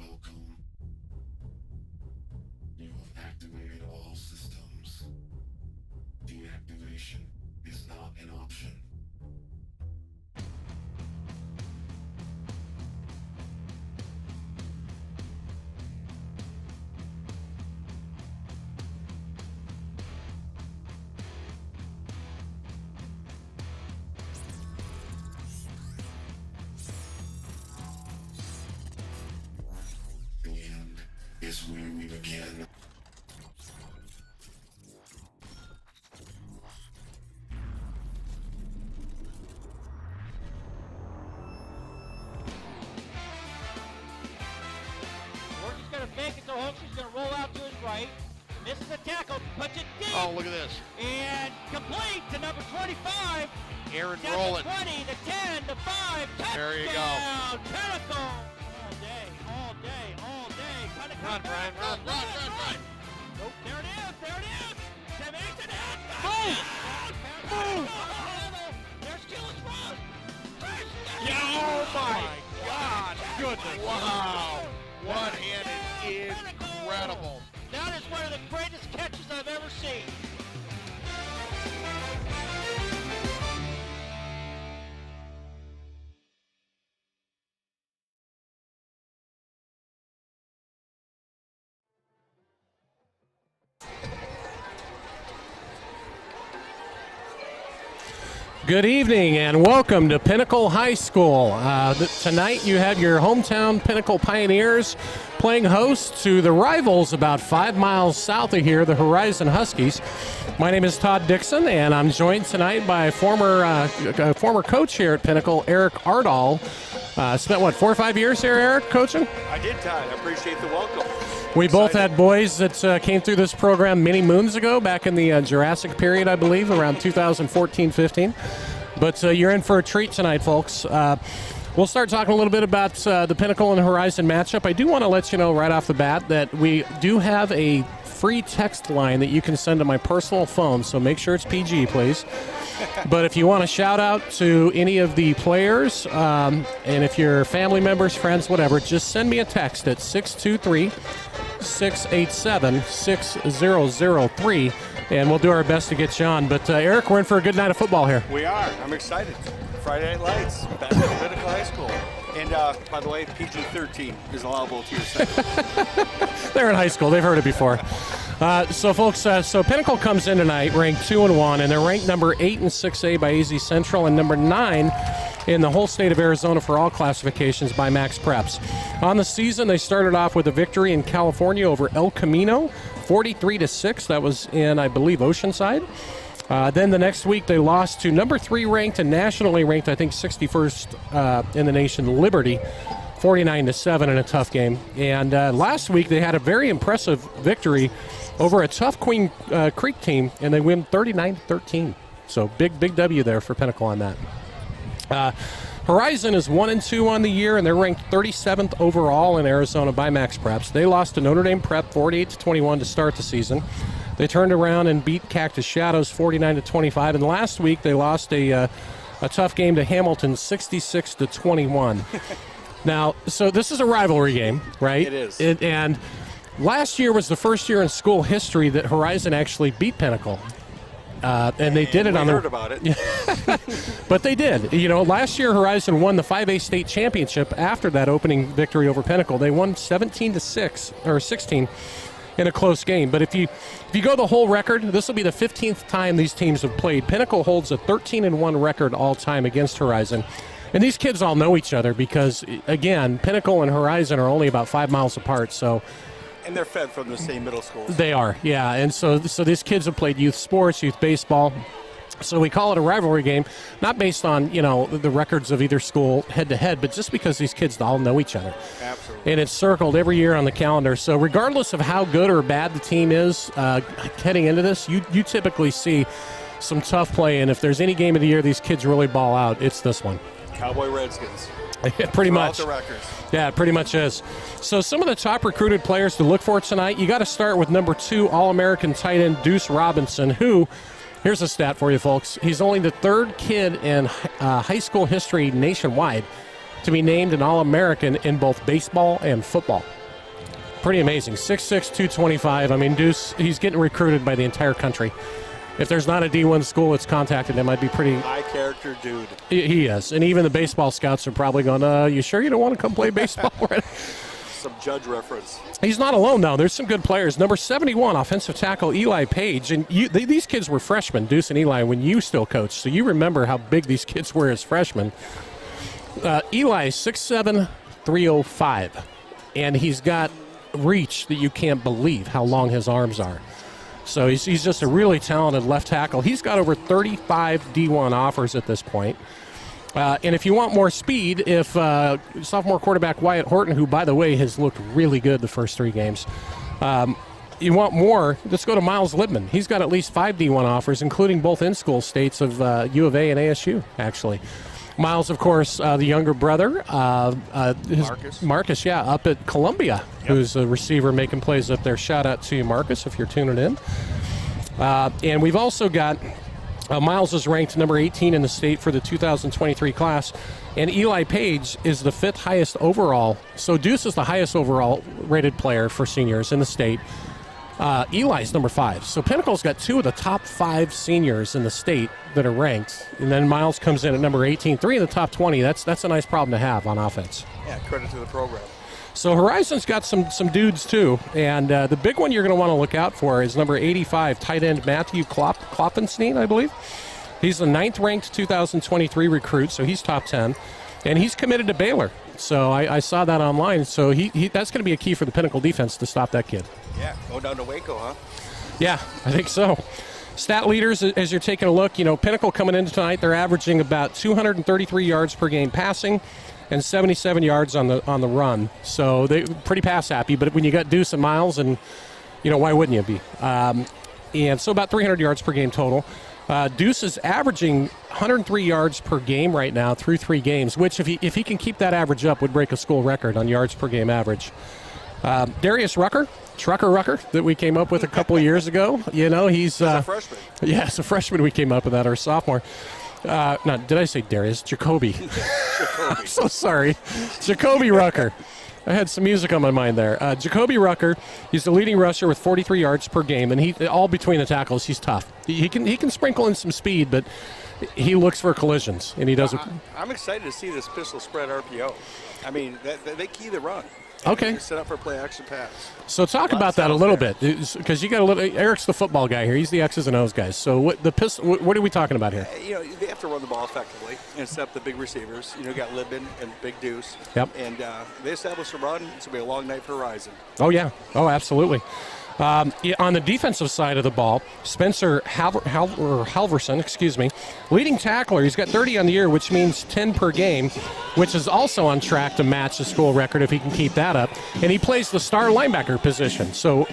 Welcome. You have activated all systems. Deactivation is not an option. The end is where we begin. We're just going to fake it to Hooks. He's going to roll out to his right. Misses a tackle, puts it deep. Oh, look at this. And complete to number 25. Aaron Down rolling. to 20, to 10, to 5. Touchdown. There you go. Pinnacle. All day, all day, all day. Trying to Run, come back. Brian, run. Nope, there it is, there it is. Makes it in. Boom. Boom. There's Gillis Ross. Yeah, oh my God. Goodness. Wow. One-handed, incredible. That is one of the greatest catches I've ever seen. Good evening and welcome to Pinnacle High School. Tonight you have your hometown Pinnacle Pioneers playing host to the rivals about 5 miles south of here, the Horizon Huskies. My name is Todd Dixon and I'm joined tonight by a former coach here at Pinnacle, Eric Ardall. Spent, 4 or 5 years here, Eric, coaching? I did, Todd. I appreciate the welcome. We both had boys that came through this program many moons ago, back in the Jurassic period, I believe, around 2014-15. But you're in for a treat tonight, folks. We'll start talking a little bit about the Pinnacle and Horizon matchup. I do want to let you know right off the bat that we do have a free text line that you can send to my personal phone, so make sure it's PG, please. But if you want to shout out to any of the players, and if you're family members, friends, whatever, just send me a text at 623-687-6003, and we'll do our best to get you on. But, Eric, we're in for a good night of football here. We are. I'm excited. Friday Night Lights, back at Pinnacle High School. And, by the way, PG-13 is allowable to your site. They're in high school. They've heard it before. So, folks, so Pinnacle comes in tonight ranked 2-1, and they're ranked number 8 in 6A by AZ Central and number 9 in the whole state of Arizona for all classifications by Max Preps. On the season, they started off with a victory in California over El Camino, 43-6. That was in, I believe, Oceanside. Then the next week, they lost to number 3 ranked and nationally ranked, I think, 61st in the nation, Liberty, 49-7 in a tough game. And last week, they had a very impressive victory over a tough Queen Creek team, and they win 39-13. So big W there for Pinnacle on that. Horizon is 1-2 on the year, and they're ranked 37th overall in Arizona by Max Preps. They lost to Notre Dame Prep 48-21 to start the season. They turned around and beat Cactus Shadows 49-25, and last week they lost a tough game to Hamilton 66-21. Now, so this is a rivalry game, right? It is. And last year was the first year in school history that Horizon actually beat Pinnacle. And they did it on heard about it. But they did. You know, last year Horizon won the 5A state championship after that opening victory over Pinnacle. They won 17-6 or 16 in a close game. But if you go the whole record, this will be the 15th time these teams have played. Pinnacle holds a 13-1 record all time against Horizon. And these kids all know each other because, again, Pinnacle and Horizon are only about 5 miles apart. So. And they're fed from the same middle schools. They are, yeah. And so these kids have played youth sports, youth baseball. So we call it a rivalry game, not based on, the records of either school head-to-head, but just because these kids all know each other. Absolutely. And it's circled every year on the calendar. So regardless of how good or bad the team is heading into this, you typically see some tough play. And if there's any game of the year these kids really ball out, it's this one. Cowboy Redskins. Pretty much. The records. Yeah, it pretty much is. So some of the top recruited players to look for tonight, you got to start with number 2 All-American tight end Deuce Robinson, who, here's a stat for you folks, he's only the 3rd kid in high school history nationwide to be named an All-American in both baseball and football. Pretty amazing. 6'6", 225. I mean, Deuce, he's getting recruited by the entire country. If there's not a D1 school that's contacted him, I'd be pretty... High character dude. He is. And even the baseball scouts are probably going, you sure you don't want to come play baseball? Some Judge reference. He's not alone, though. There's some good players. Number 71, offensive tackle Eli Page. And these kids were freshmen, Deuce and Eli, when you still coached. So you remember how big these kids were as freshmen. Eli, 6'7", 305. And he's got reach that you can't believe how long his arms are. So he's just a really talented left tackle. He's got over 35 D1 offers at this point. And if you want more speed, if sophomore quarterback Wyatt Horton, who, by the way, has looked really good the first 3 games, you want more, let's go to Miles Libman. He's got at least 5 D1 offers, including both in-school states of U of A and ASU, actually. Miles, of course, the younger brother, Marcus, up at Columbia, who's a receiver making plays up there. Shout out to you, Marcus, if you're tuning in. And we've also got Miles is ranked number 18 in the state for the 2023 class, and Eli Page is the 5th highest overall. So Deuce is the highest overall rated player for seniors in the state. Eli's number 5. So Pinnacle's got 2 of the top 5 seniors in the state that are ranked. And then Miles comes in at number 18. 3 in the top 20. That's a nice problem to have on offense. Yeah, credit to the program. So Horizon's got some dudes, too. And the big one you're going to want to look out for is number 85, tight end Matthew Klopfenstein, I believe. He's the 9th-ranked 2023 recruit, so he's top 10. And he's committed to Baylor. So I saw that online. So that's going to be a key for the Pinnacle defense to stop that kid. Yeah, go down to Waco, huh? Yeah, I think so. Stat leaders, as you're taking a look, Pinnacle coming into tonight, they're averaging about 233 yards per game passing and 77 yards on the run. So they're pretty pass happy. But when you got Deuce and Miles, and why wouldn't you be? And so about 300 yards per game total. Deuce is averaging 103 yards per game right now through 3 games, which if he can keep that average up would break a school record on yards per game average. Darius Trucker, that we came up with a couple of years ago. He's a freshman. Yeah, it's a freshman we came up with that, or sophomore. No, did I say Darius? Jacoby. I'm so sorry. Jacoby Rucker. I had some music on my mind there. Jacoby Rucker, he's the leading rusher with 43 yards per game, and he all between the tackles, he's tough. He can sprinkle in some speed, but he looks for collisions, and he does it. I'm excited to see this pistol spread RPO. I mean, they key the run. Okay. You're set up for play action pass. So talk about that a little bit, because you got a little. Eric's the football guy here. He's the X's and O's guy. So what are we talking about here? They have to run the ball effectively and set up the big receivers. You got Libman and Big Deuce. Yep. And they establish a run. It's going to be a long night for Horizon. Oh, yeah. Oh, absolutely. On the defensive side of the ball, Spencer Halverson, leading tackler. He's got 30 on the year, which means 10 per game, which is also on track to match the school record if he can keep that up. And he plays the star linebacker position. So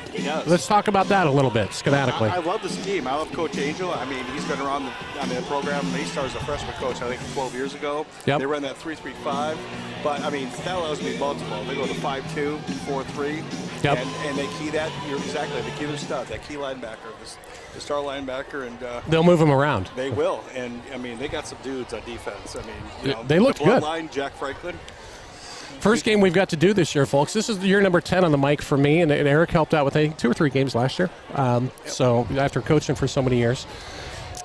let's talk about that a little bit schematically. I love the scheme. I love Coach Angel. I mean, he's been around the program. He started as a freshman coach, I think, 12 years ago. Yep. They ran that 3-3-5. But, I mean, that allows me multiple. They go to 5-2, 4-3. Yep. And they key that. Exactly. They key their stud, that key linebacker, the star linebacker, and they'll move him around. They will, and I mean they got some dudes on defense. I mean, they looked good. Line, Jack Franklin. First game we've got to do this year, folks. This is year number 10 on the mic for me, and Eric helped out with 2 or 3 games last year. So after coaching for so many years.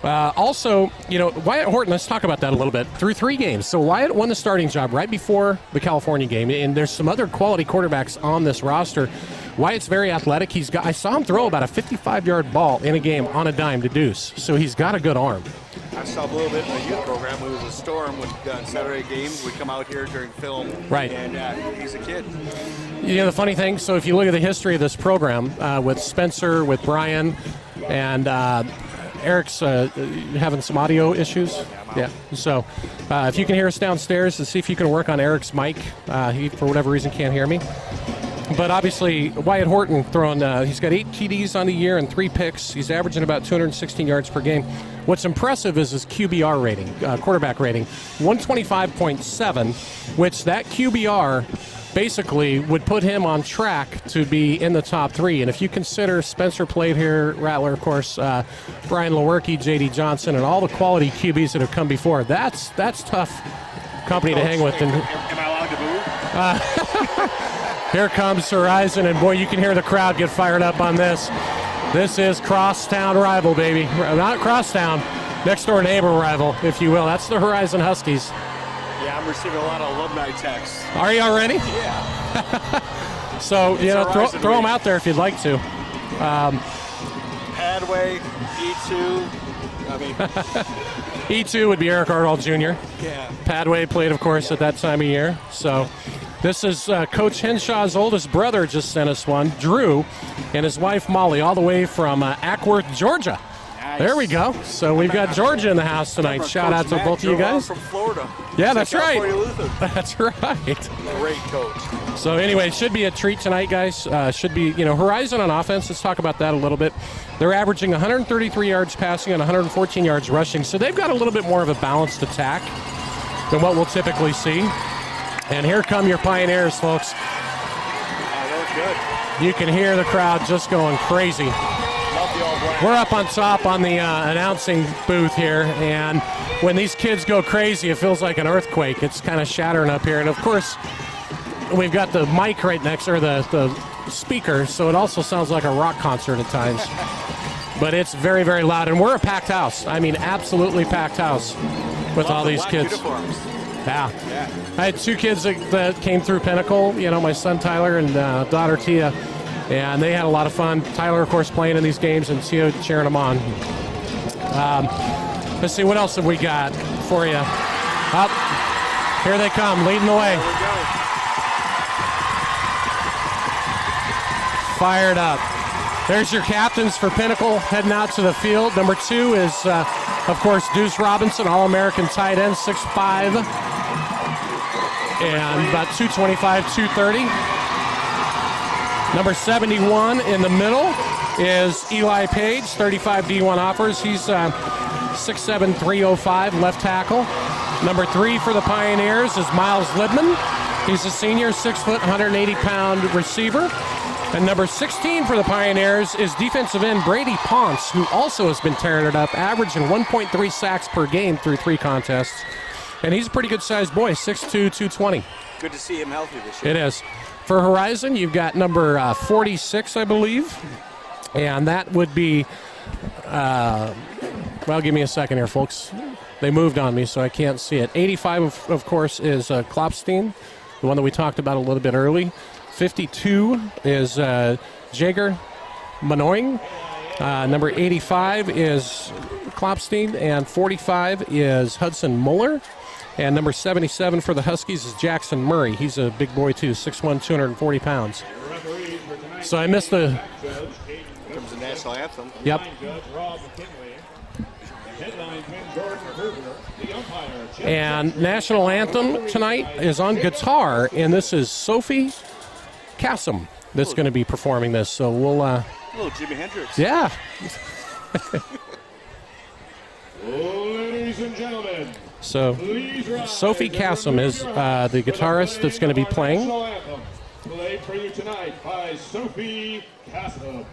Also, Wyatt Horton, let's talk about that a little bit. Through 3 games. So Wyatt won the starting job right before the California game, and there's some other quality quarterbacks on this roster. Wyatt's very athletic. I saw him throw about a 55-yard ball in a game on a dime to Deuce. So he's got a good arm. I saw a little bit in the youth program. It was a storm when Saturday games. We come out here during film. Right. And he's a kid. The funny thing, so if you look at the history of this program with Spencer, with Brian, and Eric's having some audio issues. Yeah. So if you can hear us downstairs, to see if you can work on Eric's mic. He, for whatever reason, can't hear me. But obviously, Wyatt Horton he's got 8 TDs on the year and 3 picks. He's averaging about 216 yards per game. What's impressive is his QBR rating, quarterback rating, 125.7, which that QBR basically would put him on track to be in the top 3. And if you consider Spencer played here, Rattler, of course, Brian Lewerke, J.D. Johnson, and all the quality QBs that have come before, that's tough company to hang with. Am I allowed to move? Here comes Horizon, and boy, you can hear the crowd get fired up on this. This is crosstown rival, baby. Not crosstown, next door neighbor rival, if you will. That's the Horizon Huskies. Yeah, I'm receiving a lot of alumni texts. Are you already? Yeah. So, throw them out there if you'd like to. Padway, E2. I mean, E2 would be Eric Arnold Jr. yeah. Padway played, of course, at that time of year. So this is Coach Henshaw's oldest brother just sent us one, Drew, and his wife Molly, all the way from Ackworth, Georgia. Nice. There we go. So we've got Georgia in the house tonight. Shout out to Matt both of you guys. From Florida. Yeah, that's right. California Lutheran. That's right. Great coach. So anyway, it should be a treat tonight, guys. Should be, Horizon on offense. Let's talk about that a little bit. They're averaging 133 yards passing and 114 yards rushing. So they've got a little bit more of a balanced attack than what we'll typically see. And here come your Pioneers, folks. They look good. You can hear the crowd just going crazy. Love the all black. We're up on top on the announcing booth here, and when these kids go crazy, it feels like an earthquake. It's kind of shattering up here. And of course, we've got the mic right next, or the speaker, so it also sounds like a rock concert at times. But it's very, very loud, and we're a packed house. I mean, absolutely packed house with all these kids. Uniforms. Yeah. I had two kids that came through Pinnacle, my son Tyler and daughter Tia, and they had a lot of fun. Tyler, of course, playing in these games, and Tia cheering them on. Let's see, what else have we got for you? Up, here they come, leading the way. There we go. Fired up. There's your captains for Pinnacle heading out to the field. Number 2 is, of course, Deuce Robinson, All-American tight end, 6'5", and about 225, 230. Number 71 in the middle is Eli Page, 35 D1 offers. He's 6'7", 305, left tackle. Number 3 for the Pioneers is Miles Libman. He's a senior, 6 foot, 180-pound receiver. And number 16 for the Pioneers is defensive end Brady Ponce, who also has been tearing it up, averaging 1.3 sacks per game through 3 contests. And he's a pretty good-sized boy, 6'2", 220. Good to see him healthy this year. It is. For Horizon, you've got number 46, I believe. And that would be, well, give me a second here, folks. They moved on me, so I can't see it. 85, of course, is Klopstein, the one that we talked about a little bit early. 52 is Jager Manoing. Number 85 is Klopstein, and 45 is Hudson Muller. And number 77 for the Huskies is Jackson Murray. He's a big boy, too, 6'1", 240 pounds. So I missed the... Here comes the national anthem. Yep. And national anthem tonight is on guitar, and this is Sophie Kassem that's going to be performing this. So we'll... Little Jimi Hendrix. Yeah. Ladies and gentlemen, So Sophie Kassem is the guitarist that's going to be playing. national anthem played for you tonight by Sophie Kassem.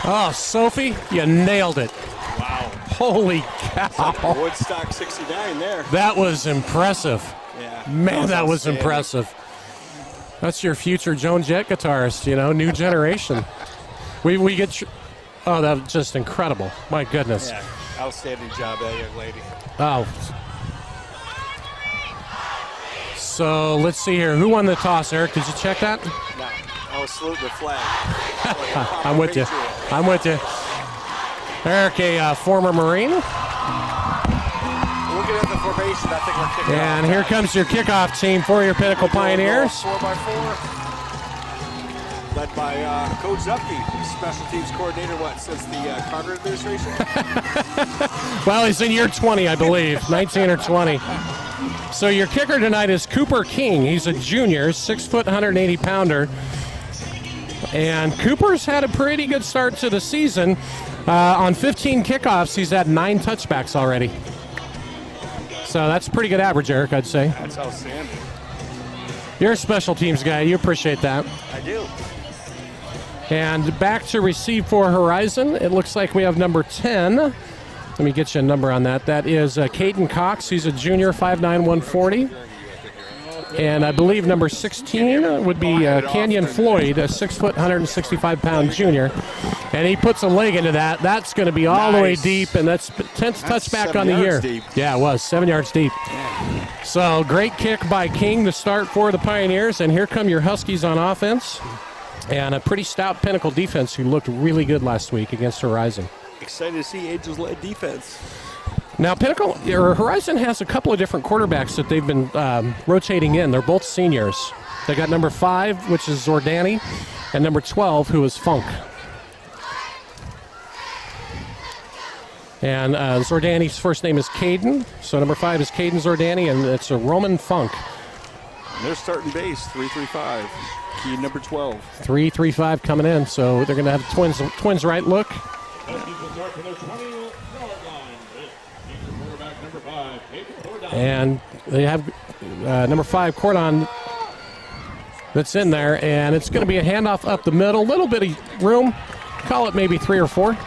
Oh, Sophie, you nailed it. Wow. Holy cow. Woodstock 69 there. That was impressive. Yeah. Man, that was outstanding. impressive. That's your future Joan Jett guitarist, new generation. We get... Oh, that was just incredible. My goodness. Yeah, outstanding job, that young lady. Oh. So, let's see here. Who won the toss, Eric? Did you check that? No, I was saluting the flag. I'm with you. I'm with you. Eric, a former Marine. Looking at the formation, I think we're kicking off. And here comes your kickoff team for your Pinnacle Pioneers. 4x4. Led by Coach Zupke, special teams coordinator, since the Carter administration? Well, he's in year 20, I believe, 19 or 20. So your kicker tonight is Cooper King. He's a junior, 6 foot, 180 pounder. And Cooper's had a pretty good start to the season. On 15 kickoffs, he's had 9 touchbacks already. So that's a pretty good average, Eric, I'd say. That's outstanding. You're a special teams guy. You appreciate that. I do. And back to receive for Horizon. It looks like we have number 10. Let me get you a number on that. That is Caden Cox. He's a junior, 5'9", 140. And I believe number 16 would be Canyon Floyd, a 6 foot, 165 pound junior. And he puts a leg into that. That's going to be all the way deep, and that's 10th touchback on the year. Deep. Yeah, it was 7 yards deep. So great kick by King to start for the Pioneers. And here come your Huskies on offense. And a pretty stout Pinnacle defense who looked really good last week against Horizon. Excited to see Angels-led defense. Now, Horizon has a couple of different quarterbacks that they've been rotating in. They're both seniors. They got number 5, which is Zordani, and number 12, who is Funk. And Zordani's first name is Caden, so number 5 is Caden Zordani, and it's a Roman Funk. And they're starting base, 3-3-5. Key number 12. 3-3-5 coming in, so they're going to have twins right look. Huskies will start to their 20-yard line. Quarterback number 5, Peyton Cordon. And they have number 5, Cordon, that's in there, and it's going to be a handoff up the middle. A little bit of room. Call it maybe 3 or 4.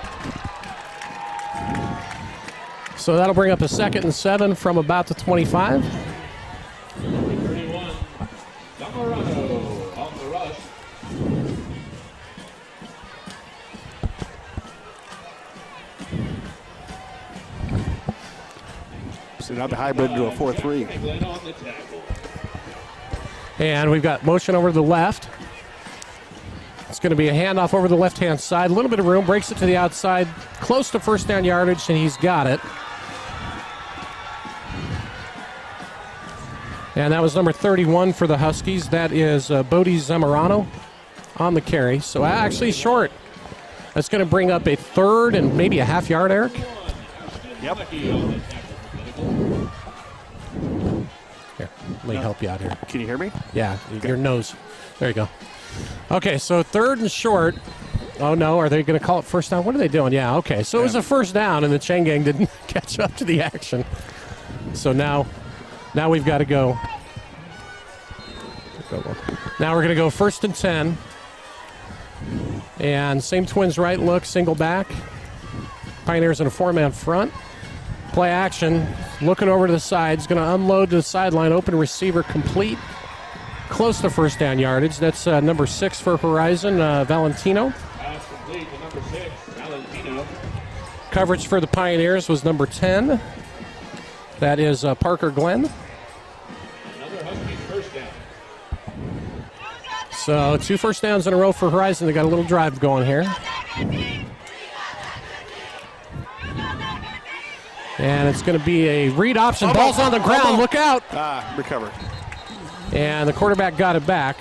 So that'll bring up a 2nd and 7 from about the 25. Number 31, Zamorano on the rush. So now the hybrid into a 4-3. Franklin on the tackle. And we've got motion over to the left. It's going to be a handoff over the left-hand side. A little bit of room. Breaks it to the outside. Close to first down yardage, and he's got it. And that was number 31 for the Huskies. That is Bodie Zamorano on the carry. So actually short. That's going to bring up a 3rd and maybe a half yard, Eric. Yep. Here, let me help you out here. Can you hear me? Yeah, your nose. There you go. Okay, so 3rd and short. Oh, no, are they going to call it first down? What are they doing? Yeah, okay. So it was a first down, and the chain gang didn't catch up to the action. So now we've got to go. Now we're going to go 1st and 10. And same twins right look, single back. Pioneers in a 4-man front. Play action, looking over to the sides, going to unload to the sideline, open receiver complete. Close to first down yardage. That's number 6 for Horizon, Valentino. Pass complete to number 6, Valentino. Coverage for the Pioneers was number 10. That is Parker Glenn. Another Huskies first down. So 2 first downs in a row for Horizon. They got a little drive going here. And it's going to be a read option. Ball's on the ground. Look out. Recovered. And the quarterback got it back.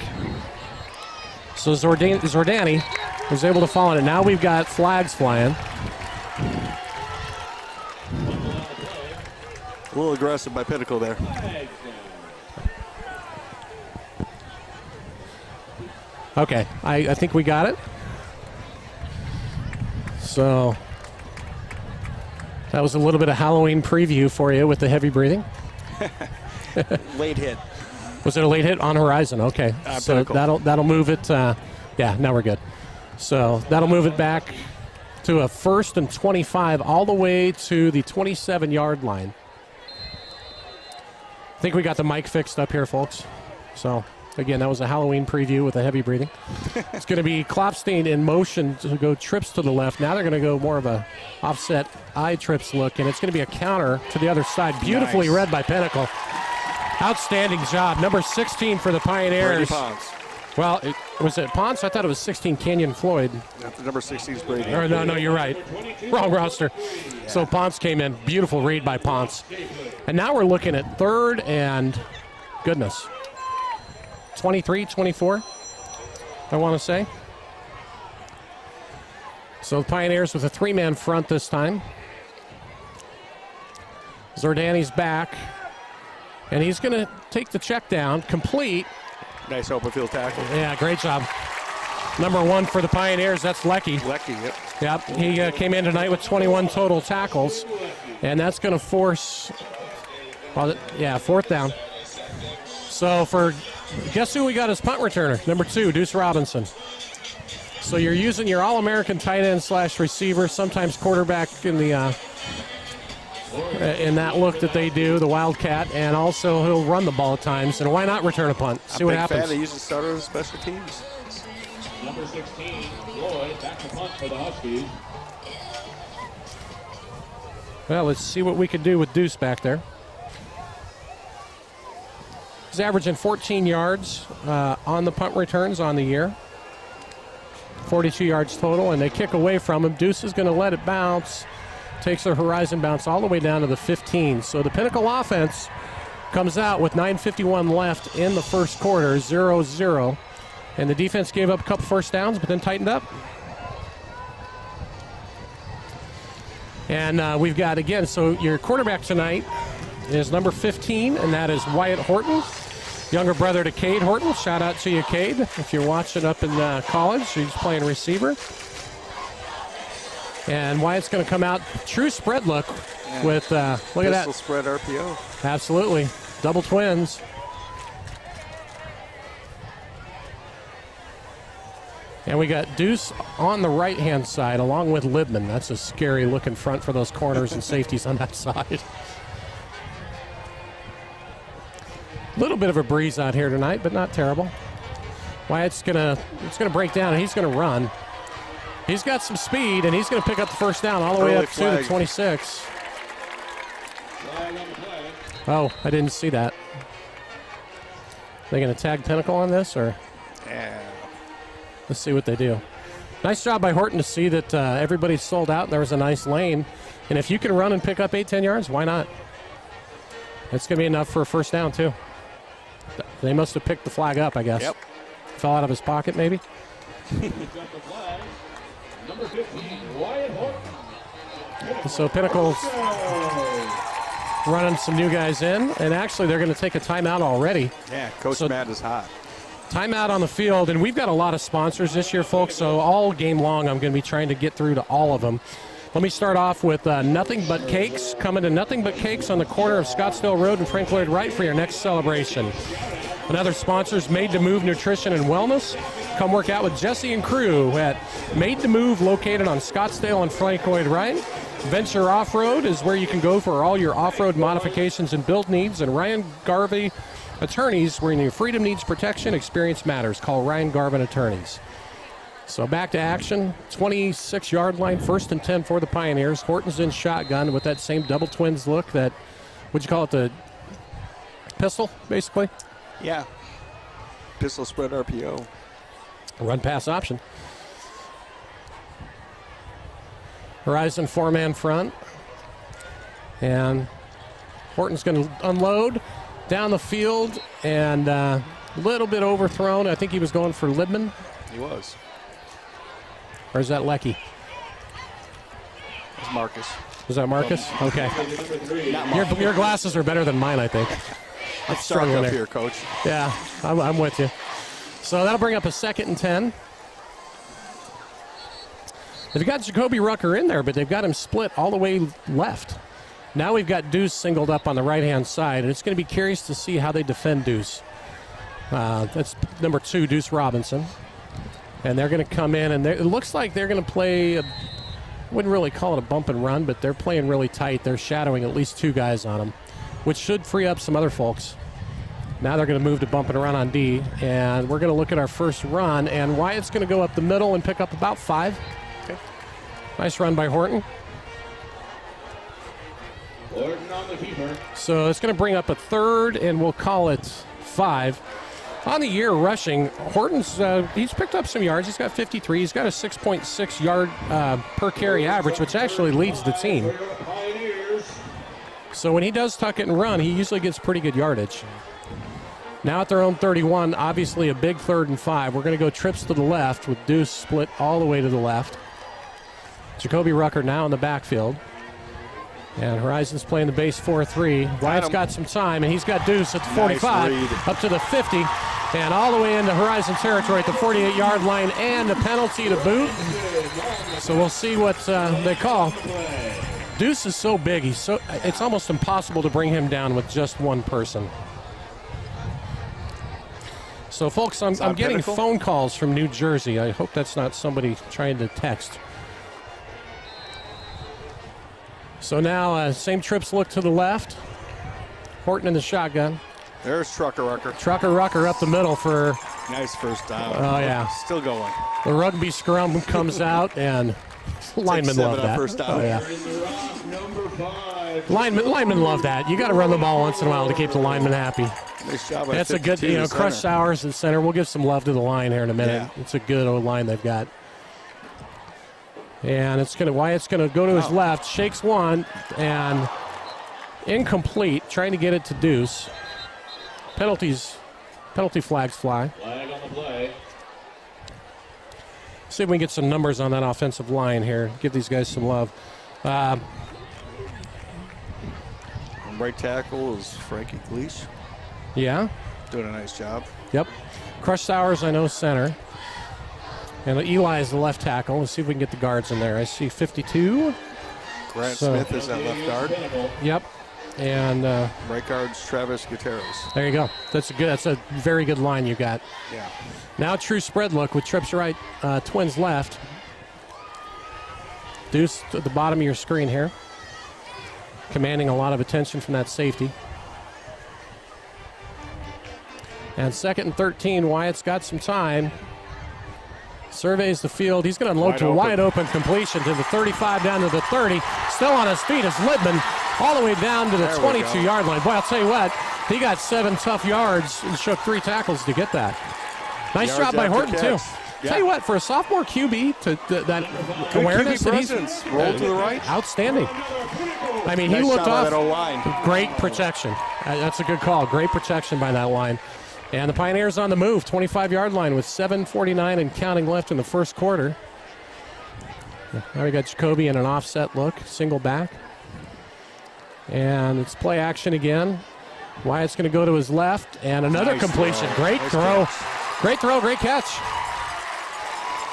So Zordani was able to fall on it. Now we've got flags flying. A little aggressive by Pinnacle there. Okay, I think we got it. So that was a little bit of Halloween preview for you with the heavy breathing. Late hit. Was it a late hit on Horizon? Okay, so Pinnacle. that'll move it. Yeah, now we're good. So that'll move it back to a 1st and 25 all the way to the 27-yard line. I think we got the mic fixed up here, folks. So, again, that was a Halloween preview with the heavy breathing. It's going to be Klopstein in motion to go trips to the left. Now they're going to go more of a offset eye trips look, and it's going to be a counter to the other side. Beautifully read by Pinnacle. Outstanding job. Number 16 for the Pioneers. Brady Ponce. Well, was it Ponce? I thought it was 16 Kenyon Floyd. The number 16 is Brady. No, you're right. Wrong roster. Yeah. So Ponce came in. Beautiful read by Ponce. And now we're looking at 3rd and, goodness, 23, 24, I want to say. So the Pioneers with a 3-man front this time. Zordani's back. And he's going to take the check down, complete. Nice open field tackle. Yeah, great job. Number 1 for the Pioneers, that's Lecky. Lecky, yep. Yep, he came in tonight with 21 total tackles. And that's going to force, 4th down. So guess who we got as punt returner? Number 2, Deuce Robinson. So you're using your All-American tight end / receiver, sometimes quarterback in the in that look that they do, the Wildcat, and also he'll run the ball at times. And why not return a punt? See what happens. Fan, they use the starter as special teams. Number 16, Floyd, back to punt for the Huskies. Well, let's see what we can do with Deuce back there. He's averaging 14 yards on the punt returns on the year. 42 yards total, and they kick away from him. Deuce is going to let it bounce. Takes their horizon bounce all the way down to the 15. So the Pinnacle offense comes out with 9:51 left in the first quarter, 0-0. And the defense gave up a couple first downs, but then tightened up. And we've got, again, so your quarterback tonight is number 15, and that is Wyatt Horton, younger brother to Cade Horton. Shout out to you, Cade, if you're watching up in college. He's playing receiver. And Wyatt's going to come out true spread look with, look at that. Pistol spread RPO. Absolutely. Double twins. And we got Deuce on the right-hand side along with Libman. That's a scary looking front for those corners and safeties on that side. A little bit of a breeze out here tonight, but not terrible. Wyatt's it's gonna break down, and he's going to run. He's got some speed, and he's going to pick up the first down all the way up to the 26. Oh, I didn't see that. They going to tag Pinnacle on this, or? Yeah. Let's see what they do. Nice job by Horton to see that everybody's sold out. There was a nice lane. And if you can run and pick up 8-10 yards, why not? It's going to be enough for a first down, too. They must have picked the flag up, I guess. Yep. Fell out of his pocket, maybe. Number 15, Wyatt Horton. So Pinnacle's running some new guys in, and actually they're going to take a timeout already. Yeah, Coach Matt is hot. Timeout on the field, and we've got a lot of sponsors this year, folks, so all game long I'm going to be trying to get through to all of them. Let me start off with Nothing But Cakes, coming to Nothing But Cakes on the corner of Scottsdale Road and Frank Lloyd Wright for your next celebration. Another sponsors, Made to Move Nutrition and Wellness. Come work out with Jesse and crew at Made to Move, located on Scottsdale and Frank Lloyd Wright. Venture Off-Road is where you can go for all your off-road modifications and build needs. And Ryan Garvey Attorneys, where your freedom needs protection, experience matters. Call Ryan Garvin Attorneys. So back to action, 26-yard line, 1st and 10 for the Pioneers. Horton's in shotgun with that same double twins look, that, what'd you call it, the pistol, basically? Yeah. Pistol spread RPO. Run pass option. Horizon 4-man front. And Horton's going to unload down the field, and a little bit overthrown. I think he was going for Libman. He was. Or is that Lecky? It's Marcus. Was that Marcus? Okay. Your glasses are better than mine, I think. I'm struggling up here, Coach. Yeah, I'm with you. So that'll bring up a 2nd and 10. They've got Jacoby Rucker in there, but they've got him split all the way left. Now we've got Deuce singled up on the right-hand side, and it's going to be curious to see how they defend Deuce. That's number 2, Deuce Robinson. And they're going to come in, and it looks like they're going to play wouldn't really call it a bump and run, but they're playing really tight. They're shadowing at least 2 guys on them, which should free up some other folks. Now they're going to move to bump and run on D, and we're going to look at our first run, and Wyatt's going to go up the middle and pick up about 5. Okay. Nice run by Horton. Horton on the keeper. So it's going to bring up a 3rd, and we'll call it 5. On the year rushing, Horton's he's picked up some yards. He's got 53. He's got a 6.6 yard per carry average, which actually leads the team. So when he does tuck it and run, he usually gets pretty good yardage. Now at their own 31, obviously a big 3rd and 5. We're going to go trips to the left with Deuce split all the way to the left. Jacoby Rucker now in the backfield. And Horizon's playing the base 4-3. Wyatt's got some time, and he's got Deuce at the 45, nice up to the 50, and all the way into Horizon territory at the 48-yard line, and a penalty to boot. So we'll see what they call. Deuce is so big, it's almost impossible to bring him down with just one person. So, folks, I'm getting Pinnacle? phone calls from New Jersey. I hope that's not somebody trying to text. So now, same trips look to the left. Horton in the shotgun. There's Trucker Rucker. Trucker Rucker up the middle for Nice first down. Oh, yeah. Still going. the rugby scrum comes out, and linemen love that. First down. Oh, yeah. Number 5. Linemen love that. You got to run the ball once in a while to keep the linemen happy. Nice job. That's a good, Crush Sowers at center. We'll give some love to the line here in a minute. Yeah. It's a good old line they've got. And Wyatt's going to go to his left, shakes one, and incomplete, trying to get it to Deuce. Penalty flags fly. Flag on the play. See if we can get some numbers on that offensive line here. Give these guys some love. Right tackle is Frankie Gleesh. Yeah. Doing a nice job. Yep. Crush Sowers, I know, center. And Eli is the left tackle. Let's see if we can get the guards in there. I see 52. Grant Smith is at left guard. Yep. And Right guard's Travis Gutierrez. there you go. That's a very good line you got. Yeah. Now true spread look with trips right, twins left. Deuce at the bottom of your screen here. Commanding a lot of attention from that safety. And 2nd and 13, Wyatt's got some time. Surveys the field. He's going to unload to a wide open completion to the 35 down to the 30. Still on his feet is Littman all the way down to the 22-yard line. Boy, I'll tell you what, he got 7 tough yards and shook 3 tackles to get that. Nice Yards job by after Horton, catch. too. Yeah. Tell you what, for a sophomore QB, that Good awareness QB that he's presence. Roll to the right. outstanding. I mean, he Nice looked job by off. that O-line. Great protection. That's a good call. Great protection by that line. And the Pioneers on the move, 25-yard line with 7:49 and counting left in the first quarter. Now we got Jacoby in an offset look, single back. And it's play action again. Wyatt's going to go to his left, and another Nice completion. throw. Great Nice throw. catch. Great throw, great catch.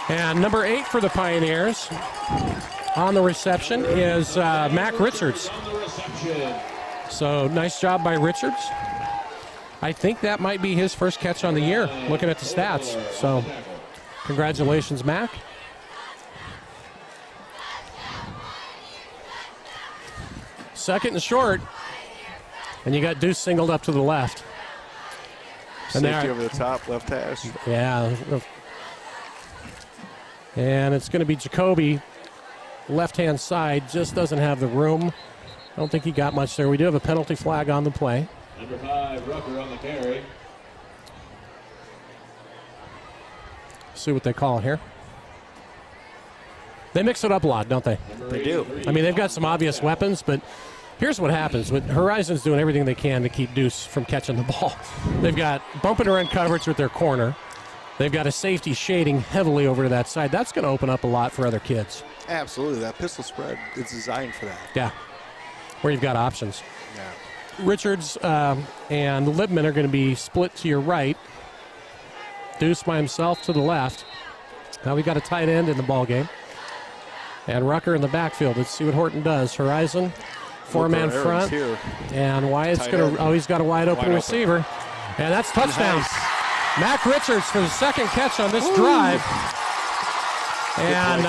And number 8 for the Pioneers on the reception is Mac Richards. On the reception. So nice job by Richards. I think that might be his first catch on the year, looking at the stats. So congratulations, Mac. Second and short. And you got Deuce singled up to the left. And Safety over the top, left hash. yeah. And it's going to be Jacoby, left-hand side, just doesn't have the room. I don't think he got much there. We do have a penalty flag on the play. Number 5, Rucker on the carry. See what they call it here. They mix it up a lot, don't they? They do. I mean, they've got some obvious weapons, but here's what happens. Horizon's doing everything they can to keep Deuce from catching the ball. They've got bump and run coverage with their corner. They've got a safety shading heavily over to that side. That's going to open up a lot for other kids. Absolutely. That pistol spread is designed for that. Yeah, where you've got options. Yeah. Richards and Libman are going to be split to your right. Deuce by himself to the left. Now we got a tight end in the ball game. And Rucker in the backfield. Let's see what Horton does. Horizon, 4-man front. Here. And Wyatt's going to, he's got a wide open receiver. And that's touchdown. Nice. Mac Richards for the second catch on this drive. And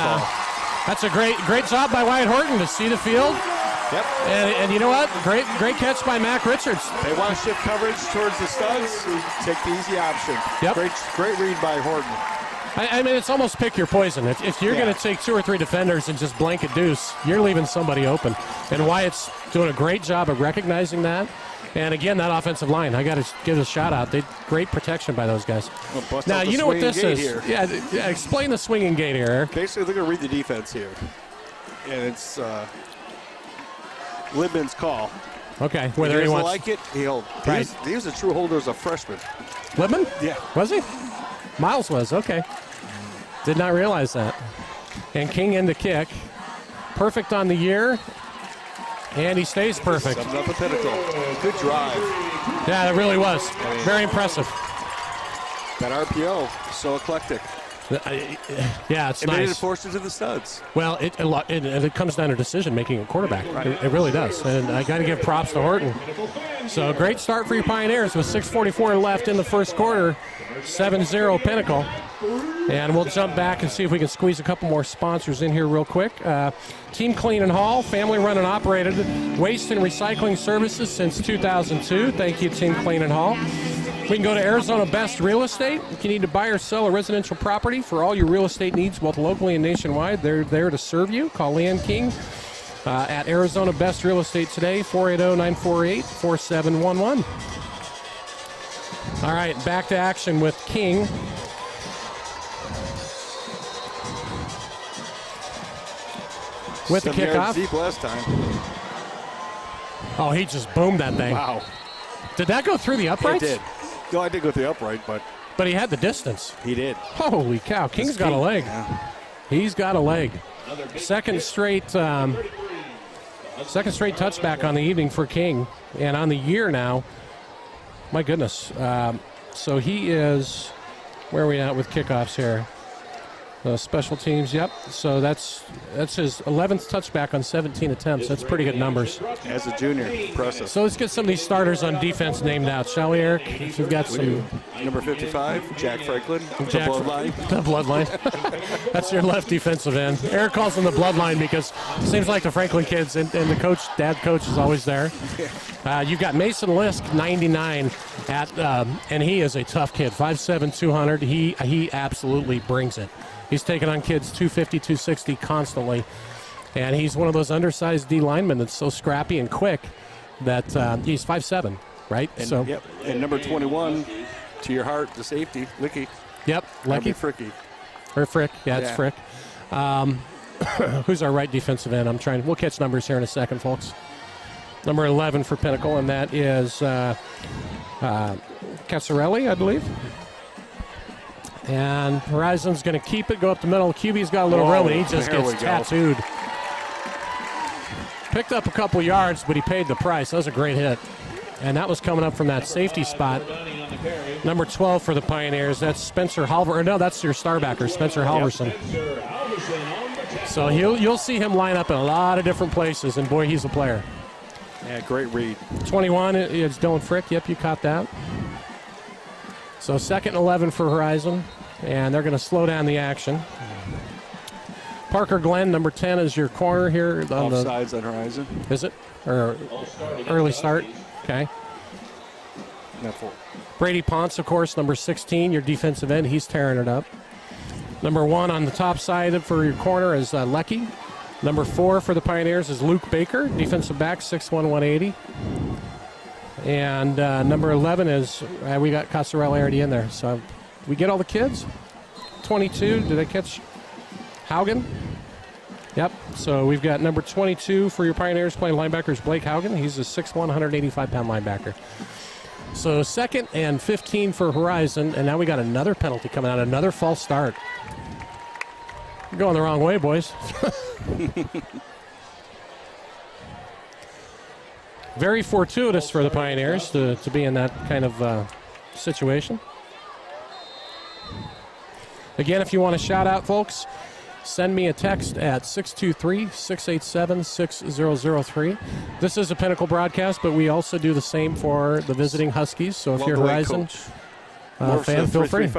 That's a great job by Wyatt Horton to see the field. Yep. And you know what? Great catch by Mac Richards. They want to shift coverage towards the studs. Take the easy option. Yep. Great read by Horton. I mean, it's almost pick your poison. If you're going to take 2 or 3 defenders and just blanket deuce, you're leaving somebody open. And Wyatt's doing a great job of recognizing that. And again, that offensive line, I got to give a shout out. Great protection by those guys. Now, you know what this is? Here. Yeah, explain the swinging gate here, Eric. Basically, they're going to read the defense here. And it's Libman's call. Okay, whether he wants. Like it, he'll. Right. He was a true holder as a freshman. Libman? Yeah. Was he? Miles was, okay. Did not realize that. And King in the kick. Perfect on the year. And he stays perfect. Sums up a Pinnacle. Good drive. Yeah, it really was. Very impressive. That RPO, so eclectic. Yeah, it's It nice. made it forced into the studs. Well, it comes down to decision-making at quarterback. Right. It really does. And I got to give props to Horton. So great start for your Pioneers with 6:44 left in the first quarter. 7-0 Pinnacle. And we'll jump back and see if we can squeeze a couple more sponsors in here real quick. Team Clean and Haul, family run and operated, waste and recycling services since 2002. Thank you, Team Clean and Haul. We can go to Arizona Best Real Estate. If you need to buy or sell a residential property for all your real estate needs, both locally and nationwide, they're there to serve you. Call Leanne King at Arizona Best Real Estate today, 480-948-4711. All right, back to action with King. With the kickoff. Deep last time. Oh, he just boomed that thing. Wow. Did that go through the uprights? It did. No, I did go through the upright, but But he had the distance. he did. Holy cow, King's got a leg. Yeah. He's got a leg. Second straight touchback on the evening for King, and on the year now. My goodness. So he is, where are we at with kickoffs here? Special teams, yep. So that's his 11th touchback on 17 attempts. That's pretty good numbers. As a junior, impressive. So let's get some of these starters on defense named out, shall we, Eric? If we've got some. Number 55, Jack Franklin, the bloodline. The bloodline. That's your left defensive end. Eric calls him the bloodline because it seems like the Franklin kids and the dad coach is always there. You've got Mason Lisk, 99, and he is a tough kid, 5'7", 200. He absolutely brings it. He's taking on kids 250, 260 constantly. And he's one of those undersized D linemen that's so scrappy and quick that he's 5'7", right? And, so, yep. And number 21, to your heart, the safety, Licky. Yep, Lecky. Fricky. Or Frick, yeah, it's Frick. Who's our right defensive end? We'll catch numbers here in a second, folks. Number 11 for Pinnacle, and that is Casarelli, I believe. And Horizon's going to keep it, go up the middle. QB's got a little room, and he just gets tattooed. Picked up a couple yards, but he paid the price. That was a great hit. And that was coming up from that safety spot. Number 12 for the Pioneers, that's Spencer Halverson. No, that's your starbacker, Spencer Halverson. So you'll see him line up in a lot of different places, and boy, he's a player. Yeah, great read. 21 is Dylan Frick. Yep, you caught that. So 2nd and 11 for Horizon, and they're going to slow down the action. Parker Glenn, number 10, is your corner here. Offsides on Horizon. Is it? Or early start? Okay. No, 4. Brady Ponce, of course, number 16, your defensive end. He's tearing it up. Number 1 on the top side for your corner is Lecky. Number 4 for the Pioneers is Luke Baker, defensive back, 6'1", 180. And number 11 is, we got Casarelli already in there. So we get all the kids. 22, did I catch Haugen? Yep. So we've got number 22 for your Pioneers playing linebackers, Blake Haugen. He's a 6'1", 185-pound linebacker. So 2nd and 15 for Horizon. And now we got another penalty coming out, another false start. You're going the wrong way, boys. Very fortuitous for the Pioneers to be in that kind of situation. Again, if you want to shout out, folks, send me a text at 623-687-6003. This is a Pinnacle broadcast, but we also do the same for the visiting Huskies. So if you're a Horizon fan, feel free.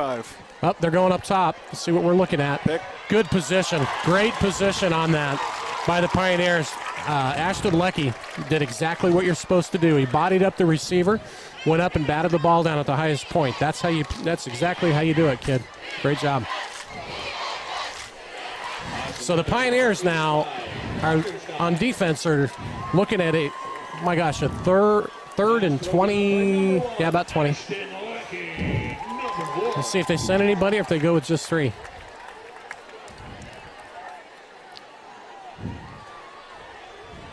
Up, they're going up top. Let's see what we're looking at. Pick. Good position. Great position on that by the Pioneers. Ashton Leckie did exactly what you're supposed to do. He bodied up the receiver, went up and batted the ball down at the highest point. That's exactly how you do it, kid. Great job. So the Pioneers now are on defense are looking at a third and 20. Yeah, about 20. Let's see if they send anybody or if they go with just 3.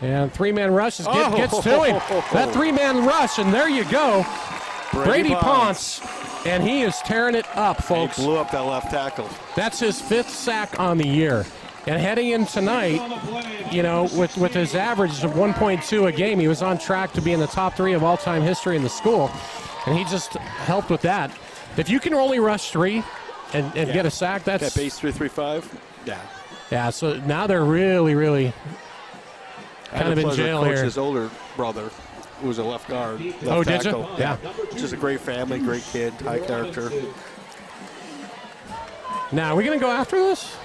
And 3-man rush gets to him. That 3-man rush, and there you go. Brady Ponce, and he is tearing it up, folks. He blew up that left tackle. That's his 5th sack on the year. And heading in tonight, with his average of 1.2 a game, he was on track to be in the top 3 of all-time history in the school. And he just helped with that. If you can only rush 3 and get a sack, that's... That base 335? Yeah. Yeah, so now they're really kind of in jail here. His older brother, who was a left guard. Did tackle. you? Yeah. Just a great family, great kid, high character. Now, are we going to go after this?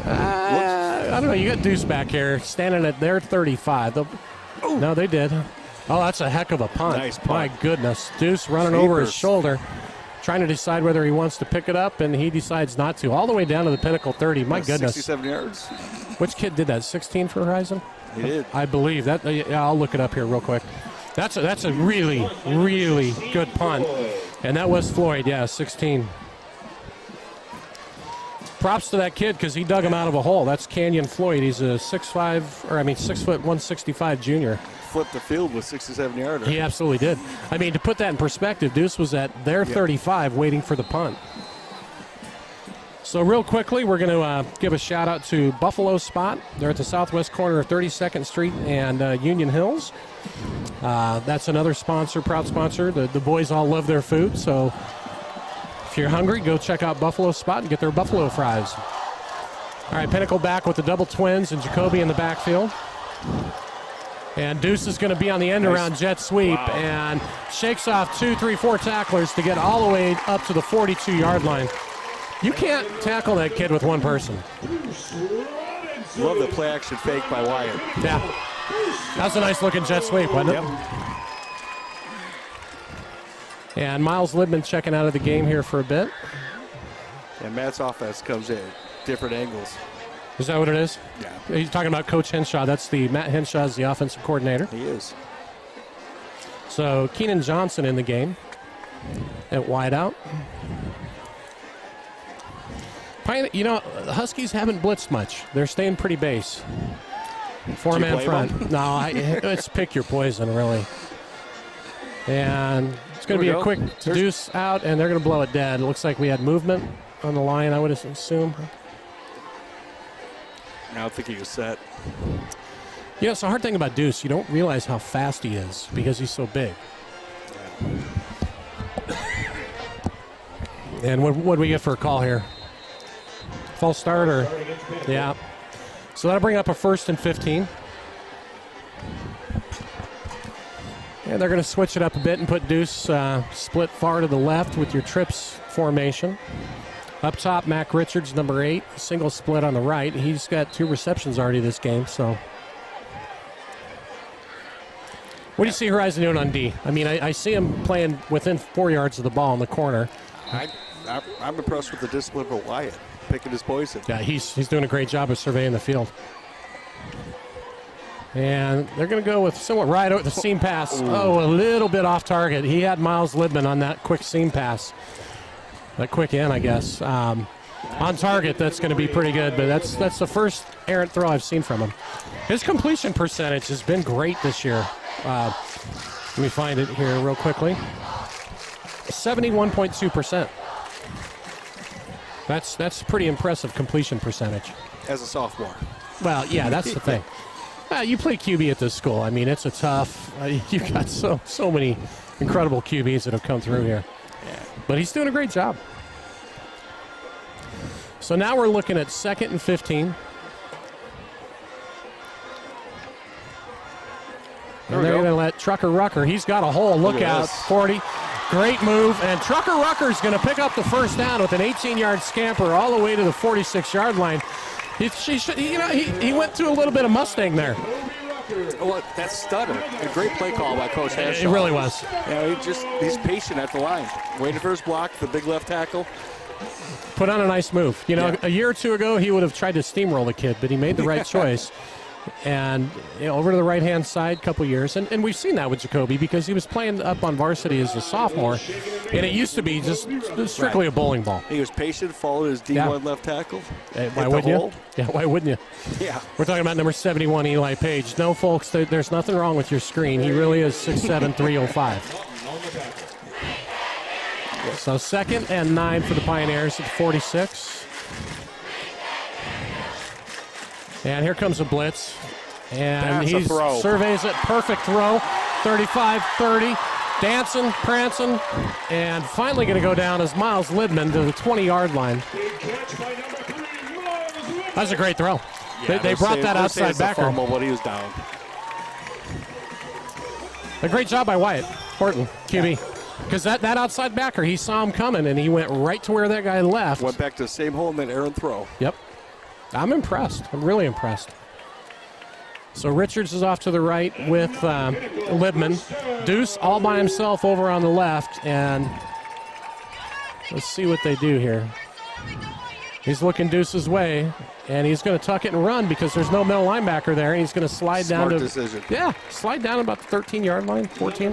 I don't know. You got Deuce back here standing at their 35. No, they did. Oh, that's a heck of a punt. Nice punt. My goodness. Deuce running over his shoulder, trying to decide whether he wants to pick it up, and he decides not to. All the way down to the Pinnacle 30. My goodness. 67 yards. Which kid did that? 16 for Horizon? He did. I believe that. Yeah, I'll look it up here real quick. That's a really good punt. And that was Floyd, 16. Props to that kid because he dug him out of a hole. That's Canyon Floyd. He's a 6 foot 165 junior. Flipped the field with 67-yarder. He absolutely did. I mean, to put that in perspective, Deuce was at their 35 waiting for the punt. So real quickly, we're going to give a shout-out to Buffalo Spot. They're at the southwest corner of 32nd Street and Union Hills. That's another sponsor, proud sponsor. The boys all love their food, so if you're hungry, go check out Buffalo Spot and get their buffalo fries. All right, Pinnacle back with the double twins and Jacoby in the backfield. And Deuce is going to be on the end around jet sweep and shakes off 2, 3, 4 tacklers to get all the way up to the 42-yard line. You can't tackle that kid with one person. Love the play action fake by Wyatt. Yeah. That was a nice looking jet sweep, wasn't it? Yep. And Miles Libman checking out of the game here for a bit. And Matt's offense comes in different angles. Is that what it is? Yeah. He's talking about Coach Henshaw. Matt Henshaw is the offensive coordinator. He is. So Keenan Johnson in the game at wideout. The Huskies haven't blitzed much. They're staying pretty base. 4-man front. No, it's pick your poison, really. And it's going to be a quick deuce out, and they're going to blow it dead. It looks like we had movement on the line, I would assume. Now I think he was set. It's a hard thing about Deuce. You don't realize how fast he is because he's so big. And what do we get for a call here? False start or? Yeah. So that'll bring up a 1st and 15. And they're going to switch it up a bit and put Deuce split far to the left with your trips formation. Up top, Mac Richards, number 8, single split on the right. He's got 2 receptions already this game, so. What do you see Horizon doing on D? I mean, I see him playing within 4 yards of the ball in the corner. I'm impressed with the discipline of Wyatt, picking his poison. Yeah, he's doing a great job of surveying the field. And they're going to go with somewhat right over the seam pass. Ooh. Oh, a little bit off target. He had Miles Libman on that quick seam pass. That quick in, I guess. On target, that's going to be pretty good, but that's the first errant throw I've seen from him. His completion percentage has been great this year. Let me find it here real quickly. 71.2%. That's pretty impressive completion percentage. As a sophomore. Well, yeah, that's the thing. You play QB at this school. I mean, it's a tough. You've got so many incredible QBs that have come through here. But he's doing a great job. So now we're looking at 2nd and 15. And they're going to let Trucker Rucker. He's got a hole. Look out. 40. Great move, and Trucker Rucker's going to pick up the first down with an 18-yard scamper all the way to the 46-yard line. He went through a little bit of Mustang there. Well, that's stunning. A great play call by Coach Hanshaw. It really was. Yeah, he's patient at the line. Waiting for his block, the big left tackle. Put on a nice move. A year or two ago, he would have tried to steamroll the kid, but he made the right choice. And over to the right-hand side, couple years. And we've seen that with Jacoby because he was playing up on varsity as a sophomore. And it used to be just strictly a bowling ball. He was patient, followed his D1 left tackle. Why wouldn't you? Yeah, why wouldn't you? Yeah. We're talking about number 71, Eli Page. No, folks, there's nothing wrong with your screen. He really is 6'7", 305. So 2nd and 9 for the Pioneers at 46. And here comes a blitz. And he surveys it. Perfect throw. 35-30. Dancing, prancing. And finally going to go down as Miles Libman to the 20-yard line. That's a great throw. Yeah, they brought that outside backer. But he was down. A great job by Wyatt Horton, QB. Because that outside backer, he saw him coming, and he went right to where that guy left. Went back to the same hole and then errant throw. Yep. I'm impressed. I'm really impressed. So Richards is off to the right with Libman. Deuce all by himself over on the left, and let's see what they do here. He's looking Deuce's way, and he's going to tuck it and run because there's no middle linebacker there, and he's going to slide down to decision. Yeah, slide down about the 13-yard line, 14.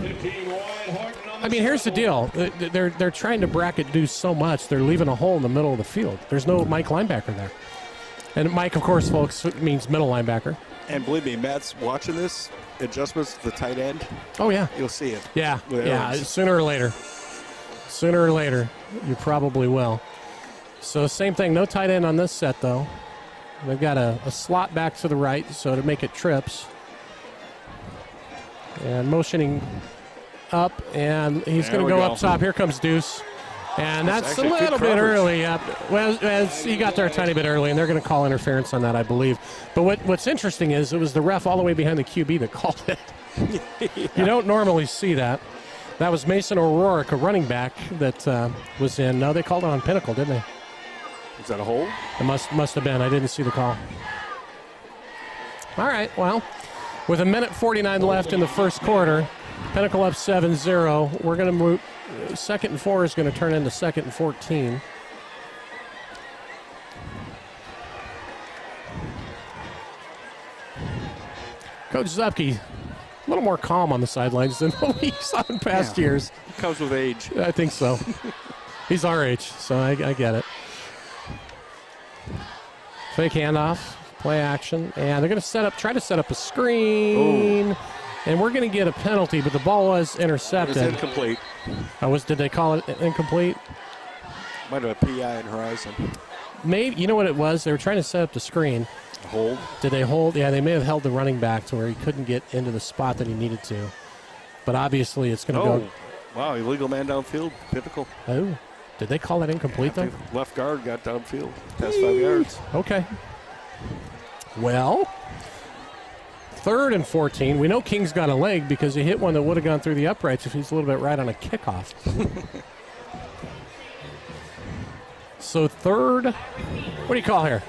I mean, here's the deal. They're trying to bracket Deuce so much, they're leaving a hole in the middle of the field. There's no Mike linebacker there. And Mike, of course, folks, means middle linebacker. And believe me, Matt's watching this. Adjustments to the tight end. Oh, yeah. You'll see it. Yeah, sooner or later. Sooner or later, you probably will. So same thing, no tight end on this set, though. They've got a slot back to the right, so to make it trips. And motioning up, and he's going to go up top. Here comes Deuce. And that's a little bit early. Well, he got there a tiny bit early, and they're going to call interference on that, I believe. But what's interesting is it was the ref all the way behind the QB that called it. You don't normally see that. That was Mason O'Rourke, a running back that was in. No, they called it on Pinnacle, didn't they? Is that a hold? It must have been. I didn't see the call. All right, well, with 1:49 left in the first quarter, Pinnacle up 7-0. We're going to move. 2nd and 4 is going to turn into 2nd and 14. Coach Zupke, a little more calm on the sidelines than what we saw in past years. It comes with age. I think so. He's our age, so I get it. Fake handoff, play action, and they're going to try to set up a screen. Oh. And we're going to get a penalty, but the ball was intercepted. It's incomplete. Did they call it incomplete? Might have been a PI in Horizon. Maybe, you know what it was? They were trying to set up the screen. Hold? Did they hold? Yeah, they may have held the running back to where he couldn't get into the spot that he needed to. But obviously it's going to go. Wow, illegal man downfield, Pinnacle. Oh, did they call that incomplete, though? Left guard got downfield, past 5 yards. Okay. Well, 3rd and 14. We know King's got a leg because he hit one that would have gone through the uprights if he's a little bit right on a kickoff. So 3rd, what do you call here?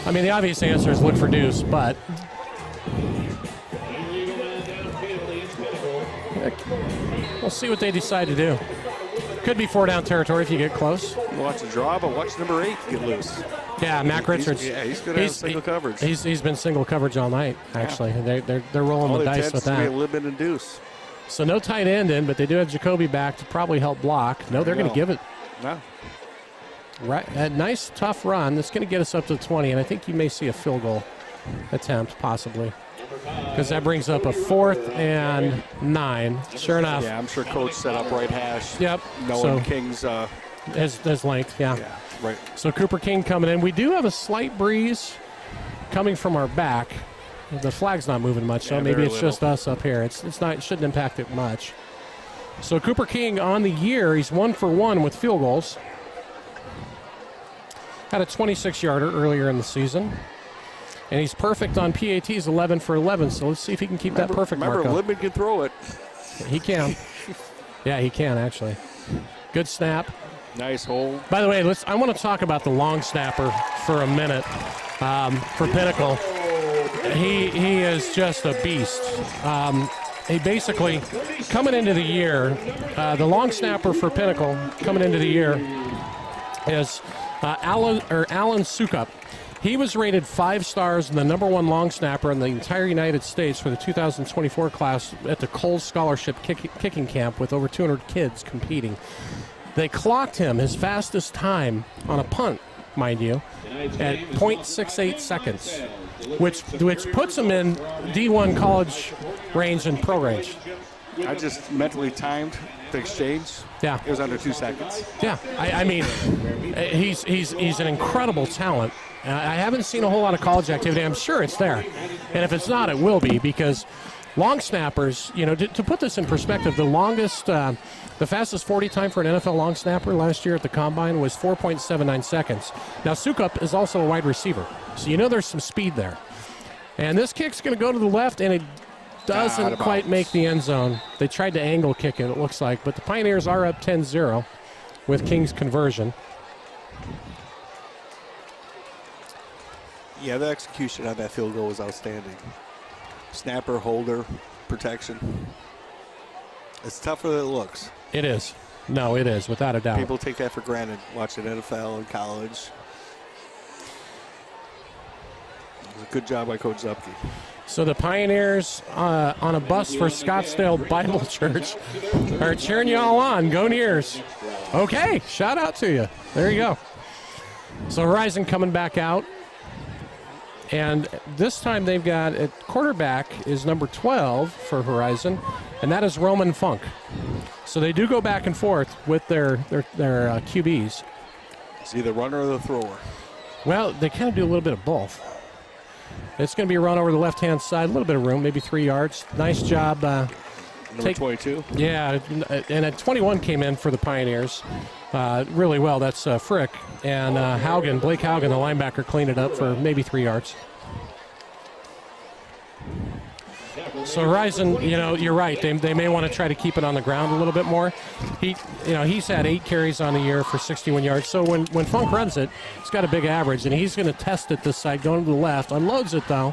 I mean, the obvious answer is look for Deuce, but we'll see what they decide to do. Could be 4-down territory if you get close. Watch the draw, but watch number 8 get loose. Yeah, Mac Richards. He's going to have single coverage. He's been single coverage all night, actually. Yeah. They're rolling the dice with that. All the Libman and Deuce. So no tight end in, but they do have Jacoby back to probably help block. No, they're going to give it. No. Right, a nice, tough run. That's going to get us up to 20, and I think you may see a field goal attempt, possibly. Because that brings up a 4th and 9. Sure enough. Yeah, I'm sure Coach set up right hash. Yep. Knowing King's... As length, yeah. Right. So Cooper King coming in. We do have a slight breeze coming from our back. The flag's not moving much, so maybe it's just us up here. It's not. It shouldn't impact it much. So Cooper King on the year, he's 1 for 1 with field goals. Had a 26-yarder earlier in the season. And he's perfect on PATs, 11 for 11. So let's see if he can keep that perfect mark up. Remember, Libman can throw it. He can. Yeah, he can actually. Good snap. Nice hold. By the way, I want to talk about the long snapper for a minute for Pinnacle. He is just a beast. He basically, coming into the year, the long snapper for Pinnacle coming into the year is Alan Sukup. He was rated 5 stars and the #1 long snapper in the entire United States for the 2024 class at the Cole Scholarship Kicking Camp with over 200 kids competing. They clocked him his fastest time on a punt, mind you, at .68 seconds, which puts him in D1 college range and pro range. I just mentally timed the exchange. Yeah. It was under 2 seconds. Yeah, I mean, he's an incredible talent. I haven't seen a whole lot of college activity. I'm sure it's there. And if it's not, it will be, because long snappers, to put this in perspective, the fastest 40 time for an NFL long snapper last year at the Combine was 4.79 seconds. Now, Sukup is also a wide receiver, so there's some speed there. And this kick's going to go to the left, and it doesn't quite make the end zone. They tried to angle kick it looks like, but the Pioneers are up 10-0 with King's conversion. Yeah, the execution on that field goal was outstanding. Snapper, holder, protection. It's tougher than it looks. It is. No, it is, without a doubt. People take that for granted, watching NFL and college. It was a good job by Coach Zupke. So the Pioneers on a bus for Scottsdale Bible Church are cheering you all on. Go Nears. Okay, shout out to you. There you go. So Horizon coming back out. And this time they've got at quarterback is number 12 for Horizon, and that is Roman Funk. So they do go back and forth with their QBs. It's either runner or the thrower. Well, they kind of do a little bit of both. It's going to be a run over the left-hand side, a little bit of room, maybe 3 yards. Nice job. Number 22. Yeah, and at 21 came in for the Pioneers really well. That's Frick. And Blake Haugen, the linebacker, cleaned it up for maybe 3 yards. So Horizon, you're right. They may want to try to keep it on the ground a little bit more. He's had 8 carries on the year for 61 yards. So when Funk runs it, he's got a big average, and he's going to test it this side, going to the left. Unloads it, though,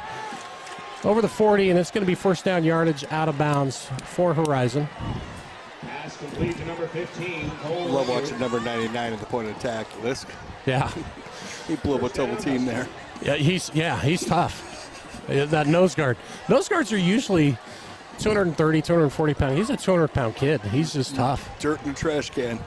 over the 40, and it's going to be first down yardage out of bounds for Horizon. Pass complete to number 15. Love watching number 99 at the point of attack. Lisk. Yeah. He blew up a double team there. Yeah, he's tough. That nose guard. Nose guards are usually 230, 240 pounds. He's a 200-pound kid. He's just tough. Dirt in the trash can.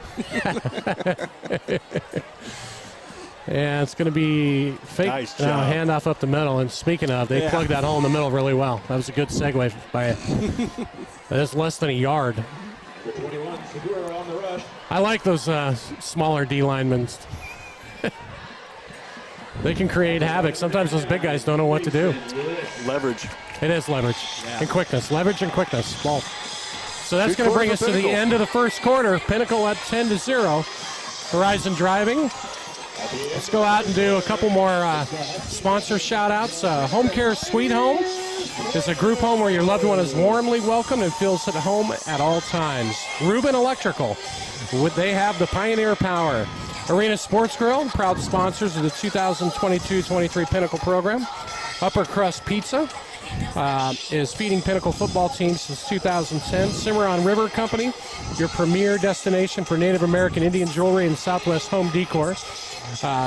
Yeah, it's going to be fake nice job. handoff up the middle. And speaking of, they plugged that hole in the middle really well. That was a good segue by it. That's less than a yard. Number 21, Segura on the rush. I like those smaller D linemen. They can create havoc. Sometimes those big guys don't know what to do. Leverage. It is leverage and quickness. Leverage and quickness. Both. So that's going to bring us to the end of the first quarter. Pinnacle up 10-0. Horizon driving. Let's go out and do a couple more sponsor shout-outs. Home Care Sweet Home is a group home where your loved one is warmly welcomed and feels at home at all times. Rubin Electrical. They have the Pioneer Power. Arena Sports Grill, proud sponsors of the 2022-23 Pinnacle program. Upper Crust Pizza is feeding Pinnacle football teams since 2010. Cimarron River Company, your premier destination for Native American Indian jewelry and Southwest home decor.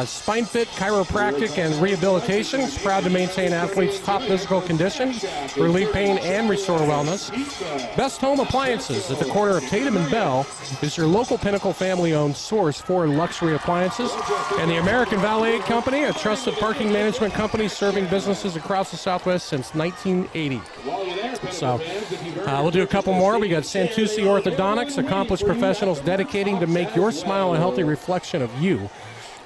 Spine Fit Chiropractic and Rehabilitation is proud to maintain athletes' top physical condition, relieve pain, and restore wellness. Best Home Appliances at the corner of Tatum and Bell is your local Pinnacle family-owned source for luxury appliances. And the American Valet Company, a trusted parking management company serving businesses across the Southwest since 1980. So we'll do a couple more. We got Santucci Orthodontics, accomplished professionals dedicating to make your smile a healthy reflection of you.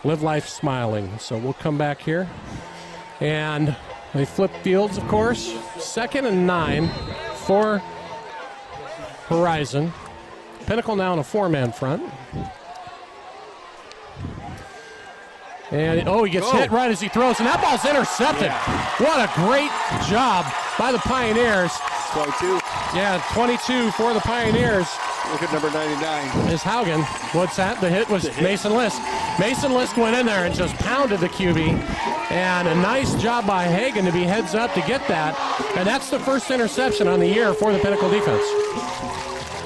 Live life smiling. So we'll come back here. And they flip fields, of course. 2nd and 9 for Horizon. Pinnacle now in a 4-man front. And, he gets hit right as he throws, and that ball's intercepted. Yeah. What a great job by the Pioneers. 22. Yeah, 22 for the Pioneers Look at number 99. is Haugen. What's that? The hit was Mason Lisk. Mason Lisk went in there and just pounded the QB. And a nice job by Hagen to be heads up to get that. And that's the first interception on the year for the Pinnacle defense.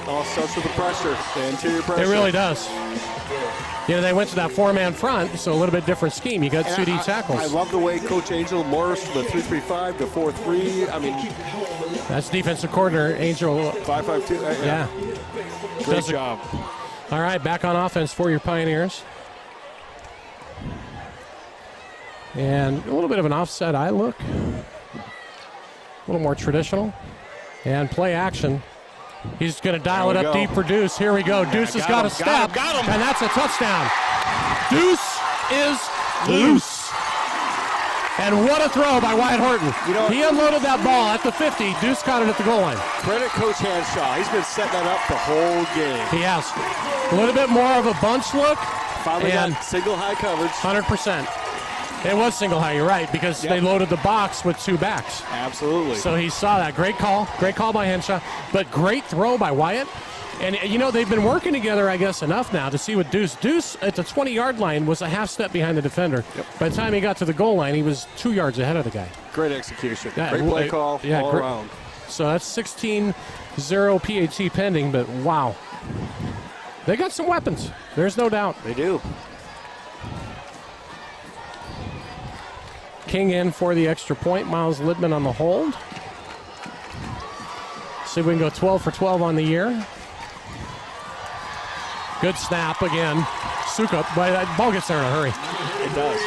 All starts with the pressure, the interior pressure. It really does. You know, they went to that four-man front, so a little bit different scheme. You got And 2D tackles. I love the way Coach Angel morphs from the 3-3-5 to 4-3. I mean, That's defensive coordinator, Angel. 5-5-2. Yeah. Great Does it- job. All right, back on offense for your Pioneers. And a little bit of an offset eye look. A little more traditional. And play action. He's going to dial it There we up go. deep for Deuce. Here we go. Deuce has got a step. got him. And that's a touchdown. Deuce is loose. And what a throw by Wyatt Horton. You know- He unloaded that ball at the 50. Deuce caught it at the goal line. Credit Coach Hanshaw. He's been setting that up the whole game. He has. A little bit more of a bunch look. Finally And- got single high coverage. 100%. It was single high, you're right, because they loaded the box with two backs. Absolutely. So he saw that. Great call by Henshaw, but great throw by Wyatt. And, you know, they've been working together, I guess, enough now to see what Deuce. Deuce at the 20-yard line was a half step behind the defender. By the time he got to the goal line, he was 2 yards ahead of the guy. Great execution. Yeah, Great play call all great. around. So that's 16-0 PAT pending, but wow. They got some weapons. There's no doubt. They do. King in for the extra point. Miles Lidman on the hold. See if we can go 12 for 12 on the year. Good snap again. Sukup, but that ball gets there in a hurry. It does.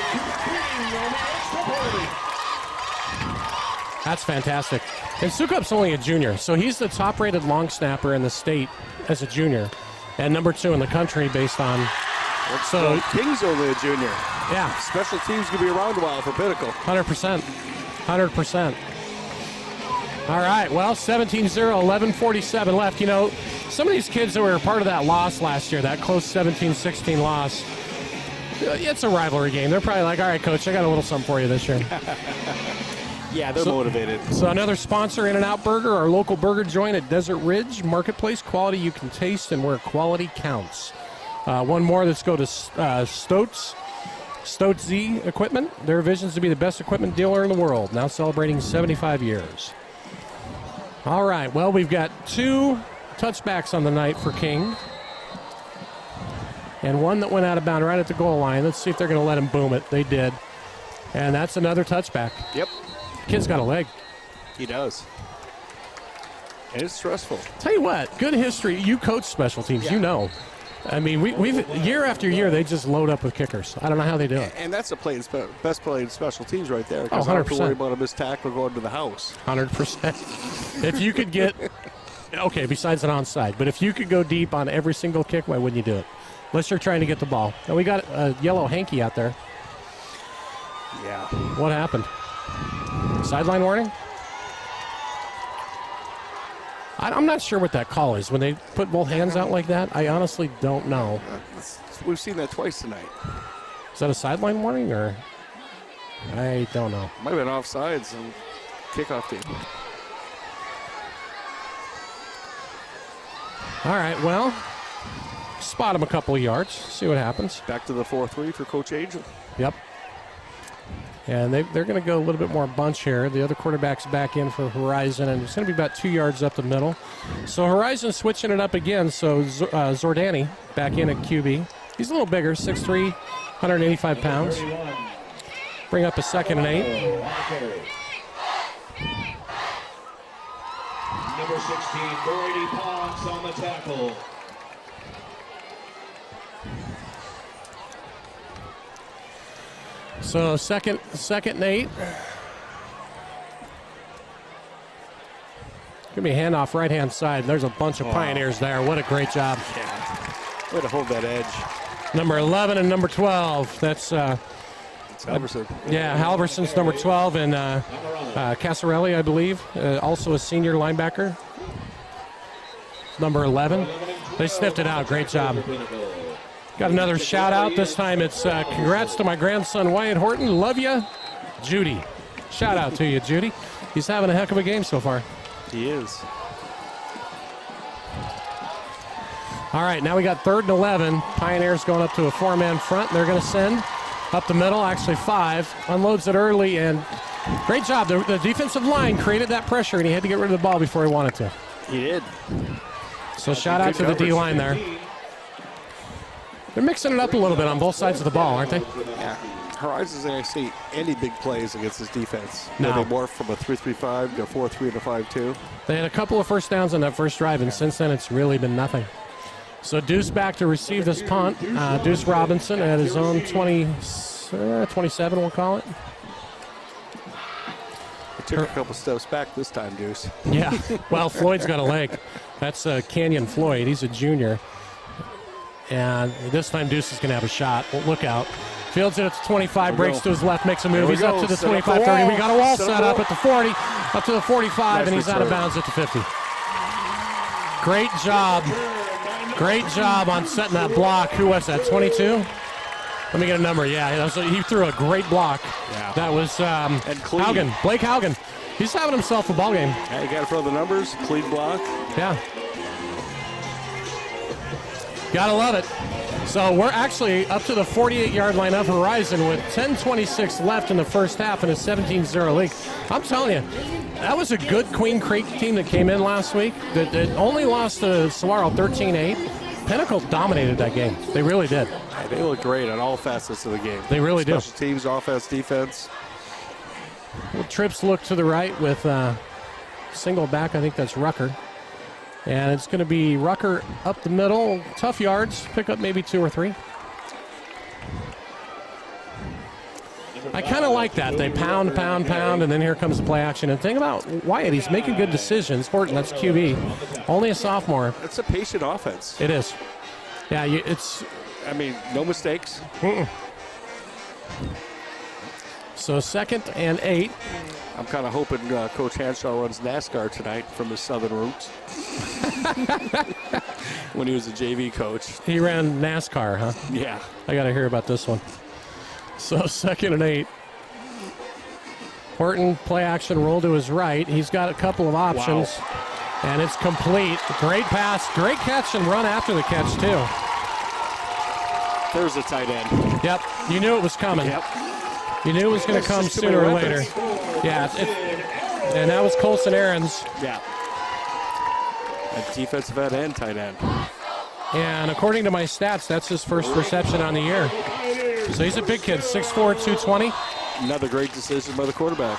That's fantastic. And Sukup's only a junior, so he's the top-rated long snapper in the state as a junior, and number 2 in the country based on. So King's only a junior. yeah, Special teams going to be around a while for Pinnacle. 100%. 100%. All right, well, 17-0, 11:47 left. You know, some of these kids that were part of that loss last year, that close 17-16 loss, it's a rivalry game. They're probably like, all right, Coach, I got a little something for you this year. Yeah, they're motivated. So another sponsor, In-N-Out Burger, our local burger joint at Desert Ridge Marketplace. Quality you can taste and where quality counts. One more, let's go to Stotz Z Equipment. Their vision is to be the best equipment dealer in the world, now celebrating 75 years. All right, well, we've got 2 touchbacks on the night for King. And one that went out of bounds right at the goal line. Let's see if they're going to let him boom it. They did. And that's another touchback. Yep, Kid's got a leg. he does. And it's stressful. Tell you what, good history. You coach special teams, you know. I mean, we've year after year, they just load up with kickers. I don't know how they do it. And that's the best play in special teams right there. Because Oh, I don't have to 100%. worry about a missed tackle going to the house. 100%. If you could get, okay, besides an onside, but if you could go deep on every single kick, why wouldn't you do it? Unless you're trying to get the ball. And we got a yellow hanky out there. Yeah. What happened? Sideline warning? I'm not sure what that call is. When they put both hands out like that, I honestly don't know. We've seen that twice tonight. Is that a sideline warning or? I don't know. Might have been offsides and kickoff team. All right, well, spot him a couple of yards. See what happens. Back to the 4-3 for Coach Angel. Yep. And they're going to go a little bit more bunch here. The other quarterback's back in for Horizon, and it's going to be about 2 yards up the middle. So Horizon switching it up again. So Zordani back in at QB. He's a little bigger, 6'3", 185 pounds. Bring up a 2nd and 8. Number 16, Brady Ponce on the tackle. So second and 8. Give me a handoff right-hand side. There's a bunch of Pioneers there. What a great job. Yeah. Way to hold that edge. Number 11 and number 12. That's, It's Halverson. yeah, Halverson's number 12 and Casarelli, I believe, also a senior linebacker. Number 11. They sniffed it out. Great job. Got another shout out. This time it's congrats to my grandson Wyatt Horton. Love ya, Judy. Shout out to you, Judy. He's having a heck of a game so far. He is. All right, now we got 3rd and 11. Pioneers going up to a 4-man front. They're going to send up the middle, actually 5. Unloads it early, and great job. The defensive line created that pressure, and he had to get rid of the ball before he wanted to. He did. So shout out to the D-line there. They're mixing it up a little bit on both sides of the ball, aren't they? Yeah. Horizon's going to see any big plays against this defense. No. They morphed from a 3-3-5 to a 4-3 and a 5-2. They had a couple of first downs on that first drive, and since then it's really been nothing. So Deuce back to receive this punt. Deuce Robinson at his own 27, we'll call it. He took a couple steps back this time, Deuce. Yeah, well, Floyd's got a leg. That's Canyon Floyd. He's a junior. And this time Deuce is going to have a shot. Well, look out. Fields it at the 25, breaks to his left, makes a move. He's up to the 25, 30. We got a wall set up at the 40, up to the 45, and he's out of bounds at the 50. Great job. Great job on setting that block. Who was that, 22? Let me get a number. Yeah, he threw a great block. Yeah. That was Haugen, Blake Haugen. He's having himself a ball game. Yeah, you got to throw the numbers, clean block. Yeah. Gotta love it. So we're actually up to the 48-yard line of Horizon with 10:26 left in the first half in a 17-0 lead. I'm telling you, that was a good Queen Creek team that came in last week that only lost to Saguaro 13-8. Pinnacle dominated that game. They really did. Yeah, they look great on all facets of the game. They really do. Special teams, offense, defense. Well, trips look to the right with single back. I think that's Rucker. And it's going to be Rucker up the middle. Tough yards. Pick up maybe 2 or 3. I kind of like that. They pound, and then here comes the play action. And think about Wyatt. He's making good decisions. Horton, that's QB. Only a sophomore. It's a patient offense. It is. Yeah, I mean, no mistakes. So 2nd and 8. I'm kind of hoping Coach Hanshaw runs NASCAR tonight from his southern roots. When he was a JV coach. He ran NASCAR, huh? Yeah. I got to hear about this one. So 2nd and 8. Horton, play action, roll to his right. He's got a couple of options. Wow. And it's complete. Great pass, great catch, and run after the catch, too. There's a tight end. Yep, you knew it was coming. Yep. You knew it was going to come sooner or later. Yeah, and that was Colson Aarons. Yeah. A defensive end and tight end. And according to my stats, that's his first reception on the year. So he's a big kid, 6'4", 220. Another great decision by the quarterback.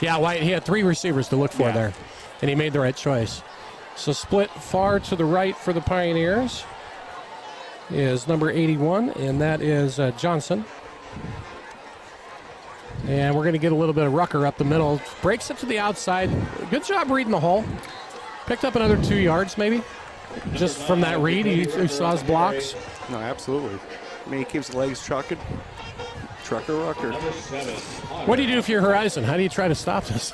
Yeah, White, he had 3 receivers to look for there, and he made the right choice. So split far to the right for the Pioneers is number 81, and that is Johnson. And we're going to get a little bit of Rucker up the middle. Breaks it to the outside. Good job reading the hole. Picked up another 2 yards maybe. Just from that read, he saw his blocks. No, absolutely. I mean, he keeps the legs trucking. Trucker Rucker. What do you do if you're Horizon? How do you try to stop this?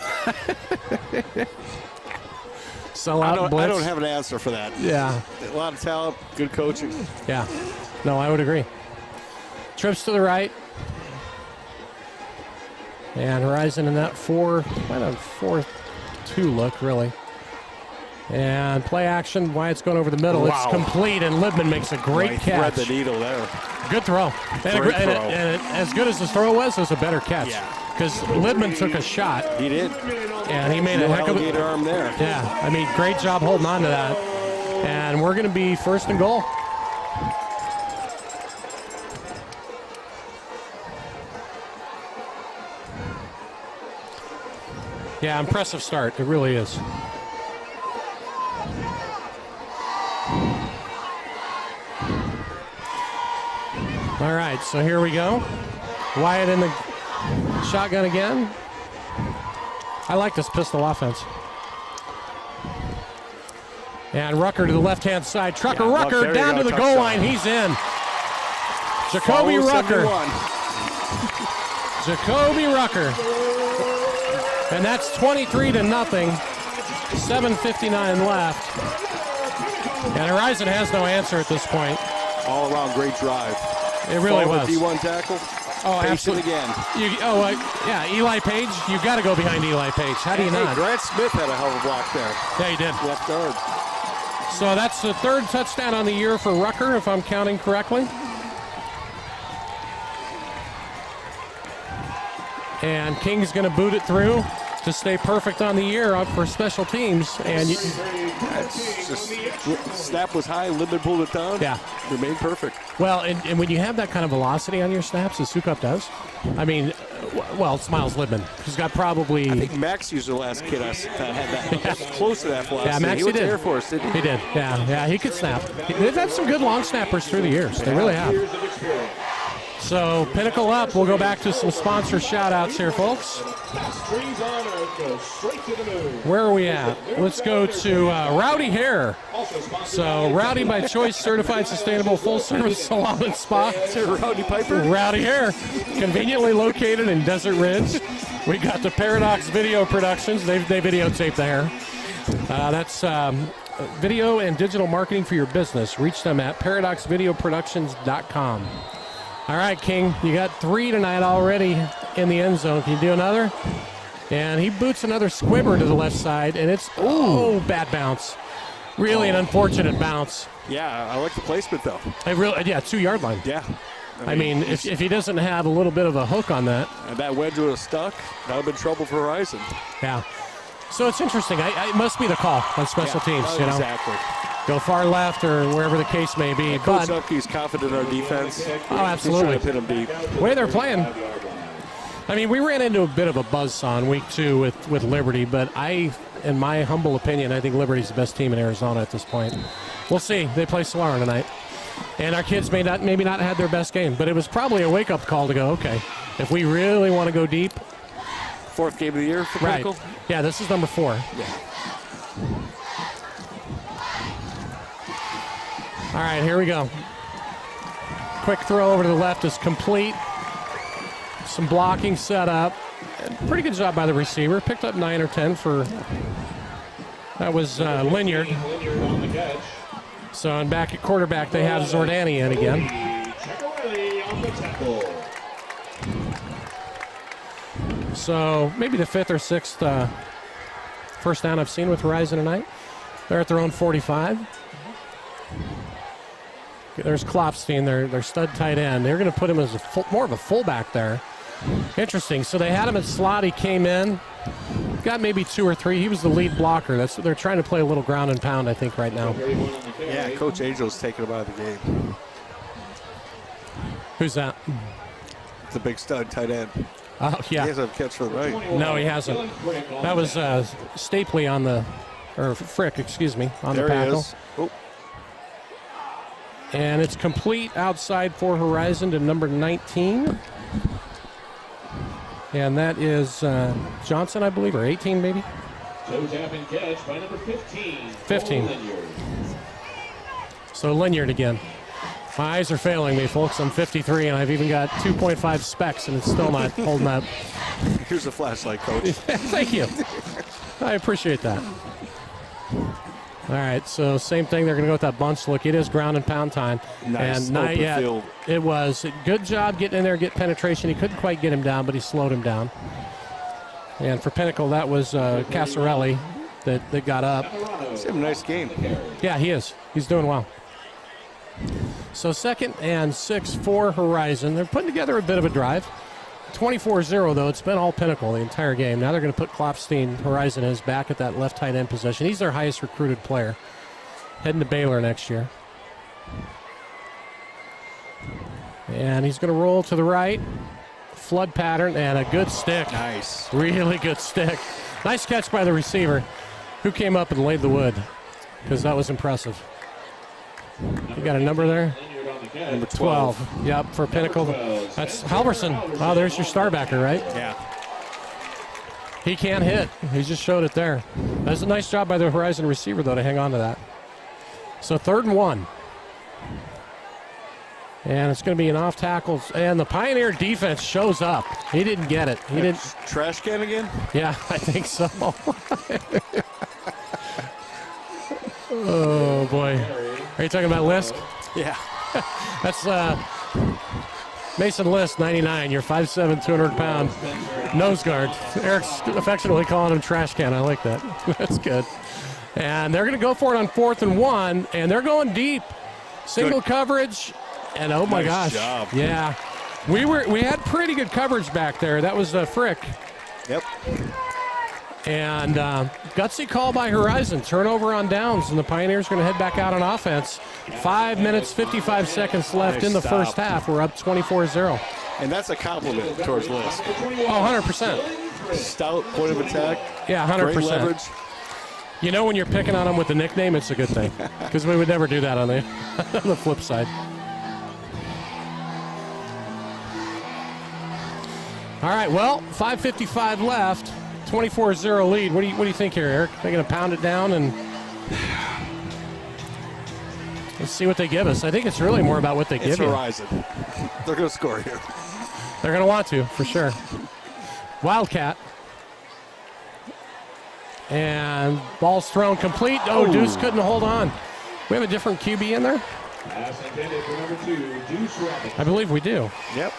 Sell out, blitz? I don't have an answer for that. Yeah. A lot of talent, good coaching. Yeah. No, I would agree. Trips to the right. And Horizon in that 4-2 look, really. And play action. Wyatt's going over the middle. Wow. It's complete, and Libman makes a great catch. Thread the needle there. Good throw. And as good as the throw was, it was a better catch. Yeah. Because Libman took a shot. He did. And he made a heck of a arm there. Yeah, I mean, great job holding on to that. And we're going to be 1st and goal. Yeah, impressive start. It really is. All right, so here we go. Wyatt in the shotgun again. I like this pistol offense. And Rucker to the left-hand side. Rucker down to the goal line. He's in. Jacoby Rucker. Jacoby Rucker. And that's 23-0. 7:59 left. And Horizon has no answer at this point. All around great drive. It really was. D1 tackle. Oh, absolutely. Again. Yeah, Eli Page. You've got to go behind Eli Page. How do you not? Grant Smith had a hell of a block there. Yeah, he did. Left guard. So that's the third touchdown on the year for Rucker, if I'm counting correctly. And King's going to boot it through to stay perfect on the year up for special teams. And Snap was high, Linden pulled it down. Yeah. Remained perfect. Well, and when you have that kind of velocity on your snaps, as Sukup does, I mean, well, it's Miles Libman. He's got probably... I think Max used the last kid that had that close to that velocity. Yeah, Max, he went did. to Air Force, didn't he? He did, yeah, he could snap. They've had some good long snappers through the years. They really have. Years of experience. So, Pinnacle up. We'll go back to some sponsor shout-outs here, folks. Strings on Earth go straight to the moon. Where are we at? Let's go to Rowdy Hair. So, Rowdy by Choice, certified sustainable full-service salon and spa. Is it Rowdy Piper? Rowdy Hair, conveniently located in Desert Ridge. We got the Paradox Video Productions. They videotape the hair. That's video and digital marketing for your business. Reach them at paradoxvideoproductions.com. All right, King, you got 3 tonight already in the end zone. Can you do another? And he boots another squibber to the left side, and it's, bad bounce. Really an unfortunate bounce. Yeah, I like the placement, though. Yeah, 2-yard line. Yeah. I mean, if he doesn't have a little bit of a hook on that. And that wedge would have stuck. That would have been trouble for Horizon. Yeah. So it's interesting. It must be the call on special teams, you know. Exactly. Go far left or wherever the case may be. Coach Upke's confident in our defense. Oh, absolutely. He's trying to pin him deep. The way they're playing. I mean, we ran into a bit of a buzzsaw in week 2 with Liberty, but in my humble opinion, I think Liberty's the best team in Arizona at this point. We'll see. They play Saguaro tonight. And our kids maybe not had their best game, but it was probably a wake-up call to go, okay, if we really want to go deep. 4th game of the year for Pinnacle? Right. Yeah, this is number 4. Yeah. All right, here we go. Quick throw over to the left is complete. Some blocking set up. Pretty good job by the receiver. Picked up 9 or 10 for... That was Linyard. Linyard on the catch. So, and back at quarterback, they have Zordani in again. Checkarelli on the tackle. So, maybe the 5th or 6th first down I've seen with Horizon tonight. They're at their own 45. There's Klopstein, their stud tight end. They're going to put him as more of a fullback there. Interesting. So they had him at slot. He came in, got maybe 2 or 3. He was the lead blocker. They're trying to play a little ground and pound, I think, right now. Yeah, Coach Angel's taking him out of the game. Who's that? It's a big stud tight end. Oh, yeah. He hasn't catch for the right. No, he hasn't. That was Stapley Frick, excuse me, on there the tackle. He is. Oh. And it's complete outside for Horizon to number 19. And that is Johnson, I believe, or 18 maybe? Toe tap and catch by number 15. 15. Linyard. So Linyard again. My eyes are failing me, folks. I'm 53, and I've even got 2.5 specs, and it's still not holding up. Here's a flashlight, Coach. Thank you. I appreciate that. All right, so same thing. They're going to go with that bunch look. It is ground and pound time. Nice. And not Open yet. field. It was. Good job getting in there, get penetration. He couldn't quite get him down, but he slowed him down. And for Pinnacle, that was Casarelli that got up. He's having a nice game. Yeah, he is. He's doing well. So 2nd and 6 for Horizon. They're putting together a bit of a drive. 24-0, though. It's been all Pinnacle the entire game. Now they're going to put Klopstein, Horizon is back at that left tight end position. He's their highest recruited player. Heading to Baylor next year. And he's going to roll to the right. Flood pattern and a good stick. Nice. Really good stick. Nice catch by the receiver who came up and laid the wood because that was impressive. You got a number there? Number 12. Yep, for Pinnacle. That's Halverson. Wow, there's your star backer, right? Yeah. He can't hit. He just showed it there. That's a nice job by the Horizon receiver, though, to hang on to that. So 3rd and 1. And it's going to be an off tackle. And the Pioneer defense shows up. He didn't get it. He didn't. Trash can again? Yeah, I think so. Oh, boy. Are you talking about Lisk? Yeah. That's Mason List, 99. You're 5'7", 200-pound nose guard. Eric's affectionately calling him trash can. I like that. That's good. And they're going to go for it on 4th and 1, and they're going deep. Single coverage, and oh my gosh. Job. Yeah. We had pretty good coverage back there. That was Frick. Yep. And gutsy call by Horizon. Turnover on downs, and the Pioneers are going to head back out on offense. 5 minutes, 55 seconds left in the first half. We're up 24-0. And that's a compliment towards Lisk. Oh, 100%. Stout point of attack. Yeah, 100%. Great leverage. You know when you're picking on them with the nickname, it's a good thing. Because we would never do that on the, on the flip side. All right, well, 5:55 left. 24-0 lead. What do you think here, Eric? They're going to pound it down and let's see what they give us. I think it's really more about what they give you. Horizon. They're going to score here. They're going to want to, for sure. Wildcat. And ball's thrown complete. Oh, Deuce couldn't hold on. We have a different QB in there? I believe we do. Yep.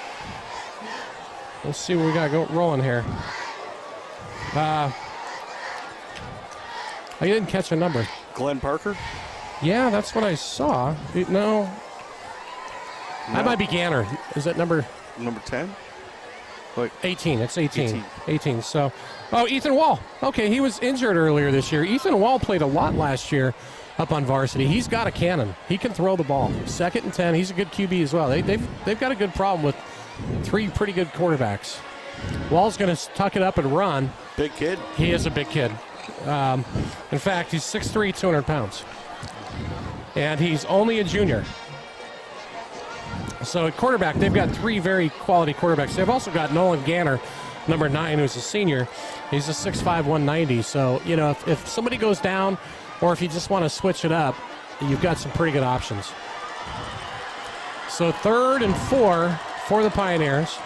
Let's see what we got rolling here. I didn't catch a number. Glenn Parker? Yeah, that's what I saw. No. That might be Ganner. Is that number 10? 18? It's 18. 18. So, Ethan Wall. Okay, he was injured earlier this year. Ethan Wall played a lot last year up on varsity. He's got a cannon. He can throw the ball. 2nd and 10. He's a good QB as well. They've got a good problem with 3 pretty good quarterbacks. Wall's going to tuck it up and run. Big kid. He is a big kid. In fact, he's 6'3", 200 pounds. And he's only a junior. So at quarterback, they've got 3 very quality quarterbacks. They've also got Nolan Ganner, number 9, who's a senior. He's a 6'5", 190. So, you know, if somebody goes down or if you just want to switch it up, you've got some pretty good options. So 3rd and 4 for the Pioneers.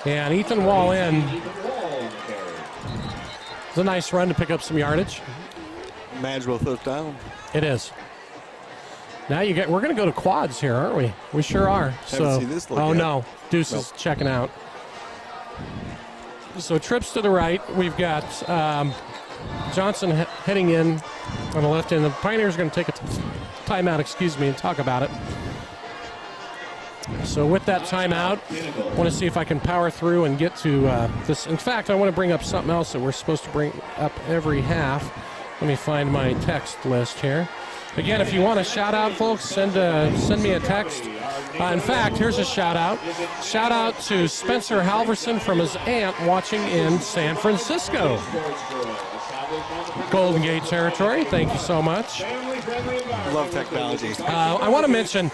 And Ethan Wall in. It's a nice run to pick up some yardage. Manageable 5th down. It is. Now we're going to go to quads here, aren't we? We sure are. Haven't seen this look yet. No, Deuce is checking out. So trips to the right. We've got Johnson heading in on the left end. The Pioneers are going to take a timeout, and talk about it. So with that timeout, I want to see if I can power through and get to this. In fact, I want to bring up something else that we're supposed to bring up every half. Let me find my text list here. Again, if you want a shout-out, folks, send me a text. In fact, here's a shout-out. Shout-out to Spencer Halverson from his aunt watching in San Francisco. Golden Gate territory. Thank you so much. Love technology. I want to mention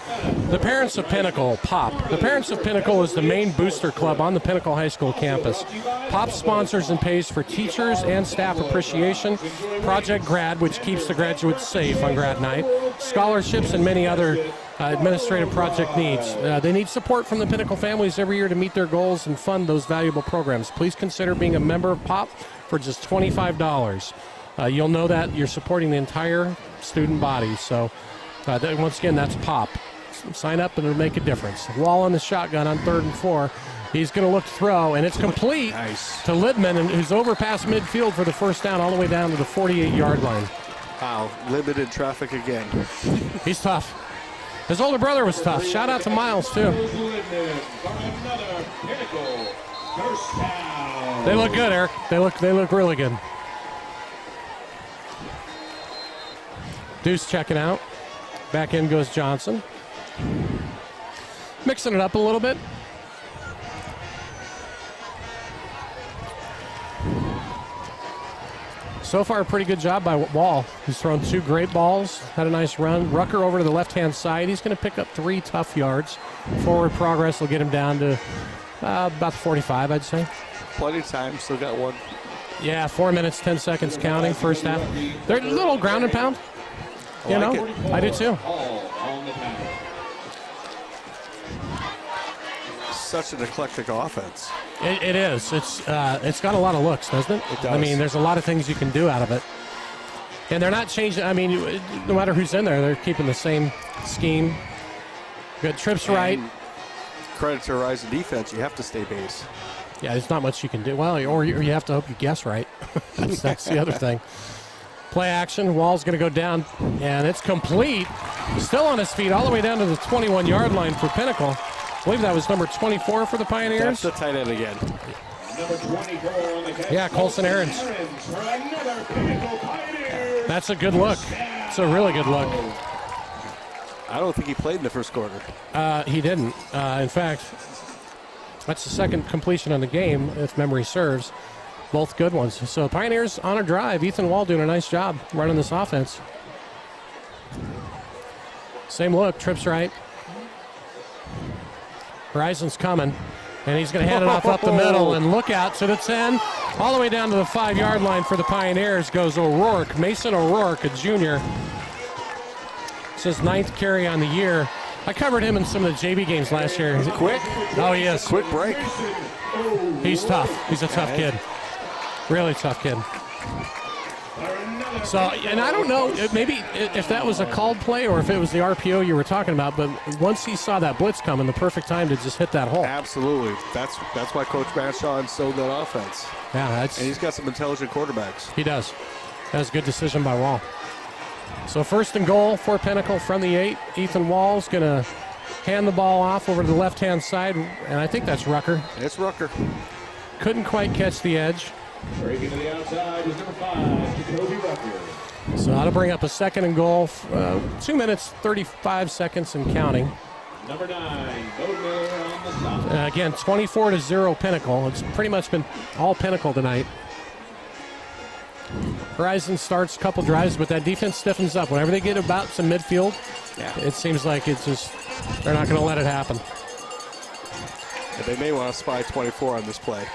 the Parents of Pinnacle, POP. The Parents of Pinnacle is the main booster club on the Pinnacle High School campus. POP sponsors and pays for teachers and staff appreciation, Project Grad, which keeps the graduates safe on grad night, scholarships, and many other administrative project needs. They need support from the Pinnacle families every year to meet their goals and fund those valuable programs. Please consider being a member of POP for just $25. You'll know that you're supporting the entire student body. So once again, that's POP. Sign up and it'll make a difference. Wall on the shotgun on 3rd and 4. He's going to look to throw, and it's complete to Lidman, who's over past midfield for the first down all the way down to the 48-yard line. Wow, limited traffic again. He's tough. His older brother was tough. Shout out to Miles, too. They look good, Eric. They look really good. Deuce checking out. Back in goes Johnson. Mixing it up a little bit. So far, a pretty good job by Wall. He's thrown 2 great balls, had a nice run. Rucker over to the left-hand side. He's going to pick up 3 tough yards. Forward progress will get him down to about the 45, I'd say. Plenty of time, still got 1. Yeah, 4 minutes, 10 seconds counting, first half. They're a little ground and pound. You know, I do too. Such an eclectic offense. It is. It's got a lot of looks, doesn't it? It does. I mean, there's a lot of things you can do out of it. And they're not changing. I mean, no matter who's in there, they're keeping the same scheme. Good trips right. Credit to Horizon defense. You have to stay base. Yeah, there's not much you can do. Well, or you have to hope you guess right. that's the other thing. Play action. Wall's going to go down, and it's complete. Still on his feet all the way down to the 21-yard line for Pinnacle. I believe that was number 24 for the Pioneers. That's the tight end again. Number 24 on the catch. Yeah, Colson Ahrens. For another Pinnacle Pioneers. That's a good look. It's a really good look. I don't think he played in the first quarter. He didn't. In fact, that's the second completion on the game, if memory serves. Both good ones. So Pioneers on a drive. Ethan Wall doing a nice job running this offense. Same look. Trips right. Horizon's coming. And he's going to hand it off up the middle. And look out to the 10. All the way down to the 5-yard line for the Pioneers goes O'Rourke. Mason O'Rourke, a junior. It's his 9th carry on the year. I covered him in some of the JV games last year. Is it quick? Oh, he is. Quick break. He's tough. He's a tough kid. Really tough kid. So, and I don't know, maybe if that was a called play or if it was the RPO you were talking about, but once he saw that blitz coming, the perfect time to just hit that hole. Absolutely. That's why Coach Bashaw instilled that offense. Yeah, And he's got some intelligent quarterbacks. he does. That's a good decision by Wall. So first and goal for Pinnacle from the 8. Ethan Wall's going to hand the ball off over to the left-hand side, and I think that's Rucker. It's Rucker. Couldn't quite catch the edge. Breaking to the outside is number 5, Jacoby Rucker. So that'll bring up a second and goal. 2 minutes, 35 seconds and counting. Number 9, Bo Miller on the stop. Again, 24-0 Pinnacle. It's pretty much been all Pinnacle tonight. Horizon starts a couple drives, but that defense stiffens up. Whenever they get about some midfield, it seems like it's just, they're not going to let it happen. And they may want to spy 24 on this play.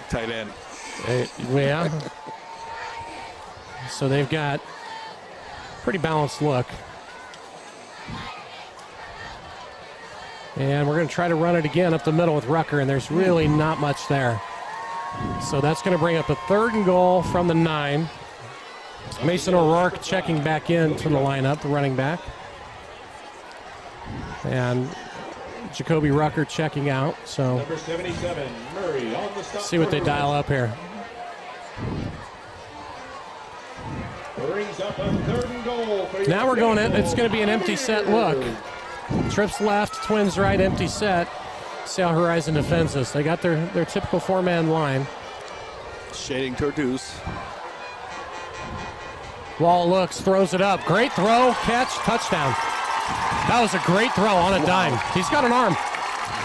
Tight end. Yeah. So they've got pretty balanced look. And we're going to try to run it again up the middle with Rucker, and there's really not much there. So that's going to bring up a 3rd and goal from the 9. Mason O'Rourke checking back into the lineup, the running back. And Jacoby Rucker checking out. So Number 77, Murray on the stop. see what they dial up here. Brings up a 3rd and goal for Now we're going in. It's going to be an empty set look. Trips left, Twins right, empty set. See how Horizon defends this. They got their typical 4-man line. Shading toward deuce. Wall looks, throws it up. Great throw, catch, touchdown. That was a great throw on a dime. He's got an arm.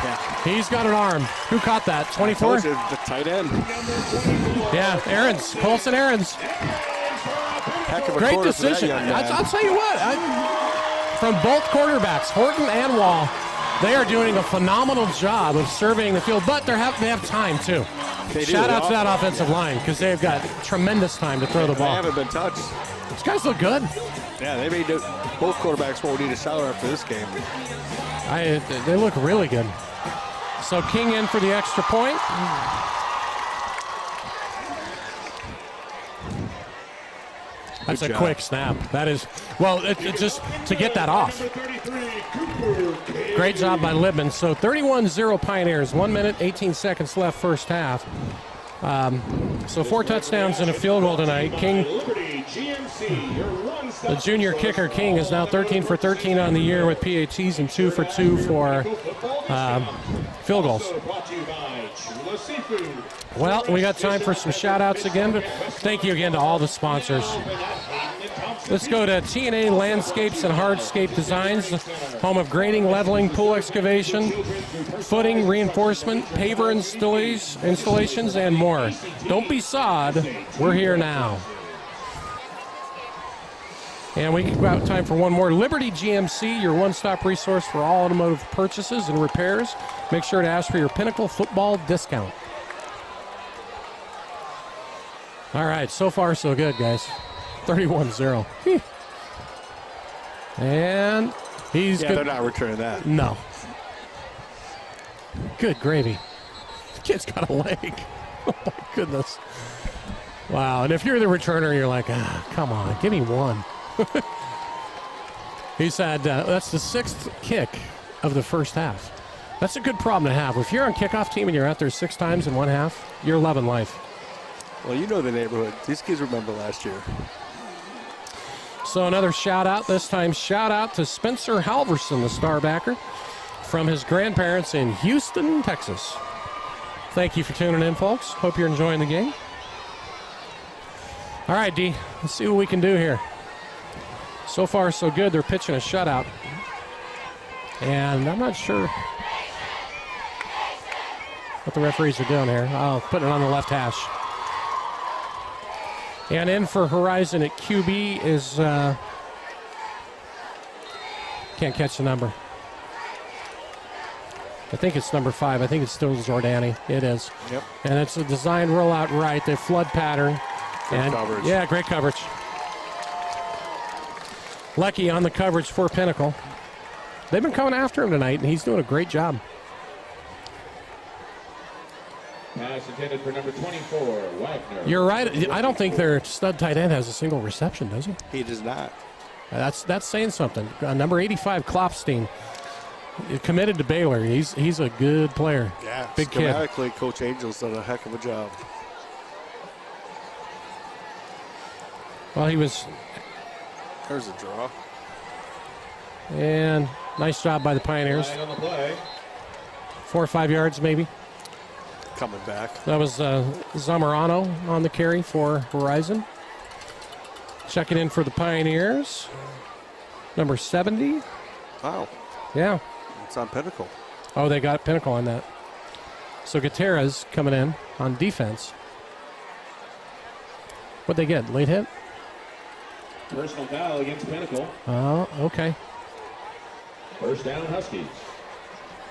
Yeah. He's got an arm. Who caught that? 24? Told you, the tight end. Yeah, Ahrens. Colson Ahrens. Heck of a Great quarter for that decision. young man. I'll tell you what. From both quarterbacks, Horton and Wall, they are doing a phenomenal job of surveying the field, but they have time, too. They do. Shout out to that offensive line because they've got tremendous time to throw the They ball. haven't been touched. These guys look good. Yeah, they may do. Both quarterbacks won't need a shower after this game. They look really good. So King in for the extra point. That's Good a job. quick snap. That is, well, it just to get that off. Great job by Libman. So 31-0 Pioneers. 1 minute, 18 seconds left first half. So 4 touchdowns and a field goal tonight. King, the junior kicker King, is now 13 for 13 on the year with PATs and 2 for 2 for field goals. Well, we got time for some shout-outs again, but thank you again to all the sponsors. Let's go to T&A Landscapes and Hardscape Designs, home of grading, leveling, pool excavation, footing, reinforcement, paver installations, and more. Don't be sod. We're here now. And we got time for one more. Liberty GMC, your one-stop resource for all automotive purchases and repairs. Make sure to ask for your Pinnacle football discount. All right, so far so good, guys. 31-0. And he's Yeah, good. they're not returning that. No. Good gravy. The kid's got a leg. Oh, my goodness. Wow, and if you're the returner, you're like, come on, give me one. He said that's the 6th kick of the first half. That's a good problem to have. If you're on kickoff team and you're out there 6 times in one half, you're loving life. Well, you know the neighborhood. These kids remember last year. So another shout out, this time shout out to Spencer Halverson, the star backer, from his grandparents in Houston, Texas. Thank you for tuning in, folks. Hope you're enjoying the game. All right, D, let's see what we can do here. So far, so good. They're pitching a shutout. And I'm not sure what the referees are doing here. Oh, putting it on the left hash. And in for Horizon at QB is, can't catch the number. I think it's number 5. I think it's still Zordani. It is. Yep. And it's a design rollout right. They flood pattern. Good coverage. Yeah, great coverage. Lucky on the coverage for Pinnacle. They've been coming after him tonight, and he's doing a great job. Pass intended for number 24, Wagner. You're right. I don't think their stud tight end has a single reception, does he? He does not. That's saying something. Number 85, Klopstein, committed to Baylor. He's a good player. Yeah, big kid. schematically, Coach Angel's done a heck of a job. Well, he was. There's a draw. And nice job by the Pioneers. Flag on the play. 4 or 5 yards, maybe. Coming back. That was Zamorano on the carry for Horizon. Checking in for the Pioneers. Number 70. Wow. Yeah. It's on Pinnacle. Oh, they got Pinnacle on that. So Gutierrez coming in on defense. What'd they get? Late hit? Personal foul against Pinnacle. Oh, okay. First down, Huskies.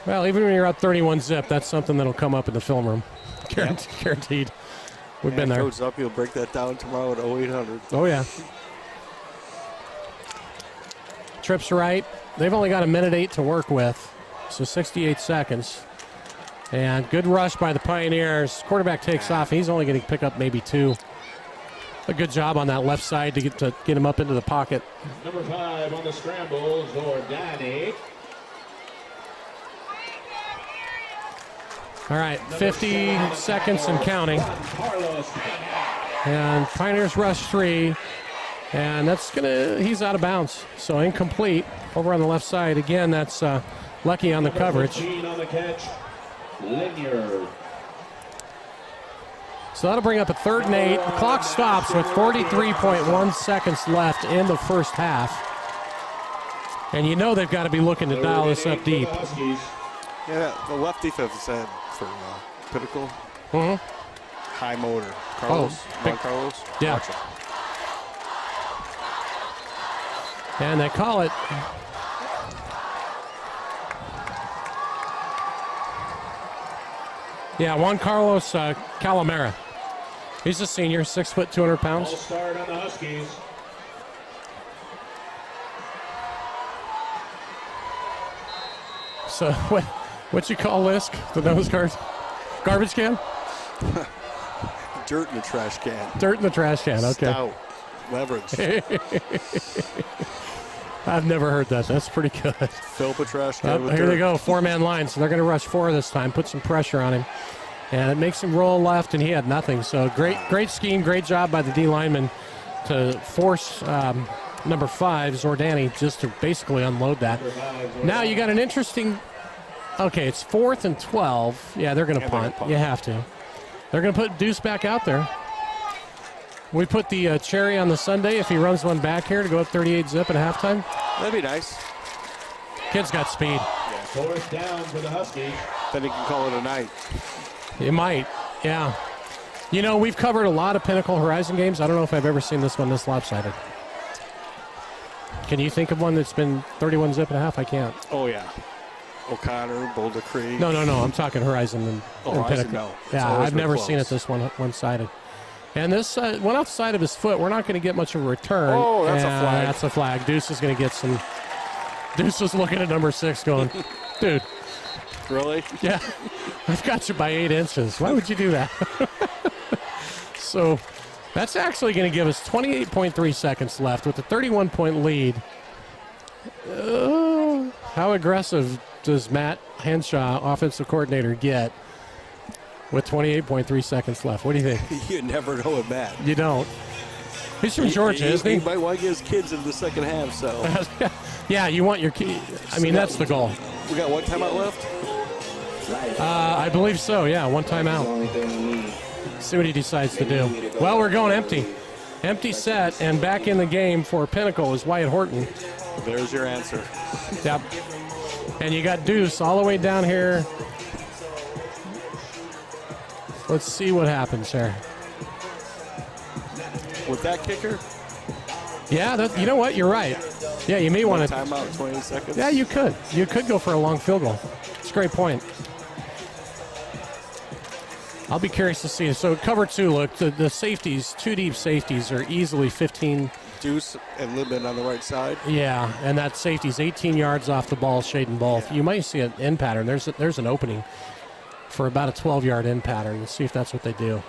Well, even when you're up 31-zip, that's something that'll come up in the film room. Guaranteed. We've been there. Coach up, he'll break that down tomorrow at 0800. Oh, yeah. Trips right. They've only got 1:08 to work with, so 68 seconds. And good rush by the Pioneers. Quarterback takes off. He's only going to pick up maybe 2. A good job on that left side to get him up into the pocket. Number 5 on the scramble, Zordani. All right, 50 seconds and counting. And Pioneers rush 3. And he's out of bounds. So incomplete over on the left side. Again, that's Lucky on the coverage. 15 on the catch, Linear. So that'll bring up a 3rd and 8. The clock stops with 43.1 seconds left in the first half. And you know they've got to be looking to dial this up deep. Yeah, the left defensive end for Pinnacle. Mm-hmm. High motor. Carlos. big- Carlos. Yeah. Watch him. And they call it. Yeah, Juan Carlos Calamera. He's a senior, 6 foot, 200 pounds. False start on the Huskies. So what you call Lisk? The nose guard? Garbage can? Dirt in the trash can. Dirt in the trash can, okay. Stout. Leverage. I've never heard that. That's pretty good. Fill up a trash can with Here dirt. they go, 4-man line. So they're going to rush 4 this time, put some pressure on him. And it makes him roll left, and he had nothing. So great scheme, great job by the D lineman to force number 5, Zordani, just to basically unload that. Now you got an interesting. Okay, it's 4th and 12. Yeah, they're going to punt. You have to. They're going to put Deuce back out there. We put the cherry on the sundae if he runs one back here to go up 38-zip at halftime. That'd be nice. Kid's got speed. 4th down for the Huskies. Then he can call it a night. It might, yeah. You know, we've covered a lot of Pinnacle Horizon games. I don't know if I've ever seen this one this lopsided. Can you think of one that's been 31-zip and a half? I can't. Oh, yeah. O'Connor, Boulder Creek. No. I'm talking Horizon and Horizon, Pinnacle. no. It's Yeah, always I've been never close. seen it this one-sided. And this went outside of his foot. We're not going to get much of a return. Oh, that's a flag. That's a flag. Deuce is going to get some. Deuce is looking at number 6 going, dude, Really? yeah, I've got you by 8 inches. Why would you do that? So that's actually going to give us 28.3 seconds left with a 31-point lead. How aggressive does Matt Henshaw, offensive coordinator, get with 28.3 seconds left? What do you think? You never know with Matt. You don't. He's from Georgia, isn't he? He might want to get his kids into the second half, so. Yeah, you want your kid. I mean, that's the goal. We got one timeout left? I believe so, yeah, one timeout. See what he decides to do. Well, we're going empty. Empty set, and back in the game for Pinnacle is Wyatt Horton. There's your answer. Yep. And you got Deuce all the way down here. Let's see what happens here. With that kicker? Yeah, you know what? You're right. Yeah, you may want to. Timeout, 28 seconds. Yeah, you could. You could go for a long field goal. It's a great point. I'll be curious to see. So cover 2, look, the safeties, 2 deep safeties are easily 15. Deuce and Libman on the right side. Yeah, and that safety's 18 yards off the ball, shading both. You might see an end pattern. There's an opening for about a 12-yard end pattern. Let's see if that's what they do.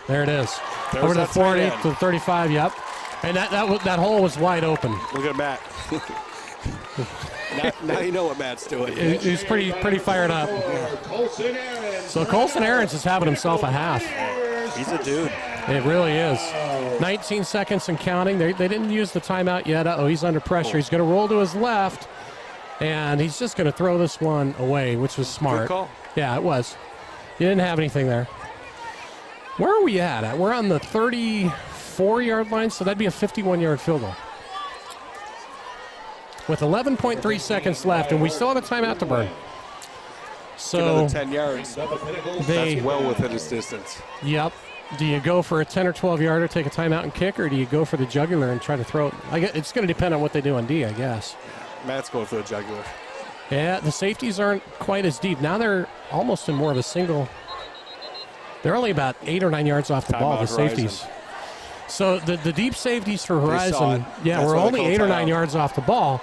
There it is. There's over to the 40 to the 35. Yep. And that hole was wide open. Look at Matt. now you know what Matt's doing. He's pretty fired up. So Colson Ahrens is having himself a half. He's a dude. It really is. 19 seconds and counting. They didn't use the timeout yet. Uh-oh, he's under pressure. He's going to roll to his left, and he's just going to throw this one away, which was smart. Good call. Yeah, it was. You didn't have anything there. Where are we at? We're on the 34-yard line, so that'd be a 51-yard field goal. With 11.3 seconds left, and we still have a timeout to burn. So another 10 yards. That's well within his distance. Yep. Do you go for a 10 or 12-yarder, take a timeout and kick, or do you go for the jugular and try to throw it? It's going to depend on what they do on D, I guess. Matt's going for the jugular. Yeah, the safeties aren't quite as deep. Now they're almost in more of a single. They're only about 8 or 9 yards off the ball, the safeties. Horizon. So the deep safeties for Horizon, yeah, That's we're why they only call 8 or 9 timeout. yards off the ball,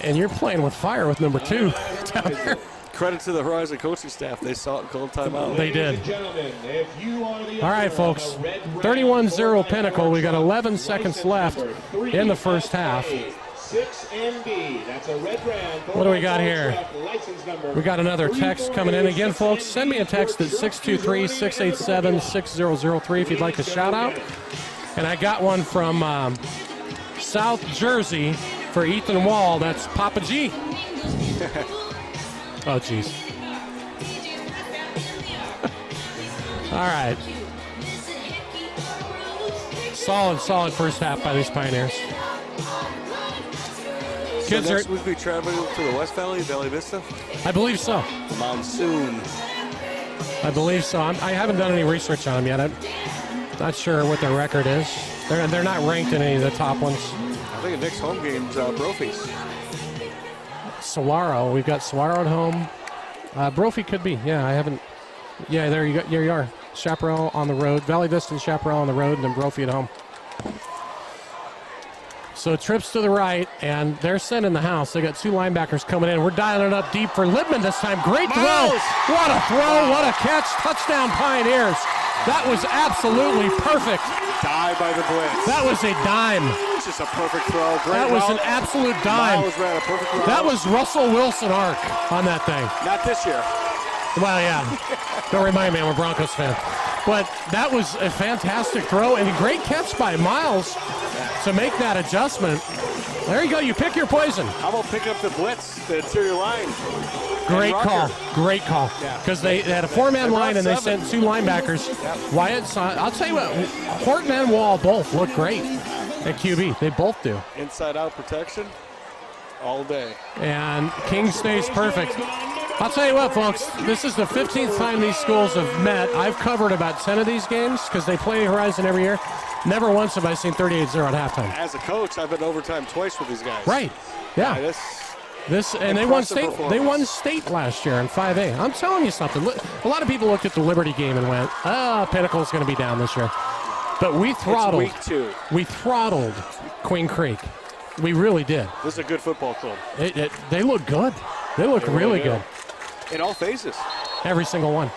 and you're playing with fire with number 2 down there. Credit to the Horizon coaching staff. They saw it and called timeout. They did. All right, folks. 31-0 Pinnacle. We got 11 seconds left in the first half. What do we got here? We got another text coming in. Again, folks, send me a text at 623-687-6003 if you'd like a shout-out. And I got one from South Jersey for Ethan Wall. That's Papa G. Oh, jeez. All right. Solid first half by these Pioneers. So next week we travel to the West Valley, Valley Vista? I believe so. Monsoon. I believe so. I haven't done any research on them yet. I'm not sure what their record is. They're not ranked in any of the top ones. I think the next home game's Brophy's. Saguaro. We've got Saguaro at home. Brophy could be. Yeah, I haven't. Yeah, there you go. Here you are. Chaparral on the road. Valley Vista and Chaparral on the road, and then Brophy at home. So trips to the right, and they're sending the house. They got 2 linebackers coming in. We're dialing it up deep for Libman this time. Great throw. What a throw. What a catch. Touchdown Pioneers. That was absolutely perfect. Dive by the blitz. That was a dime. It's just a perfect throw. Great That was route. an absolute dime. Miles ran a perfect route. That was Russell Wilson arc on that thing. Not this year. Well, yeah. Don't remind me, I'm a Broncos fan. But that was a fantastic throw and a great catch by Miles to make that adjustment. There you go. You pick your poison. How about picking up the blitz, the interior line? Great call. Great call. Yeah. Because they had a 4-man line and they sent 2 linebackers. Yep. Wyatt, I'll tell you what, Horton and Wall both look great at QB. They both do. Inside out protection all day. And King stays perfect. I'll tell you what, folks, this is the 15th time these schools have met. I've covered about 10 of these games because they play Horizon every year. Never once have I seen 38-0 at halftime. As a coach, I've been overtime twice with these guys. Right. Yeah. And they won state. They won state last year in 5A. I'm telling you something. A lot of people looked at the Liberty game and went, Pinnacle's going to be down this year. But we throttled. It's week 2. We throttled Queen Creek. We really did. This is a good football club. They look good. They look really good. In all phases. Every single one.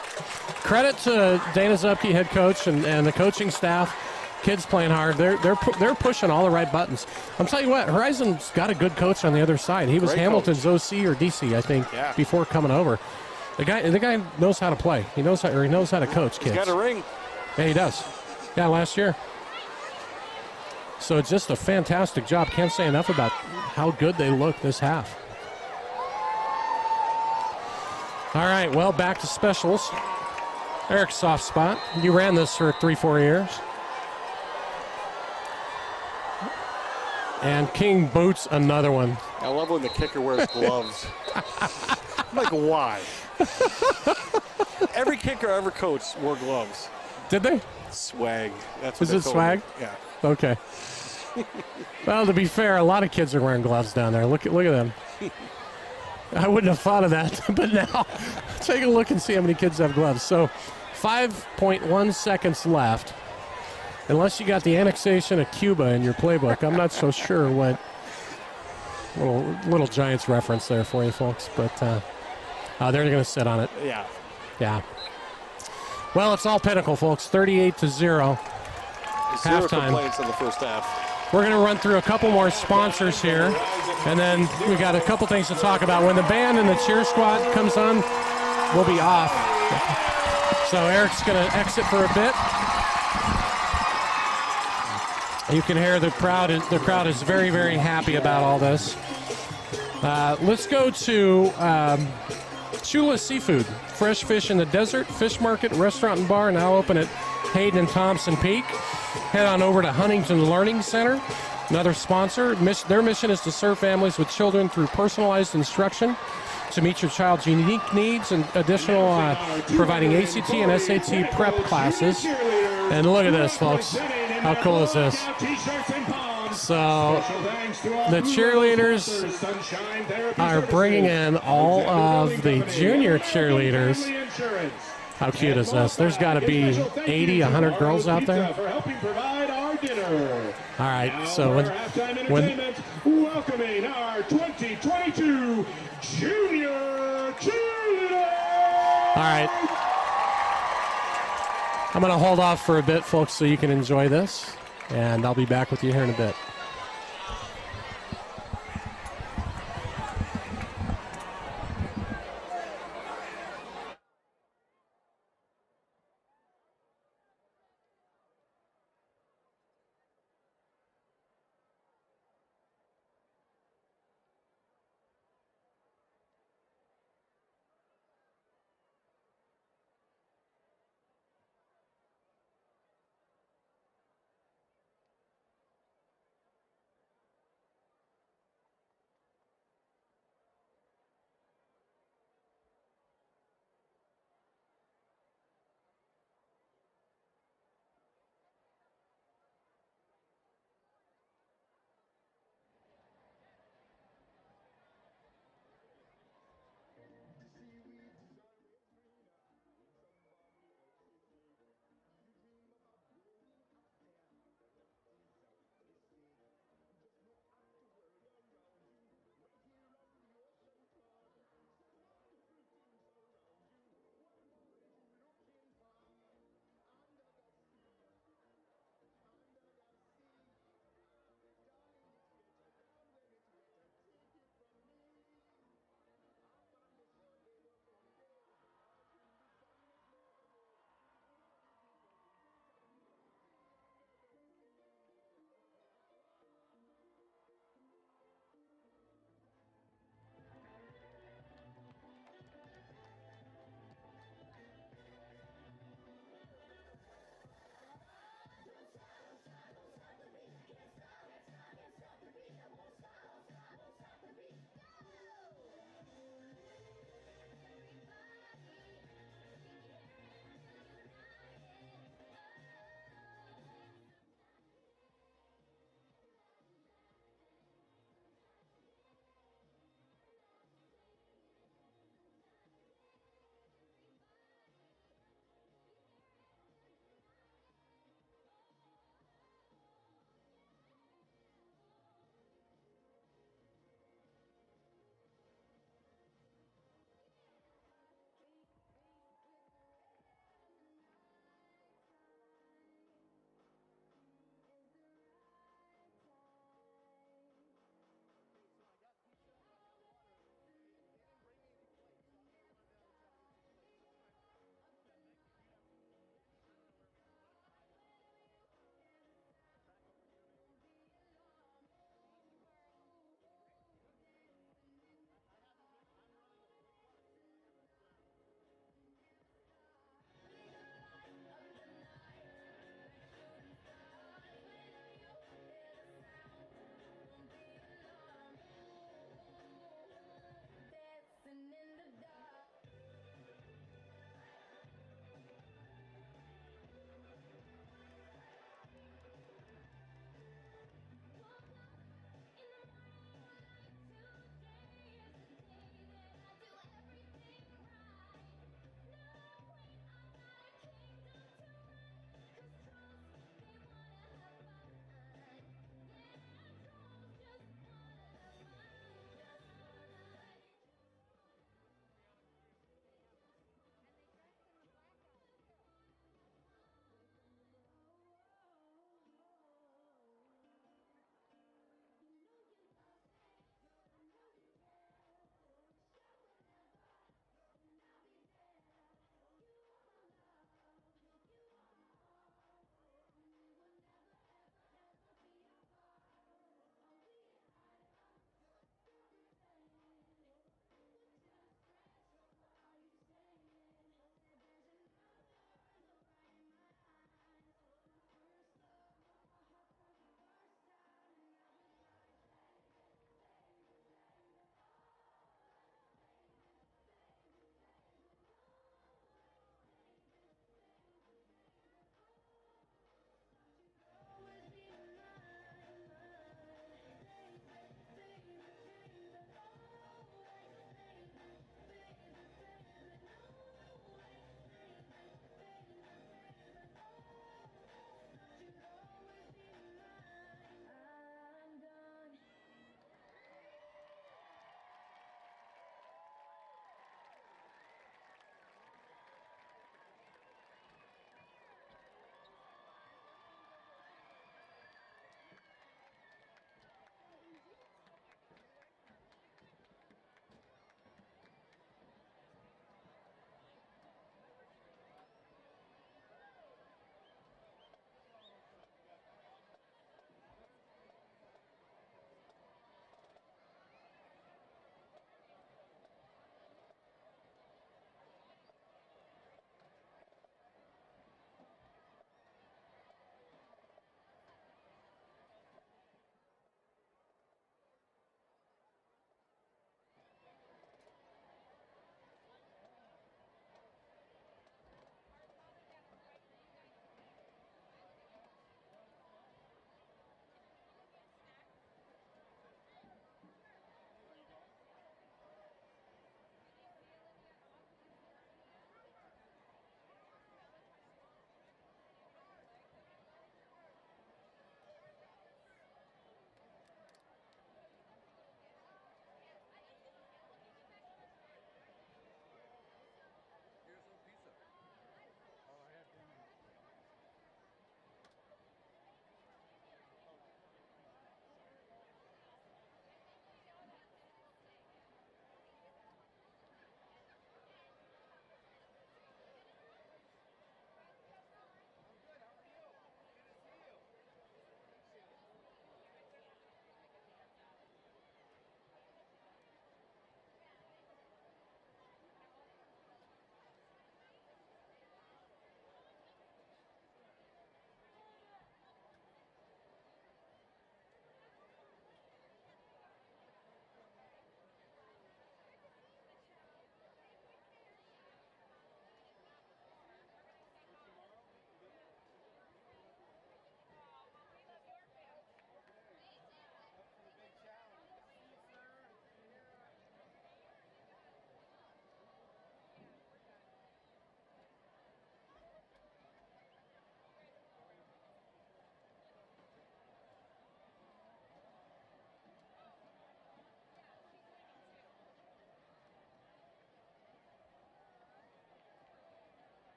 Credit to Dana Zupke, head coach, and the coaching staff. Kids playing hard. They're pushing all the right buttons. I'm telling you what, Horizon's got a good coach on the other side. He was Great Hamilton's OC or DC, I think, before coming over. The guy knows how to play. He knows how to coach kids. He's got a ring. Yeah, he does. Yeah, last year. So it's just a fantastic job. Can't say enough about how good they look this half. All right, well, back to specials. Eric's soft spot. You ran this for 3-4 years. And King boots another one. I love when the kicker wears gloves. I'm like, why? Every kicker I ever coached wore gloves. Did they? Swag. That's what Is they it told swag? me. Yeah. Okay. Well, to be fair, a lot of kids are wearing gloves down there. Look at them. I wouldn't have thought of that, but now take a look and see how many kids have gloves. So 5.1 seconds left. Unless you got the annexation of Cuba in your playbook, I'm not so sure what little Giants reference there for you folks, but they're going to sit on it. Yeah. Yeah. Well, it's all Pinnacle, folks. 38-0. Zero Halftime. complaints in the first half. We're going to run through a couple more sponsors here, and then we got a couple things to talk about. When the band and the cheer squad comes on, we'll be off. So Eric's going to exit for a bit. You can hear the crowd. The crowd is very, very happy about all this. Let's go to Chula Seafood. Fresh fish in the desert. Fish market, restaurant, and bar now open at Hayden and Thompson Peak. Head on over to Huntington Learning Center, another sponsor. Their mission is to serve families with children through personalized instruction to meet your child's unique needs, and additional providing ACT and SAT prep classes. And look at this, folks. How cool is this? So the cheerleaders are bringing in all of the junior cheerleaders. How cute is this? There's got to be 80, 100 girls out there. All right, so when welcoming our 2022 junior cheerleaders. All right. I'm going to hold off for a bit, folks, so you can enjoy this, and I'll be back with you here in a bit.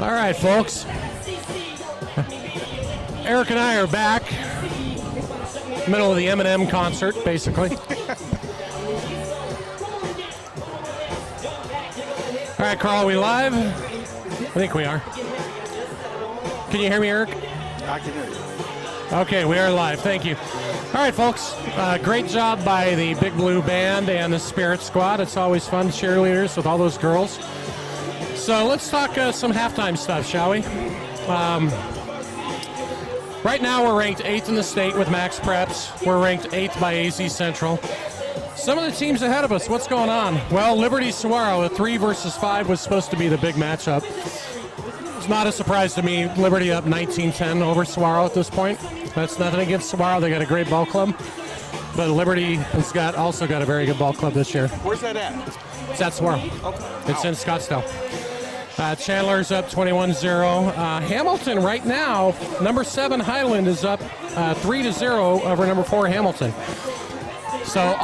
All right, folks. Eric and I are back. Middle of the Eminem concert, basically. All right, Carl, are we live? I think we are. Can you hear me, Eric? I can hear you. Okay, we are live. Thank you. All right, folks. Great job by the Big Blue Band and the Spirit Squad. It's always fun, cheerleaders with all those girls. So let's talk some halftime stuff, shall we? Right now, we're ranked 8th in the state with Max Preps. We're ranked 8th by AZ Central. Some of the teams ahead of us, what's going on? Well, Liberty Saguaro, a 3 versus 5 was supposed to be the big matchup. It's not a surprise to me. Liberty up 19-10 over Saguaro at this point. That's nothing against Saguaro. They got a great ball club. But Liberty has also got a very good ball club this year. Where's that at? It's at Saguaro. Okay. It's in Scottsdale. Chandler's up 21-0. Hamilton right now, number 7 Highland is up 3-0 over number 4 Hamilton. So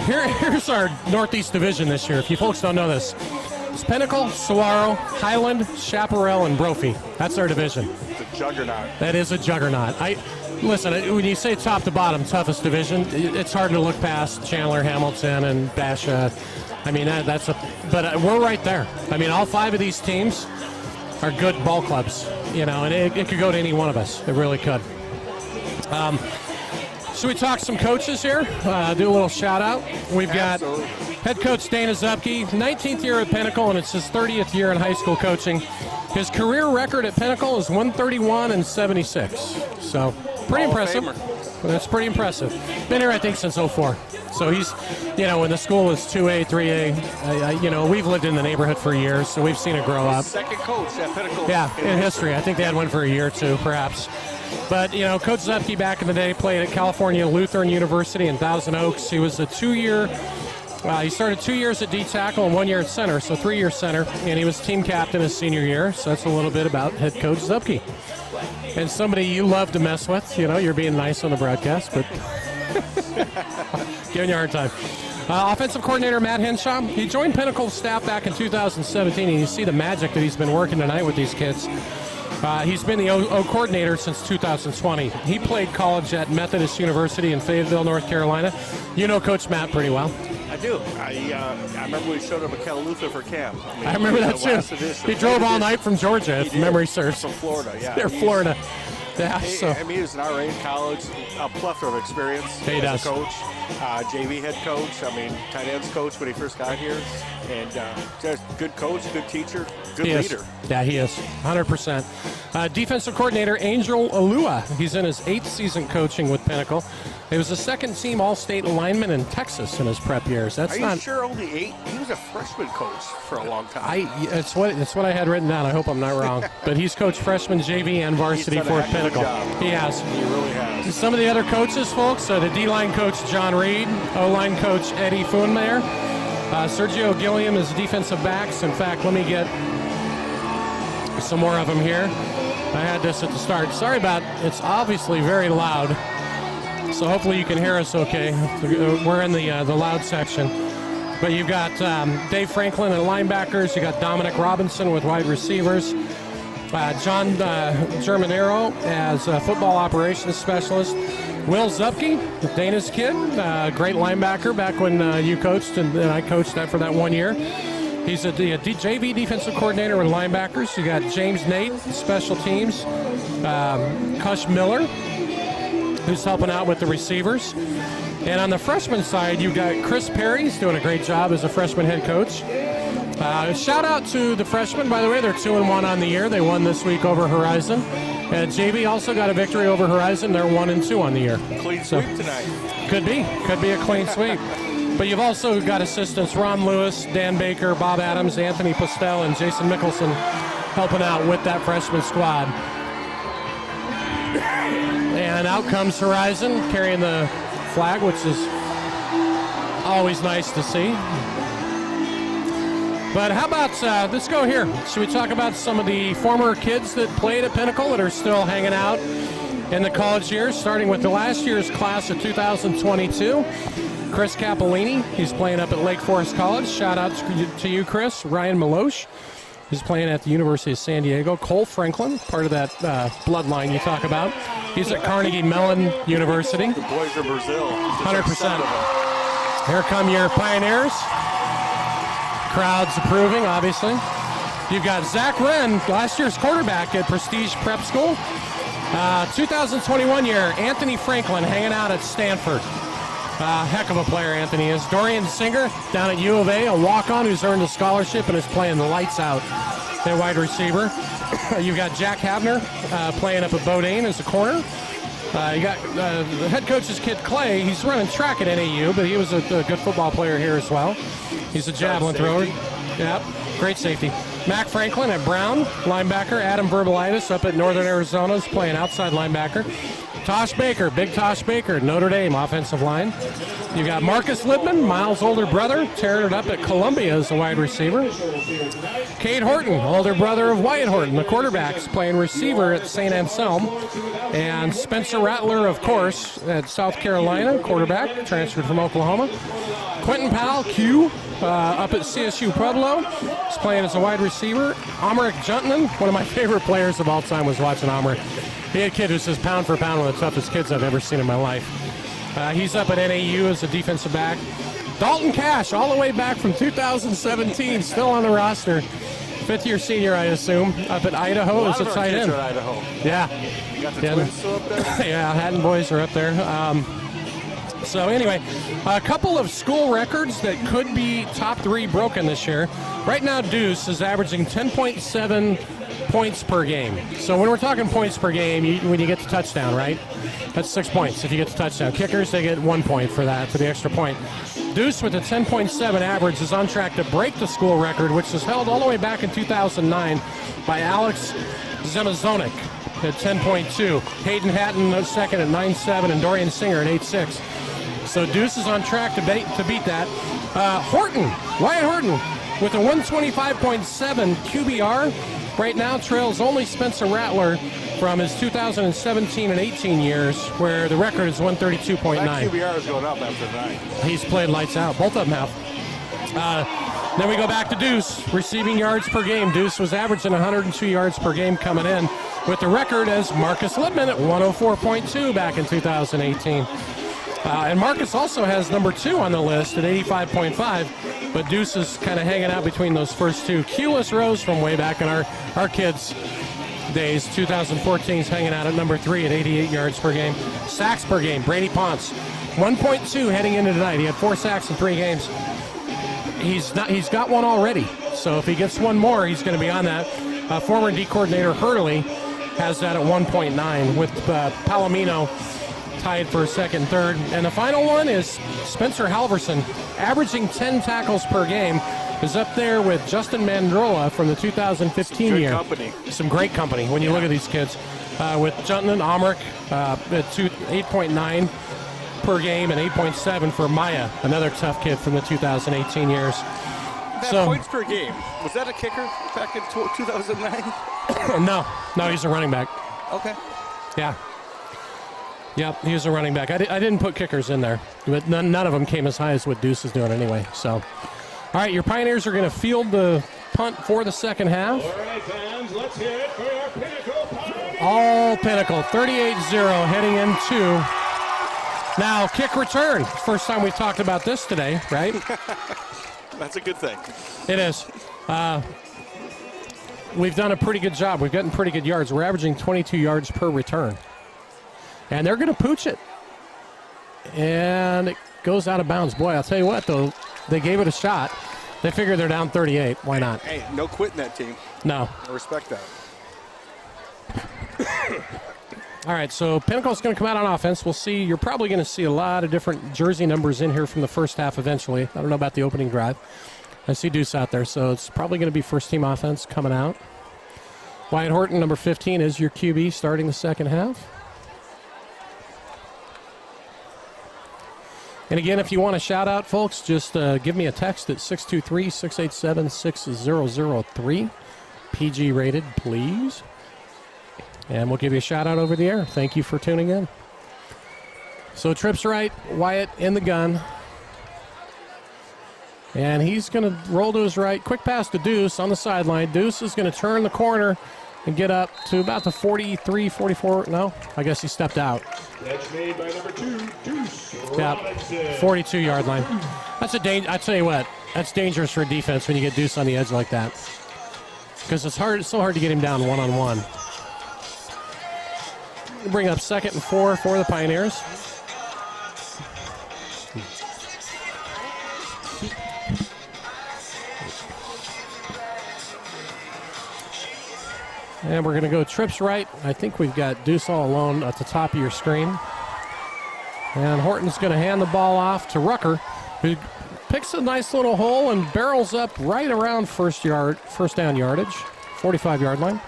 here's our Northeast Division this year. If you folks don't know this, it's Pinnacle, Saguaro, Highland, Chaparral, and Brophy. That's our division. It's a juggernaut. That is a juggernaut. Listen, when you say top to bottom, toughest division, it's hard to look past Chandler, Hamilton, and Basha. I mean, but we're right there. I mean, all 5 of these teams are good ball clubs, and it could go to any one of us. It really could. Should we talk some coaches here? Do a little shout out. We've got head coach Dana Zupke, 19th year at Pinnacle, and it's his 30th year in high school coaching. His career record at Pinnacle is 131-76. So pretty impressive. That's pretty impressive. Been here, I think, since 04. So he's, when the school was 2A, 3A, we've lived in the neighborhood for years, so we've seen it grow up. Second coach at Pinnacle. Yeah, in history. I think they had one for a year or two, perhaps. But, Coach Zupke back in the day played at California Lutheran University in Thousand Oaks. He was a 2-year, he started 2 years at D-tackle and 1 year at center, so 3-year center. And he was team captain his senior year, so that's a little bit about head coach Zupke. And somebody you love to mess with, you're being nice on the broadcast, but giving you a hard time. Offensive coordinator Matt Henshaw, he joined Pinnacle staff back in 2017, and you see the magic that he's been working tonight with these kids. He's been the O coordinator since 2020. He played college at Methodist University in Fayetteville, North Carolina. You know Coach Matt pretty well. I do. I remember we showed up at Cal Luther for camp. I remember that too. He drove all night from Georgia, if memory serves. From Florida, yeah. They're Florida. Yeah, so. He was an RA in college, a plethora of experience as a coach, JV head coach, tight ends coach when he first got here, and just good coach, good teacher, good leader. Yeah, he is, 100%. Defensive coordinator Angel Alua, he's in his 8th season coaching with Pinnacle. He was a second-team All-State lineman in Texas in his prep years. Are you sure only 8? He was a freshman coach for a long time. It's what I had written down. I hope I'm not wrong. But he's coached freshman, JV, and varsity for Pinnacle. He has. He really has. Some of the other coaches, folks, the D-line coach John Reed, O-line coach Eddie Foonmayer. Sergio Gilliam is defensive backs. In fact, let me get some more of them here. I had this at the start. Sorry about it's obviously very loud. So hopefully you can hear us okay. We're in the loud section. But you've got Dave Franklin and linebackers. You got Dominic Robinson with wide receivers. John Germanero as football operations specialist. Will Zupke, Dana's kid, great linebacker back when you coached and I coached that for that 1 year. He's a JV defensive coordinator with linebackers. You got James Nate, special teams. Cush Miller, who's helping out with the receivers. And on the freshman side, you've got Chris Perry. He's doing a great job as a freshman head coach. Shout out to the freshmen, by the way. They're 2-1 on the year. They won this week over Horizon. And JV also got a victory over Horizon. They're 1-2 on the year. Clean sweep tonight. Could be a clean sweep. But you've also got assistants Ron Lewis, Dan Baker, Bob Adams, Anthony Postel, and Jason Mickelson helping out with that freshman squad. And out comes Horizon carrying the flag, which is always nice to see. But how about, let's go here. Should we talk about some of the former kids that played at Pinnacle that are still hanging out in the college years, starting with the last year's class of 2022. Chris Capolini, he's playing up at Lake Forest College. Shout out to you, Chris. Ryan Maloche, he's playing at the University of San Diego. Cole Franklin, part of that bloodline you talk about. He's at Carnegie Mellon University. The boys of Brazil. 100%. Here come your Pioneers. Crowd's approving, obviously. You've got Zach Wren, last year's quarterback at Prestige Prep School. 2021 year, Anthony Franklin hanging out at Stanford. Heck of a player Anthony is. Dorian Singer down at U of A, a walk-on who's earned a scholarship and is playing the lights out at wide receiver. You've got Jack Havner playing up at Bodine as a corner. You got the head coach's kid Clay. He's running track at NAU, but he was a good football player here as well. He's a javelin thrower. Yep, great safety. Mac Franklin at Brown, linebacker. Adam Verbalitis up at Northern Arizona is playing outside linebacker. Tosh Baker, big Tosh Baker, Notre Dame offensive line. You got Marcus Lippman, Miles' older brother, tearing it up at Columbia as a wide receiver. Cade Horton, older brother of Wyatt Horton, the quarterback's playing receiver at St. Anselm. And Spencer Rattler, of course, at South Carolina, quarterback, transferred from Oklahoma. Quentin Powell, Q, up at CSU Pueblo, is playing as a wide receiver. Amrik Juntman, one of my favorite players of all time, was watching Amrik. He had a kid who says pound for pound one of the toughest kids I've ever seen in my life. He's up at NAU as a defensive back. Dalton Cash, all the way back from 2017, still on the roster. Fifth-year senior, I assume, up at Idaho as a tight end. Idaho. Yeah. You got the Twins still up there? Yeah, Hatton boys are up there. So anyway, a couple of school records that could be top 3 broken this year. Right now, Deuce is averaging 10.7 points per game. So when we're talking points per game, when you get to touchdown, right? That's 6 points if you get to touchdown. Kickers, they get 1 point for that, for the extra point. Deuce with a 10.7 average is on track to break the school record, which was held all the way back in 2009 by Alex Zemazonik at 10.2. Hayden Hatton second at 9.7 and Dorian Singer at 8.6. So Deuce is on track to beat that. Wyatt Horton with a 125.7 QBR. Right now trails only Spencer Rattler from his 2017 and 18 years, where the record is 132.9. That QBR is going up after tonight. He's played lights out. Both of them have. Then we go back to Deuce, receiving yards per game. Deuce was averaging 102 yards per game coming in, with the record as Marcus Lippman at 104.2 back in 2018. And Marcus also has number 2 on the list at 85.5, but Deuce is kind of hanging out between those first two. Keyless Rose from way back in our kids' days, 2014, is hanging out at number 3 at 88 yards per game. Sacks per game, Brady Ponce, 1.2 heading into tonight. He had 4 sacks in 3 games. He's got one already, so if he gets one more, he's going to be on that. Former D coordinator Hurley has that at 1.9, with Palomino tied for second, third. And the final one is Spencer Halverson, averaging 10 tackles per game, is up there with Justin Mandrola from the 2015 year. Company. Some great company when you look at these kids. With Juntman, Amrik at 8.9 per game and 8.7 for Maya, another tough kid from the 2018 years. That points per game, was that a kicker back in 2009? No, he's a running back. Okay. Yeah. Yep, he was a running back. I didn't put kickers in there, but none of them came as high as what Deuce is doing anyway. So, all right, your Pioneers are going to field the punt for the second half. All right, fans, let's hear it for our Pinnacle Pioneers. All Pinnacle, 38-0 heading into now kick return. First time we've talked about this today, right? That's a good thing. It is. We've done a pretty good job. We've gotten pretty good yards. We're averaging 22 yards per return. And they're going to pooch it. And it goes out of bounds. Boy, I'll tell you what, though, they gave it a shot. They figured they're down 38. Why not? Hey, no quitting that team. No. I respect that. All right, so Pinnacle's going to come out on offense. We'll see. You're probably going to see a lot of different jersey numbers in here from the first half eventually. I don't know about the opening drive. I see Deuce out there, so it's probably going to be first-team offense coming out. Wyatt Horton, number 15, is your QB starting the second half. And again, if you want a shout-out, folks, just give me a text at 623-687-6003. PG rated, please. And we'll give you a shout-out over the air. Thank you for tuning in. So Tripp's right. Wyatt in the gun. And he's going to roll to his right. Quick pass to Deuce on the sideline. Deuce is going to turn the corner and get up to about the 43, 44. No, I guess he stepped out. That's made by number 2, Deuce Yeah, Robinson. 42-yard line. That's a I tell you what, that's dangerous for defense when you get Deuce on the edge like that. Because it's so hard to get him down one-on-one. Bring up 2nd and 4 for the Pioneers. And we're going to go trips right. I think we've got Deuce all alone at the top of your screen. And Horton's going to hand the ball off to Rucker, who picks a nice little hole and barrels up right around first down yardage, 45-yard line.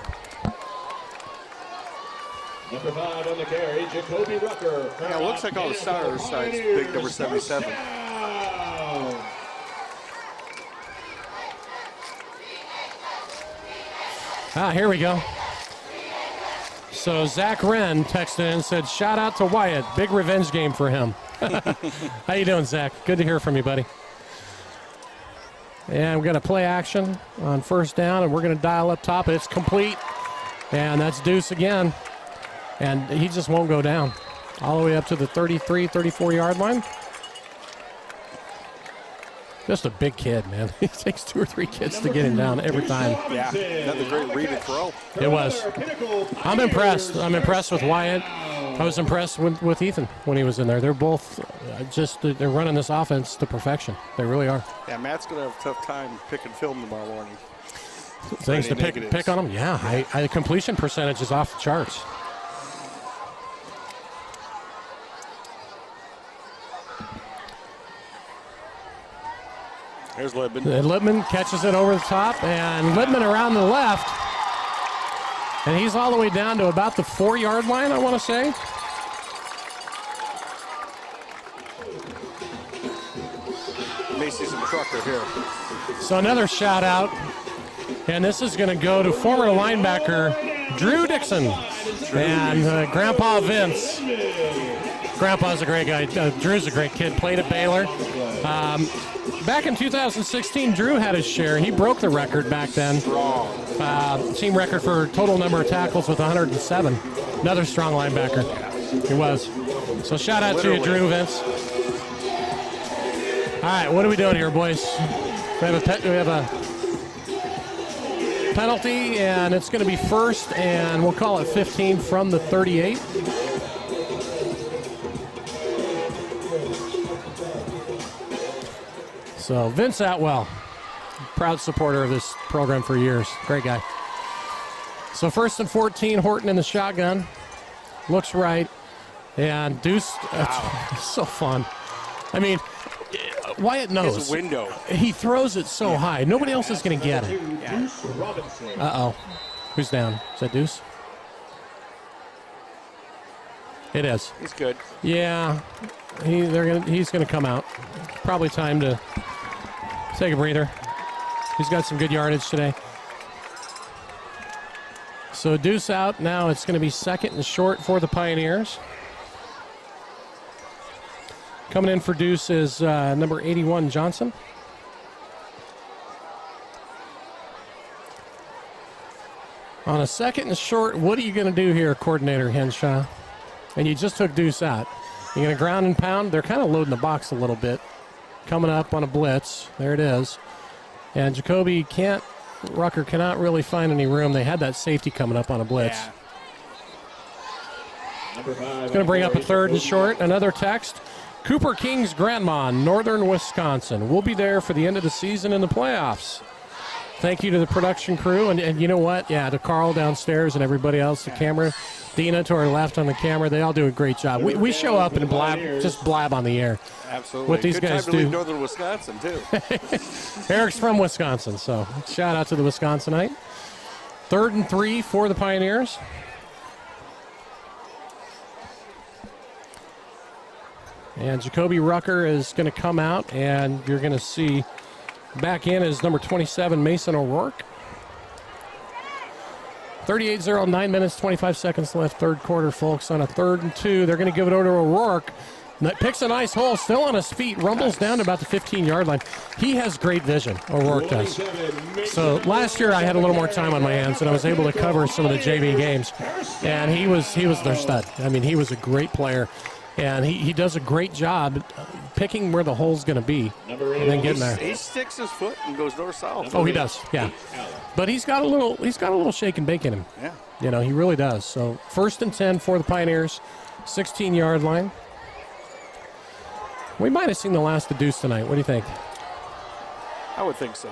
Number 5 on the carry, Jacoby Rucker. Yeah, it looks like all the stars sides big number 77. Here we go. So Zach Wren texted in and said, shout out to Wyatt. Big revenge game for him. How you doing, Zach? Good to hear from you, buddy. And we're going to play action on first down, and we're going to dial up top, and it's complete. And that's Deuce again. And he just won't go down. All the way up to the 33, 34-yard line. Just a big kid, man. It takes 2 or 3 kids to get him down every time. Yeah, another great read and throw. It was. I'm impressed. I'm impressed with Wyatt. I was impressed with Ethan when he was in there. They're both they're running this offense to perfection. They really are. Yeah, Matt's going to have a tough time picking film tomorrow morning. Things to pick on them? Yeah, the completion percentage is off the charts. There's Libman. And Libman catches it over the top, and Libman around the left. And he's all the way down to about the 4-yard line, I want to say. May see some trucker here. So another shout out, and this is going to go to former linebacker Drew Dixon and Grandpa Vince. Grandpa's a great guy. Drew's a great kid. Played at Baylor. Back in 2016, Drew had his share. He broke the record back then. Team record for total number of tackles with 107. Another strong linebacker. He was. So shout out to you, Drew, Vince. All right, what are we doing here, boys? We have a penalty, and it's going to be first, and we'll call it 15 from the 38. So Vince Atwell, proud supporter of this program for years. Great guy. So 1st and 14, Horton in the shotgun. Looks right. And Deuce, it's so fun. I mean, Wyatt knows. His window. He throws it so high. Nobody else is going to get it. Uh-oh. Who's down? Is that Deuce? It is. He's good. Yeah. He's going to come out. Probably time to take a breather. He's got some good yardage today. So Deuce out. Now it's going to be 2nd and short for the Pioneers. Coming in for Deuce is number 81, Johnson. On a 2nd and short, what are you going to do here, Coordinator Henshaw? And you just took Deuce out. You're going to ground and pound. They're kind of loading the box a little bit. Coming up on a blitz. There it is. And Jacoby Rucker cannot really find any room. They had that safety coming up on a blitz. Yeah. It's going to bring up a 3rd and short. Another text. Cooper King's grandma, Northern Wisconsin. We'll be there for the end of the season in the playoffs. Thank you to the production crew. And you know what? Yeah, to Carl downstairs and everybody else, the camera. Dina to our left on the camera. They all do a great job. We show up and blab on the air. Absolutely. What these good guys time to do. leave Northern Wisconsin, too. Eric's from Wisconsin, so shout out to the Wisconsinite. 3rd and 3 for the Pioneers. And Jacoby Rucker is going to come out, and you're going to see back in is number 27, Mason O'Rourke. 38-0, 9 minutes, 25 seconds left, 3rd quarter, folks. On a 3rd and 2, they're going to give it over to O'Rourke. Picks a nice hole, still on his feet, rumbles down to about the 15-yard line. He has great vision, O'Rourke does. So last year I had a little more time on my hands, and I was able to cover some of the JV games. And he was their stud. I mean, he was a great player. And he does a great job picking where the hole's going to be and then getting there. He sticks his foot and goes north-south. Oh, he does, yeah. But he's got a little shake and bake in him. Yeah. You know, he really does. So 1st and 10 for the Pioneers, 16-yard line. We might have seen the last of Deuce tonight. What do you think? I would think so.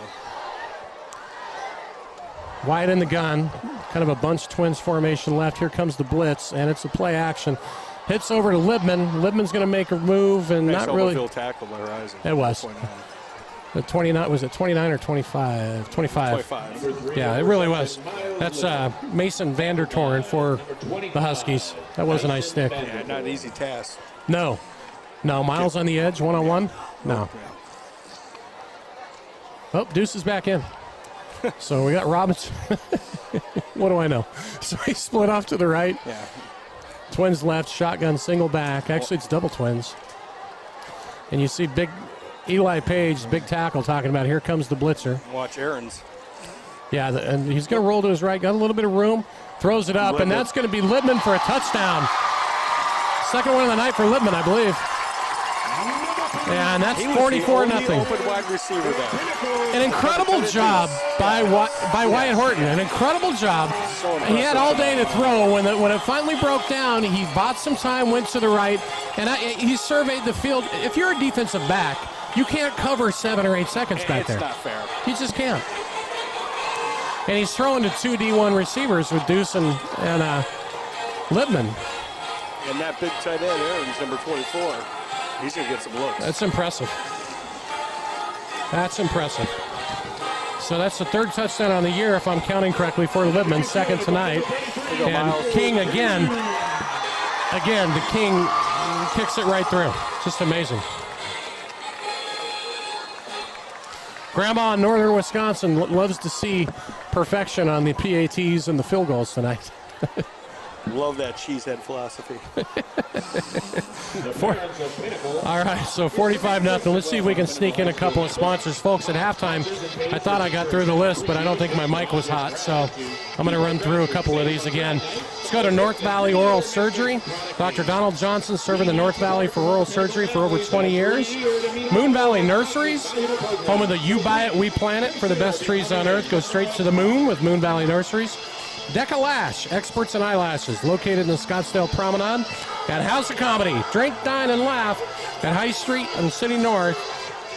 Wide in the gun, kind of a bunch twins formation left. Here comes the blitz, and it's a play action. Hits over to Libman. Libman's going to make a move, and nice not really. Field tackle by Horizon. It was. The 29 was it 29 or 25? 25. 25. Yeah, it really was. That's Mason Vandertoren for the Huskies. That was a nice stick. Yeah, not an easy task. No, Miles on the edge, one-on-one. No. Oh, Deuce is back in. So we got Robinson. What do I know? So he split off to the right. Yeah. Twins left, shotgun, single back. Actually, it's double twins. And you see big Eli Page, big tackle, talking about here comes the blitzer. Watch Aaron's. Yeah, and he's going to roll to his right. Got a little bit of room. Throws it up, and that's going to be Libman for a touchdown. Second one of the night for Libman, I believe. And that's 44-0. Open wide receiver there. An incredible job by Wyatt Horton. An incredible job. He had all day to throw. When it finally broke down, he bought some time, went to the right, and he surveyed the field. If you're a defensive back, you can't cover 7 or 8 seconds back there. It's not fair. You just can't. And he's throwing to 2 D1 receivers with Deuce and Libman. And that big tight end, Aaron's number 24. He's going to get some looks. That's impressive. That's impressive. So that's the 3rd touchdown on the year, if I'm counting correctly, for Libman. 2nd tonight. And King again. Again, the King kicks it right through. Just amazing. Grandma in northern Wisconsin loves to see perfection on the PATs and the field goals tonight. Love that cheesehead philosophy. All right, so 45-0. Let's see if we can sneak in a couple of sponsors. Folks, at halftime, I thought I got through the list, but I don't think my mic was hot, so I'm going to run through a couple of these again. Let's go to North Valley Oral Surgery. Dr. Donald Johnson serving the North Valley for oral surgery for over 20 years. Moon Valley Nurseries, home of the You Buy It, We Plant It for the best trees on earth. Go straight to the moon with Moon Valley Nurseries. Decca Lash, experts in eyelashes, located in the Scottsdale Promenade. At House of Comedy, drink, dine, and laugh at High Street and City North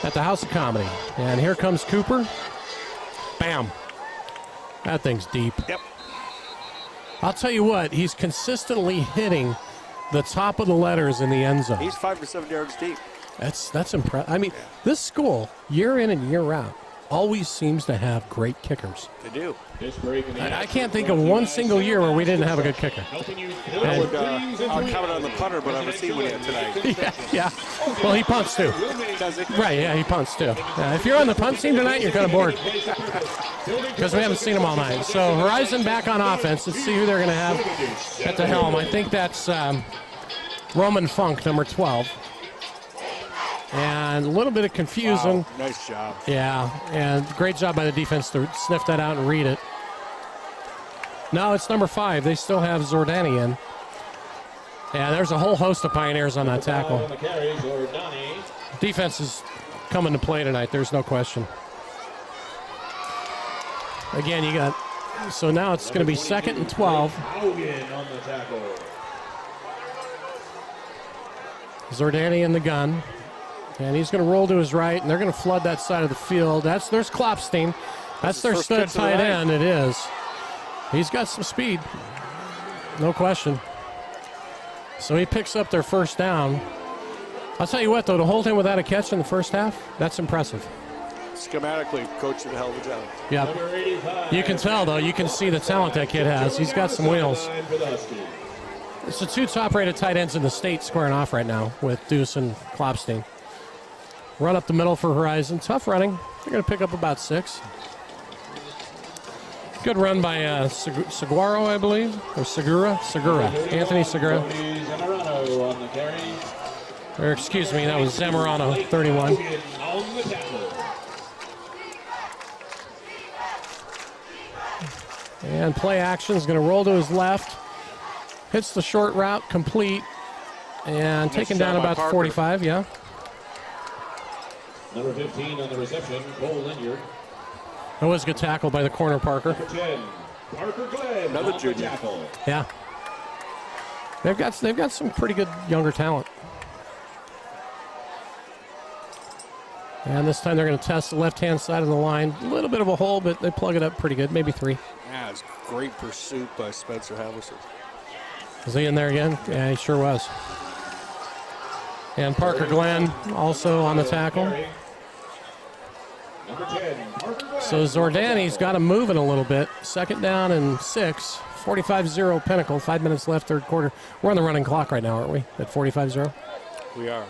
at the House of Comedy. And here comes Cooper. Bam. That thing's deep. Yep. I'll tell you what, he's consistently hitting the top of the letters in the end zone. He's 5 to 7 yards deep. That's impressive. I mean, this school, year in and year out, always seems to have great kickers. They do. I can't think of one single year where we didn't have a good kicker. I'll comment on the punter, but I've seen one yet tonight. Yeah. Well, he punts too. Does it? Right, yeah, he punts too. If you're on the punt team tonight, you're kind of bored because we haven't seen him all night. So Horizon back on offense. Let's see who they're going to have at the helm. I think that's Roman Funk, number 12. And a little bit of confusion. Wow, nice job. Yeah, and great job by the defense to sniff that out and read it. No, it's number 5. They still have Zordani in. Yeah, there's a whole host of Pioneers on that tackle. Defense is coming to play tonight. There's no question. Again, you got, so now it's going to be 2nd and 12. Zordani in the gun. And he's going to roll to his right, and they're going to flood that side of the field. There's Klopstein. That's their stud tight end. It is. He's got some speed. No question. So he picks up their first down. I'll tell you what, though, to hold him without a catch in the first half, that's impressive. Schematically, coach did a hell of a job. Yeah. You can tell, though. You can see the talent that kid has. He's got some wheels. It's the 2 top-rated tight ends in the state squaring off right now with Deuce and Klopstein. Run up the middle for Horizon. Tough running. They're going to pick up about 6. Good run by Saguaro, I believe. Or Segura. Anthony Segura. Or excuse me, that was Zamorano, 31. On the tackle. And play action is going to roll to his left. Hits the short route, complete. And taken down about 45, yeah. Number 15 on the reception, Cole Linyard. That was a good tackle by the corner, Parker. Number 10, Parker Glenn. Another on junior. the tackle. Yeah. They've got some pretty good younger talent. And this time they're going to test the left-hand side of the line. A little bit of a hole, but they plug it up pretty good, maybe 3. Yeah, it's great pursuit by Spencer Halverson. Is he in there again? Yeah, he sure was. And Parker Glenn also on the tackle. Number 10, Parker Glenn. So Zordani's got him moving a little bit. 2nd down and 6. 45-0 Pinnacle. 5 minutes left, 3rd quarter. We're on the running clock right now, aren't we? At 45-0? We are.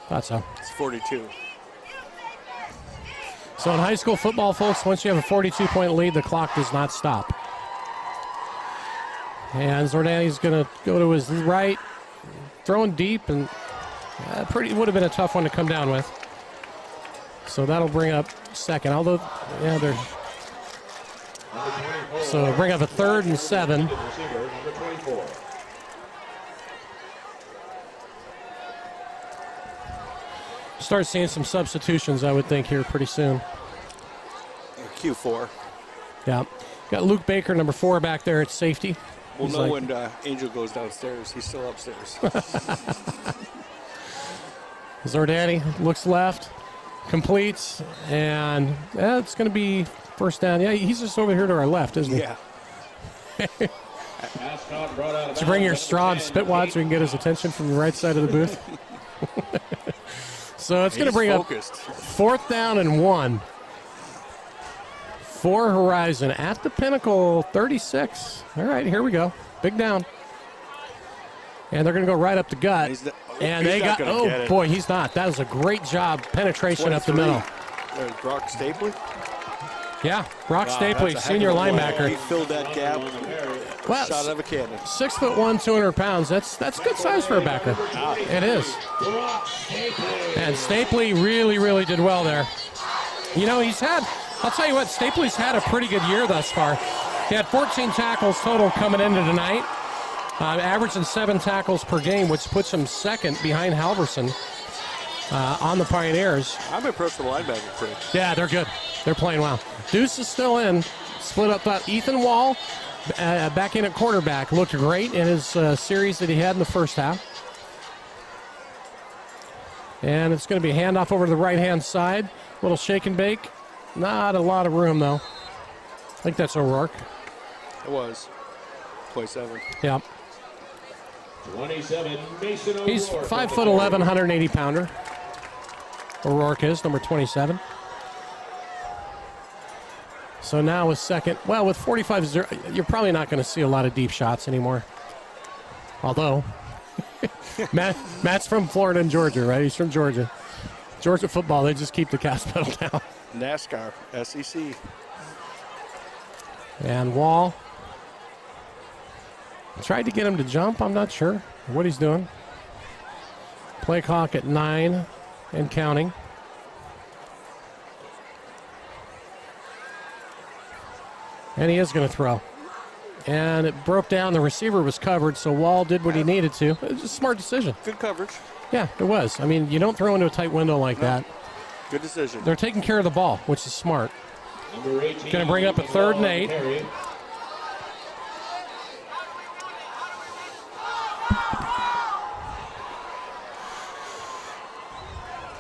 Thought so. It's 42. So in high school football, folks, once you have a 42-point lead, the clock does not stop. And Zordani's going to go to his right, throwing deep, and would have been a tough one to come down with. So that'll bring up 2nd. Although, yeah, they're so bring up a 3rd and 7. Receiver, number 24. Start seeing some substitutions, I would think, here pretty soon. Q4. Yeah. Got Luke Baker, number 4, back there at safety. We'll He's know like- when Angel goes downstairs. He's still upstairs. Zordani looks left, completes, and it's going to be 1st down. Yeah, he's just over here to our left, isn't he? Yeah. Mascot brought out of Did you bring your bounds. straw and spit wad so we can get his attention from the right side of the booth? So it's going to bring focused. up 4th down and 1 for Horizon at the Pinnacle 36. All right, here we go. Big down. And they're going to go right up the gut. And they got, oh boy, he's not. That was a great job. Penetration up the middle. Brock Stapley? Yeah, Brock Stapley, That's a senior heck of a play. linebacker. He filled that gap. Well, Shot out of a cannon. 6'1", 200 pounds. That's good size for a backer. It is. And Stapley really did well there. You know, I'll tell you what, Stapley's had a pretty good year thus far. He had 14 tackles total coming into tonight, averaging 7 tackles per game, which puts him 2nd behind Halverson on the Pioneers. I'm impressed with the linebacker crew. Yeah, they're good. They're playing well. Deuce is still in. Split up that Ethan Wall back in at quarterback. Looked great in his series that he had in the first half. And it's going to be a handoff over to the right-hand side. Little shake and bake. Not a lot of room, though. I think that's O'Rourke. It was. Play 7. Yep. 27, Mason O'Rourke. He's 5'11", 180-pounder. O'Rourke is, number 27. So now with 2nd, well, with 45-0, you're probably not going to see a lot of deep shots anymore. Although, Matt's from Florida and Georgia, right? He's from Georgia. Georgia football, they just keep the gas pedal down. NASCAR, SEC. And Wall tried to get him to jump. I'm not sure what he's doing. Play clock at 9 and counting. And he is going to throw. And it broke down. The receiver was covered, so Wall did what he needed to. It was a smart decision. Good coverage. Yeah, it was. I mean, you don't throw into a tight window like that. Good decision. They're taking care of the ball, which is smart. Number 18, Going to bring up a 3rd and 8. carry.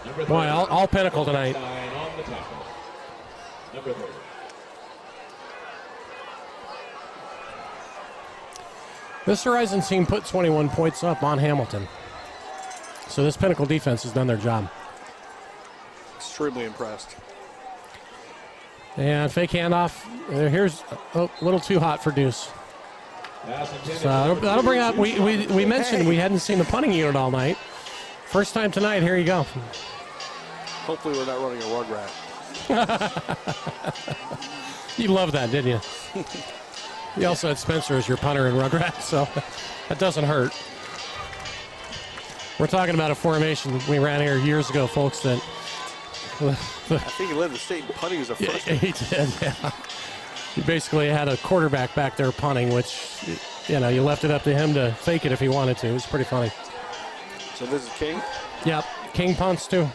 Number Boy, 30, all Pinnacle tonight. on the tackle. Number 30. This Horizon team put 21 points up on Hamilton. So this Pinnacle defense has done their job. Extremely impressed. And fake handoff. Here's a little too hot for Deuce. Pass intended So for that'll bring up, number we mentioned we hadn't seen the punting unit all night. First time tonight, here you go. Hopefully we're not running a rug rat. You loved that, didn't you? You also had Spencer as your punter in Rugrat, so that doesn't hurt. We're talking about a formation we ran here years ago, folks, that I think he led the state in punting as a freshman. he did, yeah. He basically had a quarterback back there punting, which, you left it up to him to fake it if he wanted to. It was pretty funny. So this is King? Yep, King punts, too.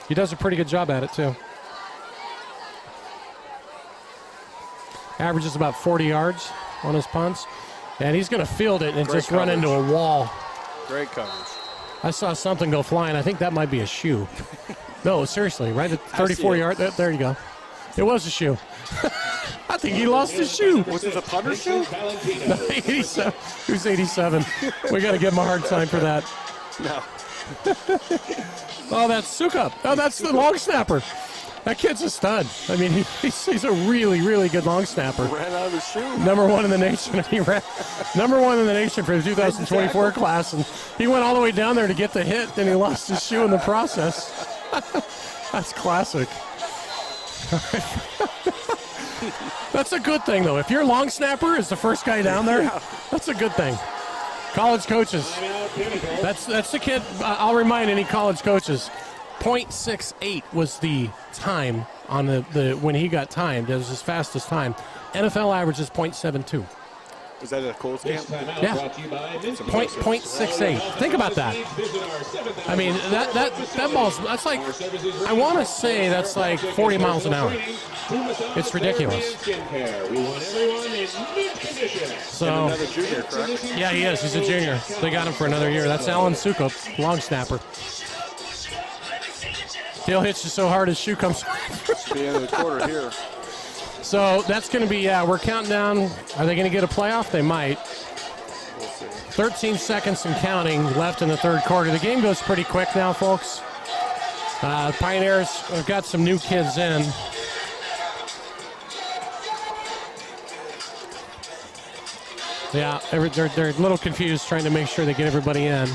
He does a pretty good job at it, too. Averages about 40 yards on his punts. And he's going to field it and just run into a wall. Great coverage. I saw something go flying. I think that might be a shoe. No, seriously, right at 34 yards. There you go. It was a shoe. I think he lost his shoe. Was it a punter shoe? No, 87. Who's 87? We got to give him a hard time for that. No. Oh, that's Sukup. Oh, that's the long snapper. That kid's a stud. I mean, he's a really, really good long snapper. Ran out of his shoe. Number 1 in the nation. He ran number 1 in the nation for the 2024 class, and he went all the way down there to get the hit, and he lost his shoe in the process. That's classic. That's a good thing, though. If your long snapper is the first guy down there, that's a good thing. College coaches. That's the kid. I'll remind any college coaches. 0.68 was the time on the when he got timed. It was his fastest time. NFL average is 0.72. Was that at a Coles camp? Yeah. 0.68. Think about that. I mean, that ball's, that's like, I want to say that's like 40 miles an hour. It's ridiculous. So, another junior, correct? Yeah, he is. He's a junior. They got him for another year. That's Alan Sukup, long snapper. He'll hit you so hard his shoe comes It's the end of the quarter here. So that's going to be, we're counting down. Are they going to get a playoff? They might. We'll see. 13 seconds and counting left in the third quarter. The game goes pretty quick now, folks. Pioneers have got some new kids in. Yeah, they're a little confused trying to make sure they get everybody in.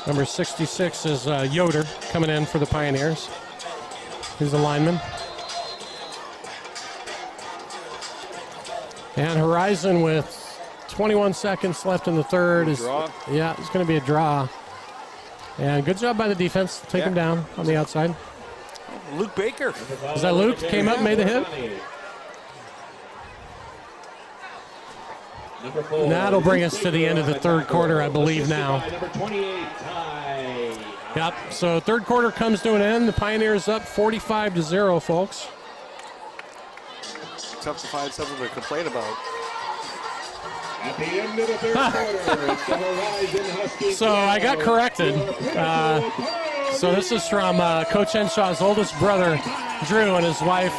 Number 66 is Yoder coming in for the Pioneers. He's the lineman. And Horizon with 21 seconds left in the third. Yeah, it's going to be a draw. And good job by the defense. Take him down on the outside. Luke Baker. Is that Luke? Came up, made the hit? And that'll bring us to the end of the third quarter, I believe, now. Yep, so third quarter comes to an end. The Pioneers up 45-0, folks. Tough to find something to complain about. At the end of the third quarter, it's the Horizon Huskies. So I got corrected. So this is from Coach Henshaw's oldest brother, Drew, and his wife,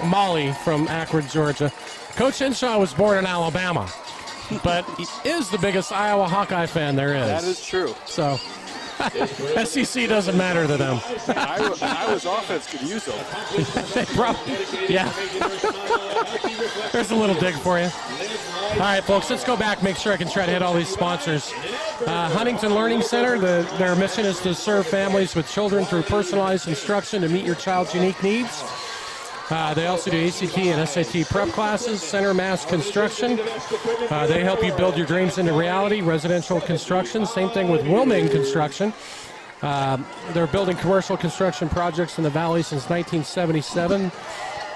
Molly, from Akron, Georgia. Coach Henshaw was born in Alabama, but he is the biggest Iowa Hawkeye fan there is. That is true. So SEC doesn't matter to them. Iowa's offense could use them. Yeah. There's a little dig for you. All right, folks, let's go back, make sure I can try to hit all these sponsors. Huntington Learning Center, their mission is to serve families with children through personalized instruction to meet your child's unique needs. They also do ACT and SAT prep classes. Center Mass Construction. They help you build your dreams into reality. Residential construction. Same thing with Wilming Construction. They're building commercial construction projects in the Valley since 1977.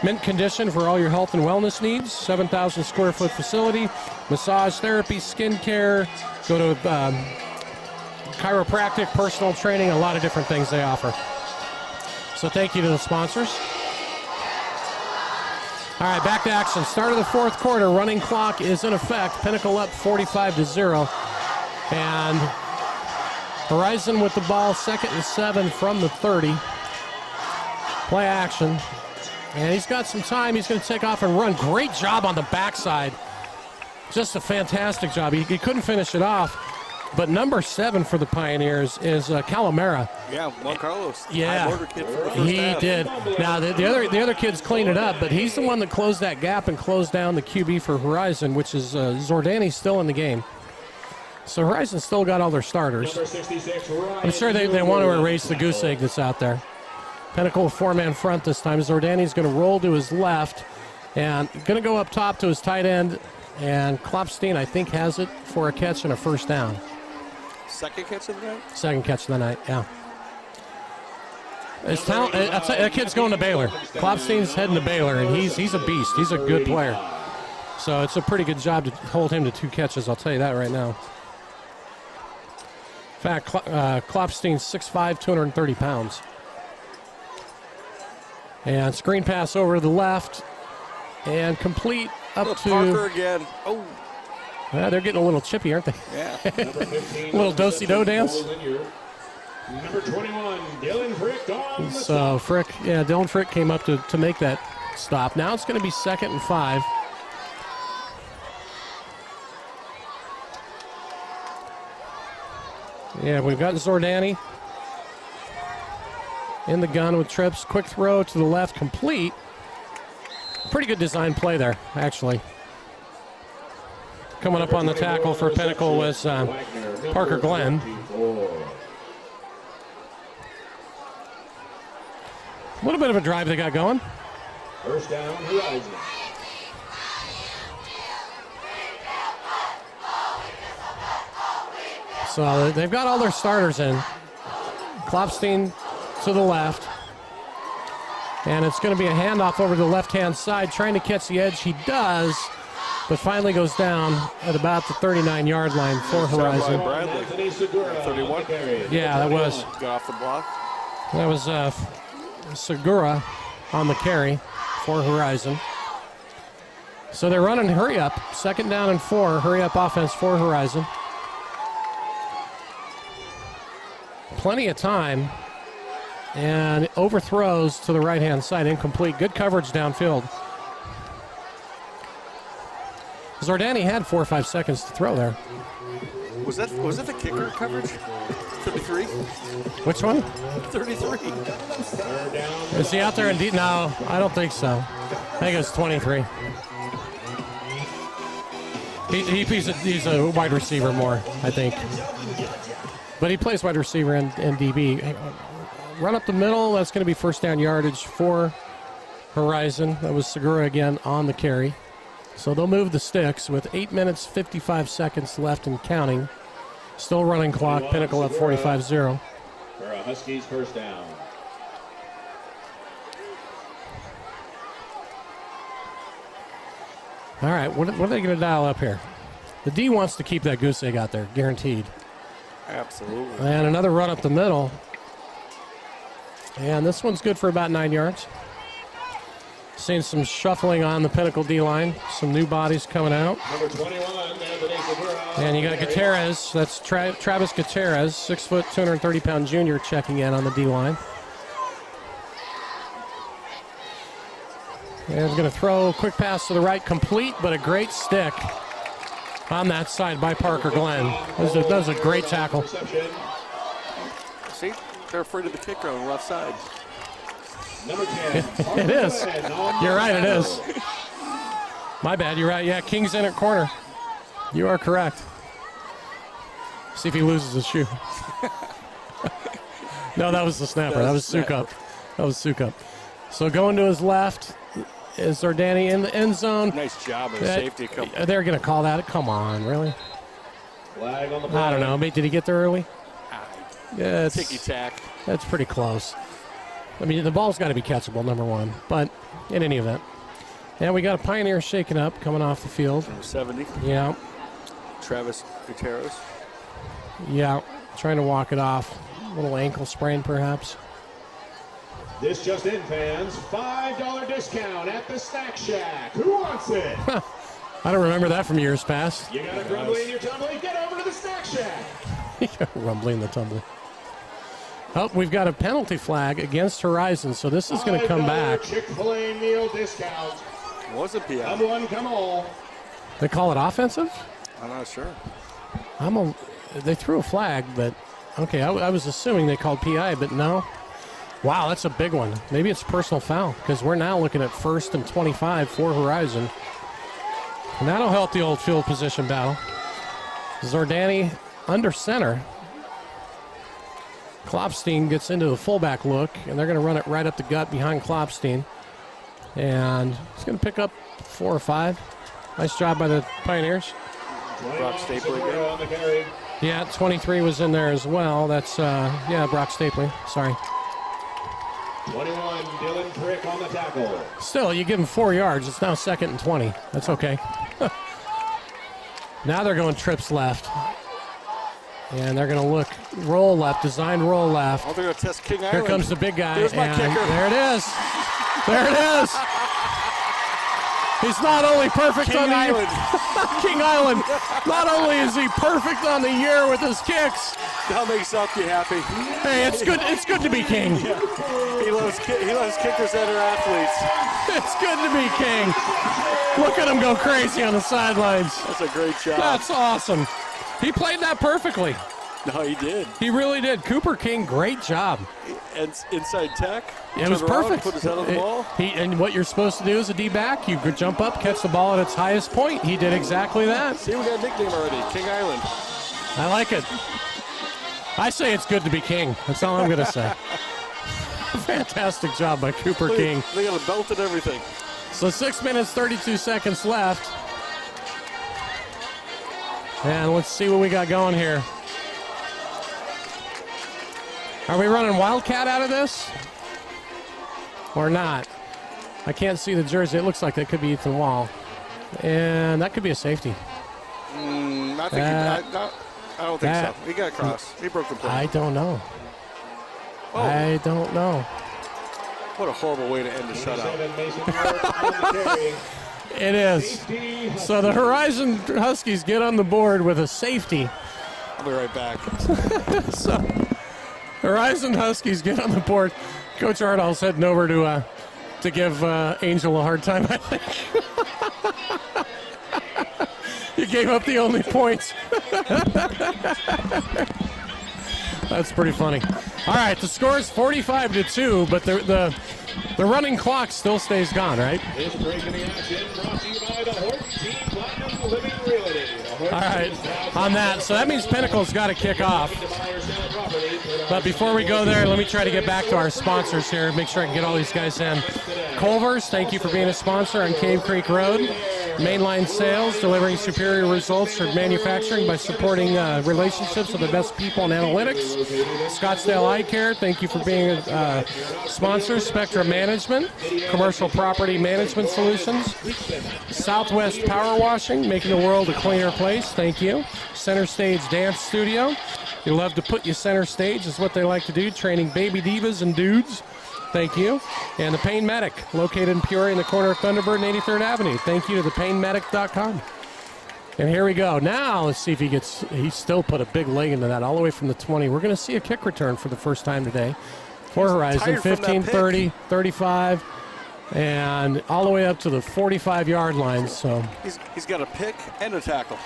Mint condition for all your health and wellness needs. 7,000 square foot facility. Massage therapy, skin care. Go to chiropractic, personal training, a lot of different things they offer. So thank you to the sponsors. All right, back to action. Start of the fourth quarter. Running clock is in effect. Pinnacle up 45-0. And Horizon with the ball, 2nd and 7 from the 30. Play action. And he's got some time. He's going to take off and run. Great job on the backside. Just a fantastic job. He couldn't finish it off. But number 7 for the Pioneers is Calamera. Yeah, Juan Carlos. Yeah, kid for the first he half. did. Now, the other kids cleaned it up, but he's the one that closed that gap and closed down the QB for Horizon, which is Zordani's still in the game. So Horizon still got all their starters. I'm sure they want to erase the goose egg that's out there. Pinnacle 4-man front this time. Zordani's going to roll to his left and going to go up top to his tight end. And Klopstein, I think, has it for a catch and a first down. Second catch of the night? Second catch of the night, yeah. His talent, that kid's going to Baylor. Klopstein's heading to Baylor, and he's a beast. He's a good player. So it's a pretty good job to hold him to 2 catches, I'll tell you that right now. In fact, Klopstein's 6'5", 230 pounds. And screen pass over to the left, and complete up to Parker again. Oh. Well, they're getting a little chippy, aren't they? Yeah. A little do-si-do dance. Number 21, Dylan Frick on the So Dylan Frick came up to make that stop. Now it's going to be 2nd and 5. Yeah, we've got Zordani in the gun with trips. Quick throw to the left, complete. Pretty good design play there, actually. Coming up on the tackle for Pinnacle was Parker Glenn. A little bit of a drive they got going. First down, Horizon. So they've got all their starters in. Klopstein to the left. And it's going to be a handoff over to the left-hand side, trying to catch the edge. He does, but finally goes down at about the 39-yard line for Horizon. Bradley. 31. Yeah, that was. Got off the block. That was Segura on the carry for Horizon. So they're running hurry up. 2nd down and 4. Hurry up offense for Horizon. Plenty of time. And overthrows to the right-hand side. Incomplete. Good coverage downfield. Zordani had 4 or 5 seconds to throw there. Was that the kicker coverage? 33? Which one? 33. Is he out there indeed? No, I don't think so. I think it was 23. He's a wide receiver more, I think. But he plays wide receiver and DB. Run up the middle. That's going to be first down yardage for Horizon. That was Segura again on the carry. So they'll move the sticks with 8 minutes, 55 seconds left and counting. Still running clock. Pinnacle at 45-0. For a Huskies first down. All right, what are they going to dial up here? The D wants to keep that goose egg out there, guaranteed. Absolutely. And another run up the middle. And this one's good for about 9 yards. Seeing some shuffling on the Pinnacle D-line. Some new bodies coming out. Number 21, and you got Gutierrez. That's Travis Gutierrez, 6 foot, 230-pound junior checking in on the D-line. And he's going to throw a quick pass to the right, complete, but a great stick on that side by Parker Glenn. That was a great tackle. See, they're afraid of the kicker on the left side. Number 10. It is. You're right, it is. My bad, you're right. Yeah, King's in at corner. You are correct. See if he loses his shoe. No, that was the snapper. That was Sukup. That was Sukup. So going to his left is Zordani in the end zone. Nice job of safety. They're going to call that. Come on, really? Flag on the play. I don't know. Did he get there early? Yeah, ticky-tack. That's pretty close. I mean, the ball's got to be catchable, number one. But in any event. And we got a Pioneer shaking up coming off the field. 70. Yeah. Travis Gutierrez. Yeah, trying to walk it off. A little ankle sprain, perhaps. This just in, fans. $5 discount at the Snack Shack. Who wants it? I don't remember that from years past. You got a grumbly in your tumbly? Get over to the Snack Shack. Rumbling the tumbly. Oh, we've got a penalty flag against Horizon, so this is going to come back. Chick-fil-A meal discount. Was it PI? Come one, come all. They call it offensive? I'm not sure. They threw a flag, but okay, I was assuming they called PI, but no. Wow, that's a big one. Maybe it's personal foul, because we're now looking at 1st and 25 for Horizon. And that'll help the old field position battle. Zordani under center. Klopstein gets into the fullback look, and they're going to run it right up the gut behind Klopstein. And he's going to pick up 4 or 5. Nice job by the Pioneers. Brock Stapler again. Yeah, 23 was in there as well. That's, yeah, Brock Stapler. Sorry. 21, Dylan Crick on the tackle. Still, you give him 4 yards. It's now 2nd and 20. That's okay. Now they're going trips left. And they're going to look roll left, designed roll left. Oh, they're going to test King Island. Here comes the big guy. There's my kicker. There it is. There it is. He's not only perfect on the Island. King Island. Not only is he perfect on the year with his kicks. That makes Selke happy. Hey, it's good. It's good to be king. Yeah. He loves kickers that are athletes. It's good to be king. Look at him go crazy on the sidelines. That's a great job. That's awesome. He played that perfectly. No, he did. He really did. Cooper King, great job. And inside tech. It was perfect. Put his head on the ball. And what you're supposed to do as a D-back, you could jump up, catch the ball at its highest point. He did exactly that. See, we got a nickname already, King Island. I like it. I say it's good to be king. That's all I'm going to say. Fantastic job by Cooper King. They got a belt and everything. So 6 minutes, 32 seconds left. And let's see what we got going here. Are we running Wildcat out of this? Or not? I can't see the jersey. It looks like that could be Ethan Wall. And that could be a safety. I don't think so. He got across. He broke the play. I don't know. Oh. I don't know. What a horrible way to end the shutout. It is. So the Horizon Huskies get on the board with a safety. I'll be right back. So Horizon Huskies get on the board. Coach Ardall's heading over to give Angel a hard time, I think. You gave up the only points. That's pretty funny. All right, the score is 45-2, but the running clock still stays gone, right? This break in the action brought to you by the Horton Team Platinum Living Realty. All right, on that. So that means Pinnacle's got to kick off. But before we go there, let me try to get back to our sponsors here. Make sure I can get all these guys in. Culver's, thank you for being a sponsor on Cave Creek Road. Mainline Sales, delivering superior results for manufacturing by supporting relationships with the best people in analytics. Scottsdale Eye Care, thank you for being a sponsor. Spectrum Management, commercial property management solutions. Southwest Power Washing, making the world a cleaner place, thank you. Center Stage Dance Studio, they love to put you center stage, is what they like to do, training baby divas and dudes. Thank you. And the Pain Medic, located in Peoria in the corner of Thunderbird and 83rd Avenue. Thank you to thepainmedic.com. And here we go. Now let's see if he still put a big leg into that all the way from the 20. We're going to see a kick return for the first time today for Horizon. 15, 30, 35, and all the way up to the 45-yard line. So he's got a pick and a tackle.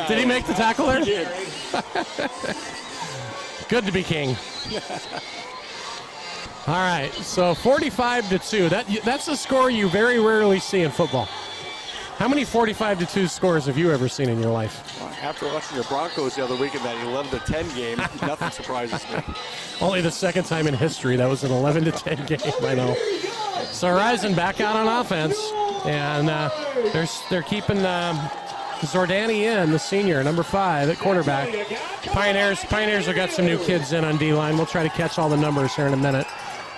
Did he make the tackle there? He did. Good to be king. All right, so 45-2. That's a score you very rarely see in football. How many 45-2 scores have you ever seen in your life? Well, after watching your Broncos the other week in that 11-10 game, nothing surprises me. Only the second time in history that was an 11-10 game, I know. So Horizon back out on offense, and they're keeping Zordani in, the senior, number 5 at quarterback. Pioneers have got some new kids in on D-line. We'll try to catch all the numbers here in a minute.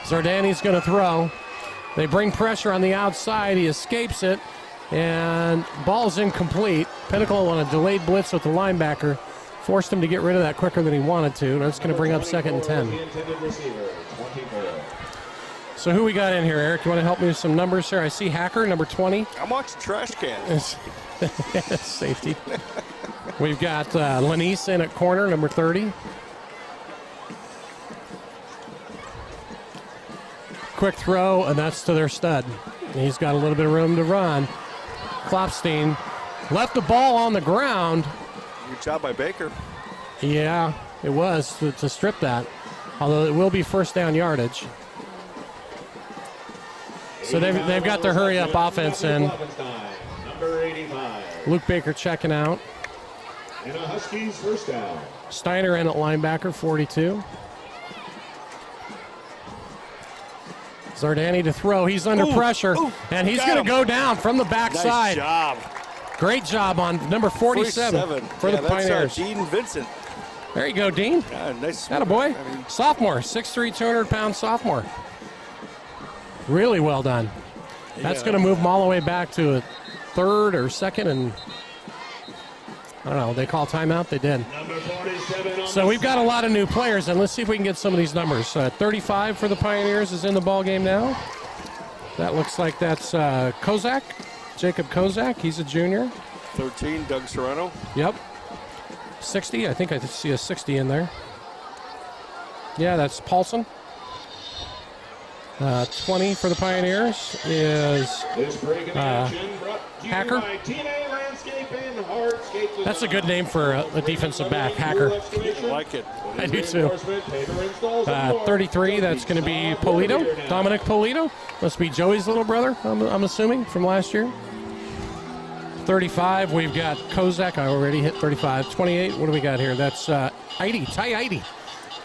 Zordani's going to throw. They bring pressure on the outside. He escapes it, and ball's incomplete. Pinnacle on a delayed blitz with the linebacker. Forced him to get rid of that quicker than he wanted to. That's going to bring up 2nd and 10. So who we got in here, Eric? You want to help me with some numbers here? I see Hacker, number 20. I'm watching trash cans. Safety. We've got Lanise in at corner, number 30. Quick throw, and that's to their stud. He's got a little bit of room to run. Klopstein left the ball on the ground. Good job by Baker. Yeah, it was to strip that. Although it will be first down yardage. So they've got their hurry-up offense in. Luke Baker checking out. And a Huskies first down. Steiner in at linebacker, 42. Zordani to throw. He's under pressure, and he's going to go down from the backside. Nice job. Great job on number 47 for the Pioneers. Dean Vincent. There you go, Dean. Yeah, nice. Attaboy. Sophomore, 6'3", 200-pound sophomore. Really well done. That's going to move them all the way back to a third or second, and I don't know. They call timeout? They did. So we've got a lot of new players, and let's see if we can get some of these numbers. 35 for the Pioneers is in the ball game now. That looks like that's Kozak, Jacob Kozak. He's a junior. 13, Doug Serrano. Yep. 60, I think I see a 60 in there. Yeah, that's Paulson. 20 for the Pioneers is Hacker. That's a good name for a defensive back, Hacker. I like it. I do too. 33, that's going to be Polito, Dominic Polito. Must be Joey's little brother, I'm assuming, from last year. 35, we've got Kozak. I already hit 35. 28, what do we got here? That's Ty Eide.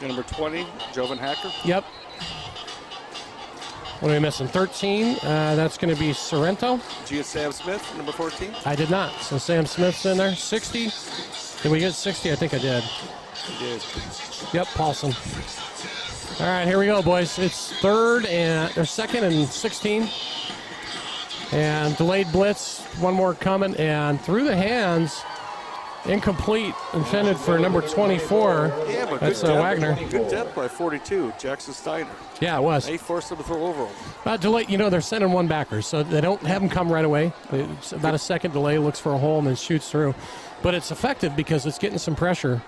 Number 20, Jovan Hacker. Yep. What are we missing? 13, that's going to be Sorrento. Did you get Sam Smith, number 14? I did not. So Sam Smith's in there. 60. Did we get 60? I think I did. You did. Yep, Paulson. All right, here we go, boys. It's second and 16. And delayed blitz, one more coming, and through the hands, incomplete, intended for number 24. Yeah, but that's good depth, Wagner. Good depth by 42, Jackson Steiner. Yeah, it was. They forced him to throw over him. Delay, they're sending one backer, so they don't have him come right away. It's about a second delay, looks for a hole, and then shoots through. But it's effective because it's getting some pressure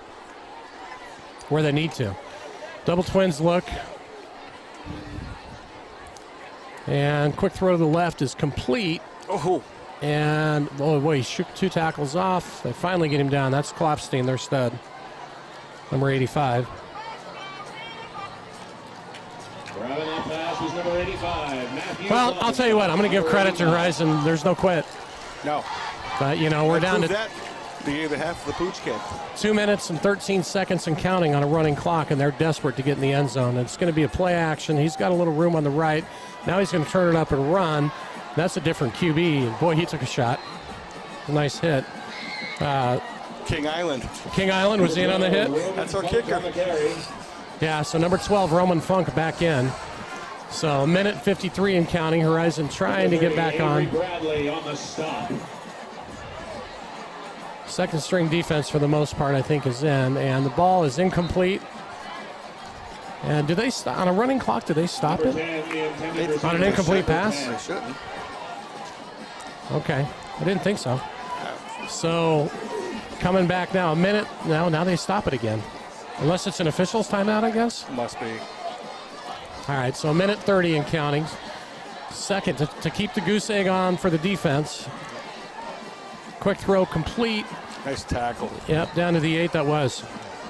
where they need to. Double twins look. And quick throw to the left is complete. Oh. And, oh boy, he shook 2 tackles off. They finally get him down. That's Klopstein, their stud. Number 85. Grabbing that pass was number 85. Well, I'll tell you what, I'm going to give credit to Horizon. There's no quit. No. But, we're down to that beginning of the half of the Pooch Camp. 2 minutes and 13 seconds and counting on a running clock, and they're desperate to get in the end zone. It's going to be a play action. He's got a little room on the right. Now he's going to turn it up and run. That's a different QB. And boy, he took a shot. A nice hit. King Island. King Island was in on the hit. That's our kicker. Yeah, so number 12, Roman Funk, back in. So a minute 53 and counting. Horizon trying to get back on. Second string defense for the most part, I think, is in. And the ball is incomplete. And do they stop on a running clock? Do they stop it on an incomplete pass? They shouldn't. Okay, I didn't think so. So coming back now, a minute. Now they stop it again, unless it's an official's timeout, I guess. Must be. All right, so a minute 30 and counting. Second to keep the goose egg on for the defense. Quick throw complete. Nice tackle. Yep, down to the 8. That was.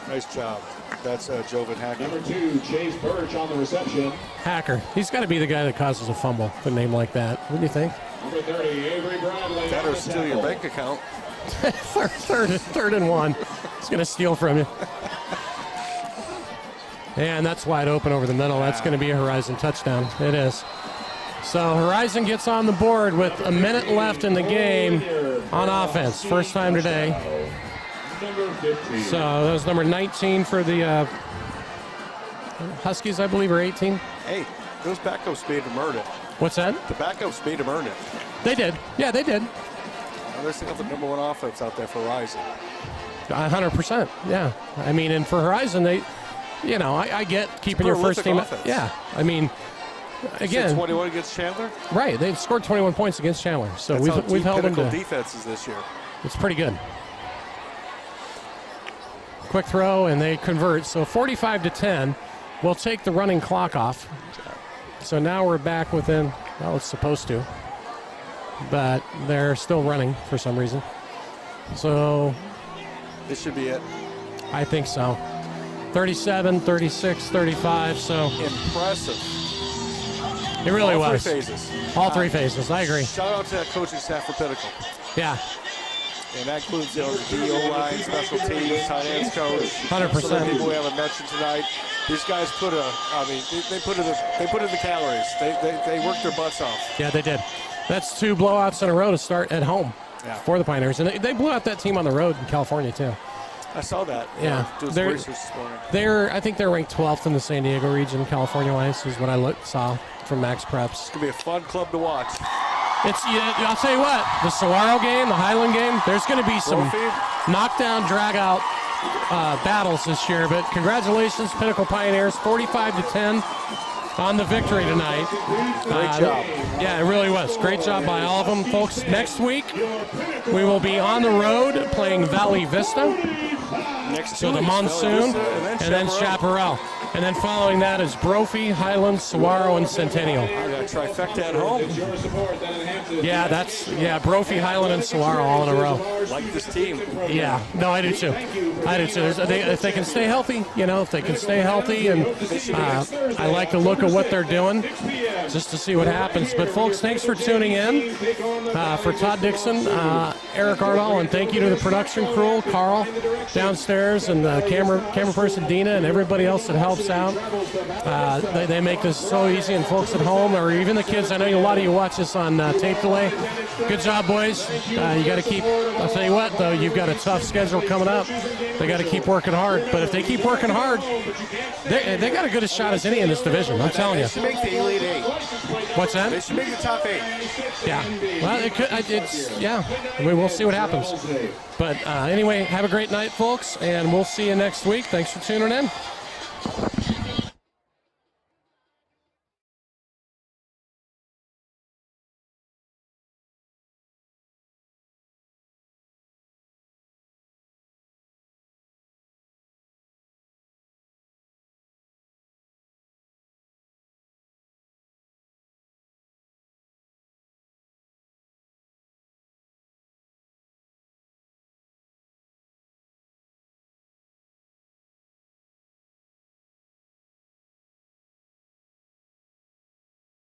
Nice job. That's Jovan Hacker. Number 2, Chase Birch on the reception. Hacker. He's got to be the guy that causes a fumble with a name like that. Wouldn't you think? Number 30, Avery Bradley. That or steal your bank account. third and 1. He's going to steal from you. And that's wide open over the middle. That's going to be a Horizon touchdown. It is. So Horizon gets on the board with a minute left in the game on offense. First time today. So that was number 19 for the Huskies, I believe, or 18. Hey, those backups made him earn it. What's that? The backups made him earn it. They did. Yeah, they did. They're still the number 1 offense out there for Horizon. 100%. Yeah. I mean, and for Horizon, they, I get keeping your first team. Offense. Yeah. I mean, again, 21 against Chandler. Right. They've scored 21 points against Chandler. So that's we've held them to defenses this year. It's pretty good. Quick throw, and they convert. So 45-10. We'll take the running clock off. So now we're back within, well, it's supposed to. But they're still running for some reason. So this should be it. I think so. 37, 36, 35. So impressive. It really All was. 3 phases. All 3 phases. I agree. Shout out to that coaching staff for Pinnacle. Yeah. And that includes the O-line, special teams, tight ends coach. 100%. Some of the people we haven't mentioned tonight. These guys they put in the calories. They worked their butts off. Yeah, they did. That's 2 blowouts in a row to start at home. for the Pioneers. And they blew out that team on the road in California, too. I saw that. Yeah. Doing some research this morning. I think they're ranked 12th in the San Diego region, California-wise, is what I saw from Max Preps. It's going to be a fun club to watch. I'll tell you what, the Saguaro game, the Highland game, there's going to be some knockdown, drag-out battles this year. But congratulations, Pinnacle Pioneers, 45-10 on the victory tonight. Great job. Yeah, it really was. Great job by all of them. Folks, next week we will be on the road playing Valley Vista. So the Monsoon, and then Chaparral. And then following that is Brophy, Highlands, Saguaro, and Centennial. I got a trifecta at home. Yeah, Brophy, Highland, and Saguaro all in a row. Like this team. Yeah, no, I do too. If they can stay healthy, if they can stay healthy, and I like the look of what they're doing, just to see what happens. But folks, thanks for tuning in. For Todd Dixon, Eric Ardall, and thank you to the production crew, Carl downstairs, and the camera person Dina, and everybody else that helps out. They make this so easy, and folks at home, or even the kids, I know a lot of you watch this on tape delay. Good job, boys. You got to keep, I'll tell you what, though, you've got a tough schedule coming up. They got to keep working hard, but if they keep working hard, they got a good a shot as any in this division, I'm telling you. They should make the Elite Eight. What's that? They should make the top 8. Yeah. Well, we'll see what happens. But anyway, have a great night, folks, and we'll see you next week. Thanks for tuning in.